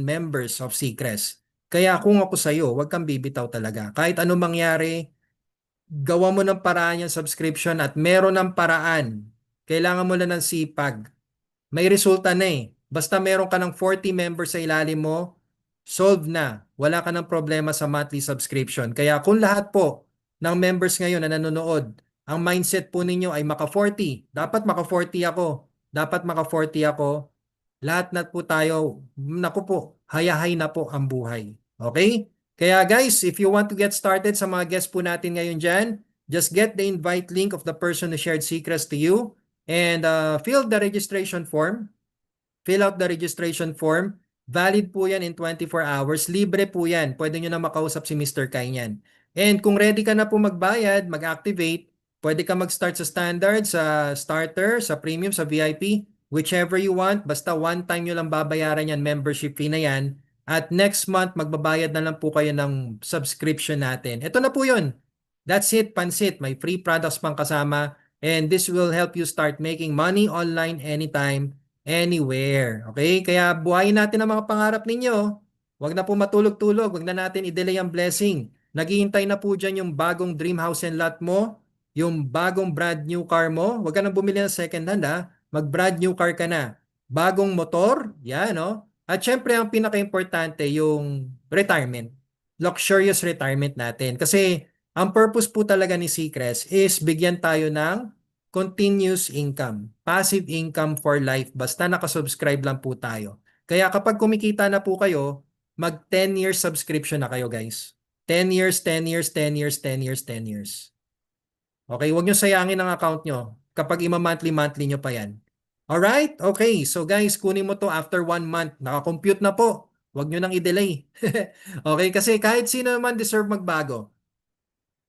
members of Seacrest. Kaya kung ako sa iyo, huwag kang bibitaw talaga. Kahit anong mangyari, gawa mo ng paraan yung subscription at meron ng paraan. Kailangan mo lang ng sipag. May resulta na eh. Basta meron ka ng 40 members sa ilalim mo, solve na. Wala ka ng problema sa monthly subscription. Kaya kung lahat po ng members ngayon na nanonood, ang mindset po ninyo ay maka 40. Dapat maka 40 ako. Dapat maka 40 ako. Lahat na po tayo, naku po, hayahay na po ang buhay. Okay? Kaya guys, if you want to get started sa mga guests po natin ngayon dyan, just get the invite link of the person who shared Seacrest to you and fill the registration form. Fill out the registration form. Valid po yan in 24 hours. Libre po yan. Pwede nyo na makausap si Mr. Kai yan. And kung ready ka na po magbayad, mag-activate, pwede ka mag-start sa standard, sa starter, sa premium, sa VIP, whichever you want. Basta one time nyo lang babayaran yan, membership fee na yan. At next month, magbabayad na lang po kayo ng subscription natin. Ito na po yun. That's it, Pansit. May free products pang kasama. And this will help you start making money online anytime, anywhere. Okay? Kaya buhayin natin ang mga pangarap ninyo. Huwag na po matulog-tulog. Huwag na natin i-delay ang blessing. Naghihintay na po dyan yung bagong dream house and lot mo, yung bagong brand new car mo. Huwag ka nang bumili ng second hand ha. Mag brand new car ka na. Bagong motor, yan no? At syempre ang pinaka-importante yung retirement. Luxurious retirement natin. Kasi ang purpose po talaga ni Seacrest is bigyan tayo ng continuous income, passive income for life basta nakasubscribe lang po tayo. Kaya kapag kumikita na po kayo, mag 10 years subscription na kayo guys. 10 years, 10 years, 10 years, 10 years, 10 years. Okay, huwag nyo sayangin ang account nyo kapag ima-monthly-monthly nyo pa yan. Alright? Okay, so guys, kunin mo to after 1 month. Nakakompute na po. Huwag nyo nang i-delay. Okay, kasi kahit sino naman deserve magbago.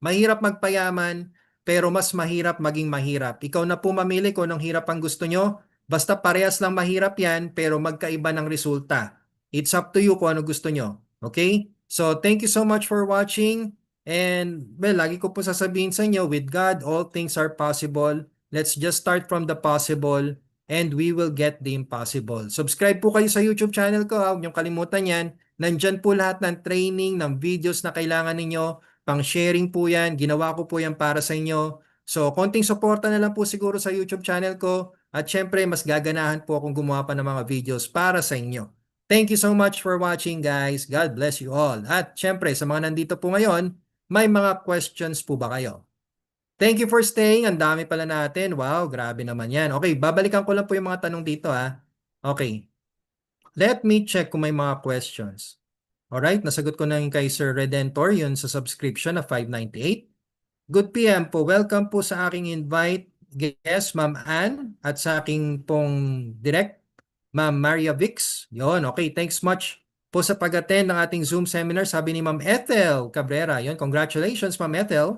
Mahirap magpayaman, pero mas mahirap maging mahirap. Ikaw na po mamili kung anong hirap ang gusto nyo. Basta parehas lang mahirap yan, pero magkaiba ng resulta. It's up to you kung ano gusto nyo. Okay? So, thank you so much for watching. And, well, lagi ko po sasabihin sa inyo, with God, all things are possible. Let's just start from the possible and we will get the impossible. Subscribe po kayo sa YouTube channel ko. Huwag niyong kalimutan yan. Nandyan po lahat ng training, ng videos na kailangan ninyo. Pang-sharing po yan. Ginawa ko po yan para sa inyo. So, konting suporta na lang po siguro sa YouTube channel ko. At syempre, mas gaganahan po akong gumawa pa ng mga videos para sa inyo. Thank you so much for watching, guys. God bless you all. At syempre, sa mga nandito po ngayon, may mga questions po ba kayo? Thank you for staying. Ang dami pala natin. Wow, grabe naman yan. Okay, babalikan ko lang po yung mga tanong dito ha. Okay, let me check kung may mga questions. Alright, nasagot ko na yung kay Sir Redentor, yun sa subscription na 598. Good PM po. Welcome po sa aking invite guest, Ma'am Ann, at sa aking pong direct, Ma'am Maria Vix. Yon, okay. Thanks much po sa pag-attend ng ating Zoom seminar. Sabi ni Ma'am Ethel Cabrera. Yon, congratulations, Ma'am Ethel.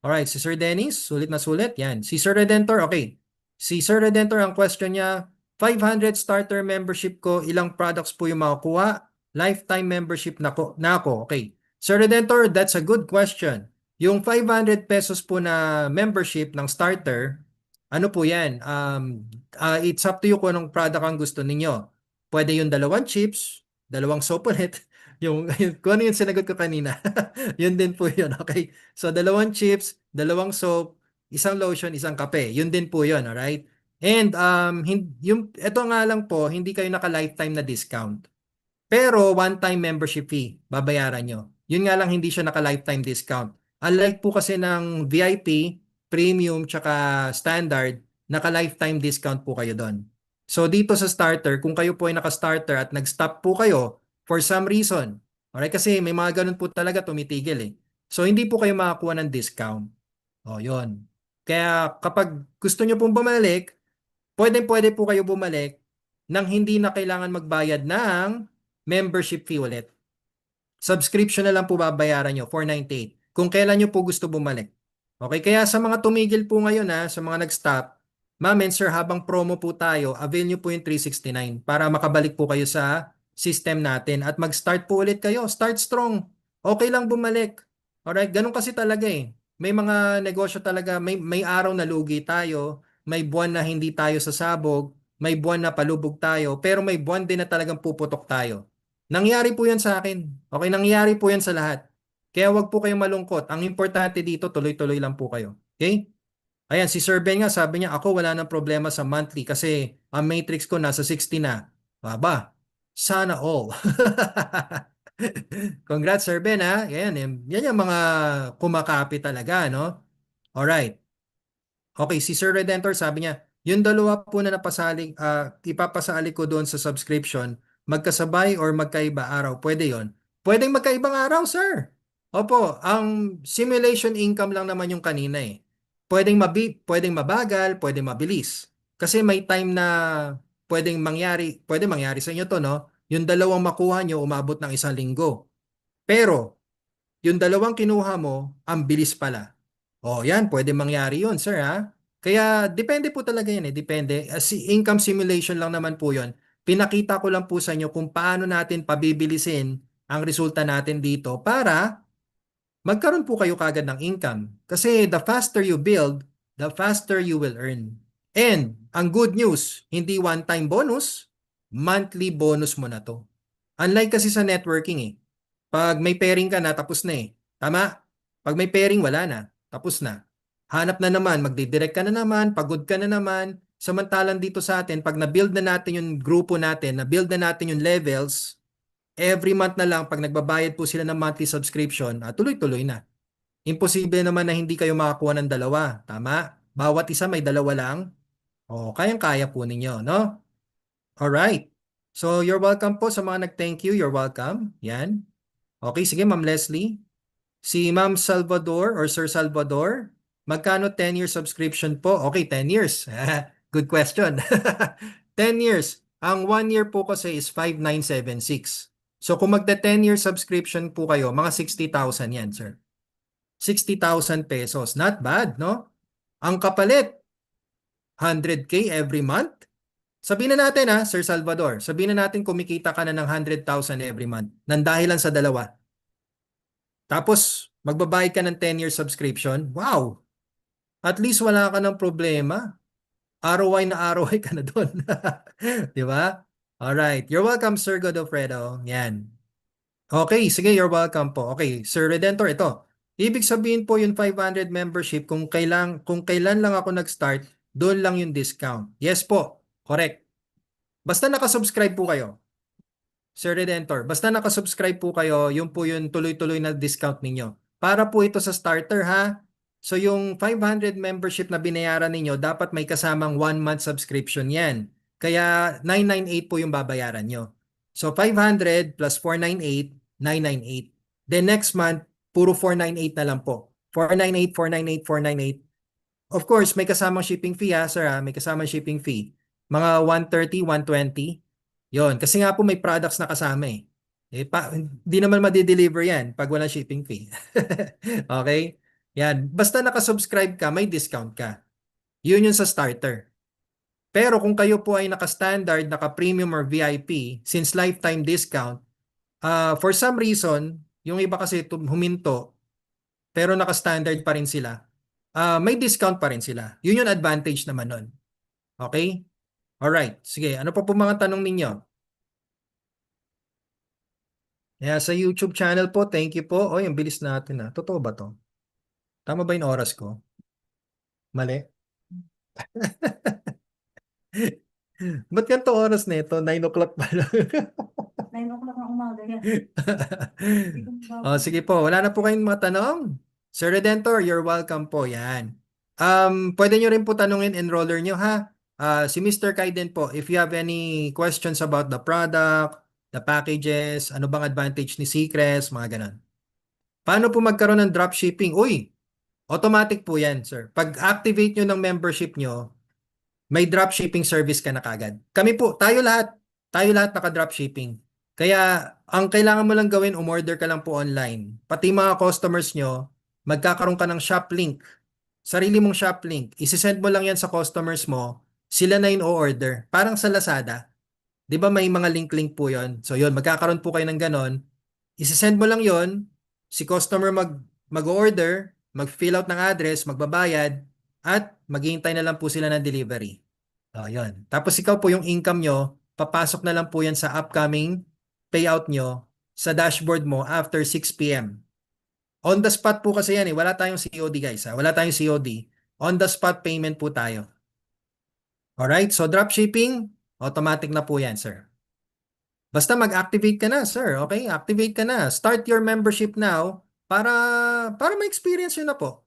Alright, si Sir Dennis, sulit na sulit. Yan. Si Sir Redentor, okay. Si Sir Redentor, ang question niya, 500 starter membership ko, ilang products po yung makukuha? Lifetime membership na ako. Okay. Sir Redentor, that's a good question. Yung 500 pesos po na membership ng starter, ano po yan? It's up to you kung anong product ang gusto ninyo. Pwede yung dalawang chips, dalawang soap ulit, kung ano yung sinagot ko kanina. Yun din po yun, okay? So, dalawang chips, dalawang soap, isang lotion, isang kape. Yun din po yun, alright? And, ito nga lang po, hindi kayo naka-lifetime na discount. Pero one-time membership fee, babayaran nyo. Yun nga lang hindi siya naka-lifetime discount. Unlike po kasi ng VIP, premium, tsaka standard, naka-lifetime discount po kayo doon. So dito sa starter, kung kayo po ay naka-starter at nag-stop po kayo for some reason, alright, kasi may mga ganun po talaga tumitigil eh. So hindi po kayo makakuha ng discount. O yun. Kaya kapag gusto nyo pong bumalik, pwede po kayo bumalik nang hindi na kailangan magbayad ng membership fee ulit. Subscription na lang po babayaran nyo, 498. Kung kailan nyo po gusto bumalik. Okay, kaya sa mga tumigil po ngayon sa mga nag-stop, ma'am and sir, habang promo po tayo, avail nyo po yung 369 para makabalik po kayo sa system natin at mag-start po ulit kayo. Start strong. Okay lang bumalik. Alright, ganun kasi talaga eh. May mga negosyo talaga, may araw na lugi tayo, may buwan na hindi tayo sasabog, may buwan na palubog tayo, pero may buwan din na talagang puputok tayo. Nangyari po yan sa akin. Okay, nangyari po yan sa lahat. Kaya wag po kayong malungkot. Ang importante dito, tuloy-tuloy lang po kayo. Okay? Ayan, si Sir Ben nga, sabi niya, ako wala nang problema sa monthly kasi ang matrix ko nasa 60 na. Baba, sana all. Congrats, Sir Ben, ha? Yan yung mga kumakapi talaga, no? Alright. Okay, si Sir Redentor sabi niya, yung dalawa po na ipapasali ko doon sa subscription, magkasabay or magkaiba araw, pwede yon? Pwedeng magkaibang araw, sir. Opo, ang simulation income lang naman yung kanina eh. Pwedeng mabagal, pwedeng mabilis. Kasi may time na pwede mangyari sa inyo to, no? Yung dalawang makuha nyo, umabot ng 1 linggo. Pero, yung dalawang kinuha mo, ang bilis pala. Oh, yan, pwede mangyari yun, sir, ha? Kaya, depende po talaga yan, eh. Depende. Income simulation lang naman po yun. Pinakita ko lang po sa inyo kung paano natin pabibilisin ang resulta natin dito para magkaroon po kayo kagad ng income. Kasi the faster you build, the faster you will earn. And ang good news, hindi one-time bonus, monthly bonus mo na to. Unlike kasi sa networking pag may pairing ka na, tapos na Tama? Pag may pairing, wala na. Tapos na. Hanap na naman, magdidirect ka na naman, pagod ka na naman. Samantalang dito sa atin, pag na-build na natin yung grupo natin, na-build na natin yung levels, every month na lang, pag nagbabayad po sila ng monthly subscription, tuloy-tuloy na. Imposible naman na hindi kayo makakuha ng dalawa. Tama? Bawat isa may dalawa lang. O, kayang-kaya po ninyo, no? Alright. So, you're welcome po sa mga nag-thank you. You're welcome. Yan. Okay, sige, Ma'am Leslie. Si Ma'am Salvador or Sir Salvador, magkano 10-year subscription po? Okay, 10 years. Good question. 10 years. Ang 1 year po kasi is 5,976. So kung magta 10-year subscription po kayo, mga 60,000 yan, sir. 60,000 pesos. Not bad, no? Ang kapalit, 100K every month. Sabihin na natin Sir Salvador, sabihin na natin kumikita ka na ng 100,000 every month nang dahilan sa dalawa. Tapos, magbabayad ka ng 10-year subscription. Wow! At least wala ka ng problema. ROI na ROI ka na doon. Di ba? Alright. You're welcome, Sir Godofredo. Yan. Okay, sige, you're welcome po. Okay, Sir Redentor, ito. Ibig sabihin po yung 500 membership, kung kailan lang ako nag-start, doon lang yung discount. Yes po, correct. Basta nakasubscribe po kayo. Sir Redentor, basta nakasubscribe po kayo, yun po yung tuloy-tuloy na discount ninyo. Para po ito sa starter ha. So yung 500 membership na binayaran ninyo, dapat may kasamang 1 month subscription yan. Kaya 998 po yung babayaran nyo. So 500 plus 498, 998. Then next month, puro 498 na lang po. 498, 498, 498. Of course, may kasamang shipping fee sir May kasamang shipping fee. Mga 130, 120. Yon, kasi nga po may products na kasama hindi naman ma-deliver yan pag walang shipping fee. Okay? Yan. Basta nakasubscribe ka, may discount ka. Yun yung sa starter. Pero kung kayo po ay naka-standard, naka-premium or VIP, since lifetime discount, for some reason, yung iba kasi huminto, pero naka-standard pa rin sila, may discount pa rin sila. Yun yung advantage naman nun. Okay? Alright. Sige, ano pa po mga tanong ninyo? Sa YouTube channel po, thank you po. Oy, ang bilis natin Totoo ba to? Tama ba yung oras ko? Mali? Ba't ganito oras na ito? 9 o'clock pa lang. 9 o'clock ng umaga yan. Sige po, wala na po kayong mga tanong? Sir Redentor, you're welcome po. Yan. Pwede nyo rin po tanungin enroller nyo ha. Si Mr. Kaiden po, if you have any questions about the product, the packages, ano bang advantage ni Seacrest, mga ganun. Paano po magkaroon ng dropshipping? Uy, automatic po yan, sir. Pag activate nyo ng membership nyo, may dropshipping service ka na kagad. Kami po, tayo lahat naka-dropshipping. Kaya, ang kailangan mo lang gawin, umorder ka lang po online. Pati mga customers nyo, magkakaroon ka ng shop link. Sarili mong shop link. Isisend mo lang yan sa customers mo, sila na yung o-order. Parang sa Lazada. Di ba may mga link-link po yon? So yun, magkakaroon po kayo ng ganon. Isisend mo lang yon, si customer mag-order, mag-fill out ng address, magbabayad, at maghihintay na lang po sila ng delivery. Yun. Tapos ikaw po yung income nyo, papasok na lang po yan sa upcoming payout nyo sa dashboard mo after 6 p.m. On the spot po kasi yan Wala tayong COD guys Wala tayong COD. On the spot payment po tayo. Alright, so dropshipping, automatic na po yan, sir. Basta mag-activate ka na, sir. Okay? Activate ka na. Start your membership now para ma-experience yun na po.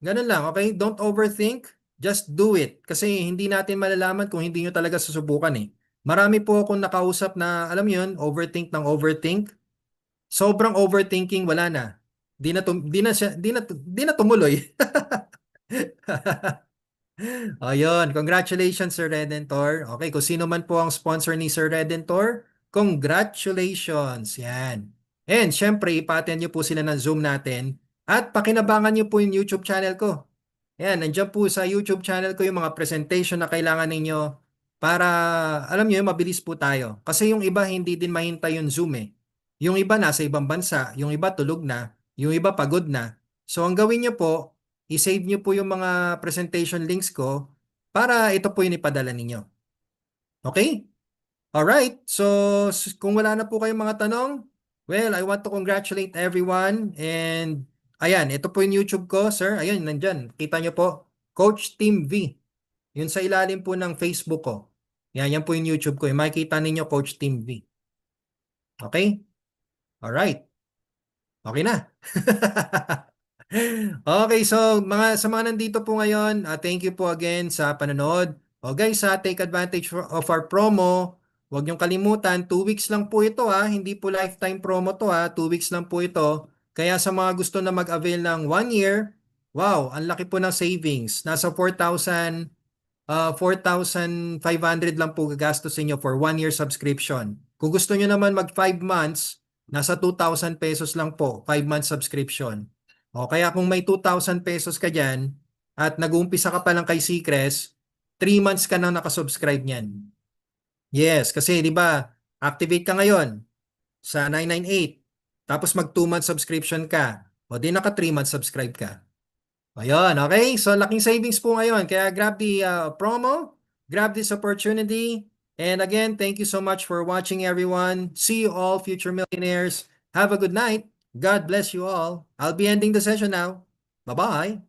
Ganun lang, okay? Don't overthink. Just do it. Kasi hindi natin malalaman kung hindi nyo talaga susubukan Marami po akong nakausap na, alam yun, overthink ng overthink. Sobrang overthinking, wala na. Di na tumuloy. Ayun, congratulations Sir Redentor. Okay, kung sino man po ang sponsor ni Sir Redentor, congratulations. Yan. And syempre, ipaten nyo po sila ng Zoom natin at pakinabangan nyo po yung YouTube channel ko. Yan, nandiyan po sa YouTube channel ko yung mga presentation na kailangan ninyo. para, alam niyo, mabilis po tayo. Kasi yung iba hindi din mahintay yung Zoom eh. Yung iba nasa ibang bansa, yung iba tulog na, yung iba pagod na. So ang gawin niyo po, i-save niyo po yung mga presentation links ko para ito po yung ipadala ninyo. Okay? Alright, so kung wala na po kayong mga tanong, well, I want to congratulate everyone and ayan, ito po yung YouTube ko, sir. Ayun, nandyan. Kita nyo po, Coach Team V. Yun sa ilalim po ng Facebook ko. Yan po yung YouTube ko. Yung makikita ninyo, Coach Team V. Okay? Alright. Okay na. Okay, so sa mga nandito po ngayon, thank you po again sa panonood. O guys, take advantage of our promo. Huwag niyong kalimutan, 2 weeks lang po ito hindi po lifetime promo to 2 weeks lang po ito. Kaya sa mga gusto na mag-avail ng 1 year, wow, ang laki po ng savings. Nasa 4,500 lang po gagastos inyo for 1 year subscription. Kung gusto nyo naman mag 5 months, nasa 2,000 pesos lang po, 5 month subscription. O kaya kung may 2,000 pesos ka dyan at nag-uumpisa ka pa lang kay Seacrest, 3 months ka nang nakasubscribe niyan. Yes, kasi di ba, activate ka ngayon sa 998, tapos mag 2 month subscription ka, o di naka 3 month subscribe ka. Ayun, okay? So, laking savings po ngayon. Kaya grab the promo, grab this opportunity. And again, thank you so much for watching, everyone. See you all, future millionaires. Have a good night. God bless you all. I'll be ending the session now. Bye-bye.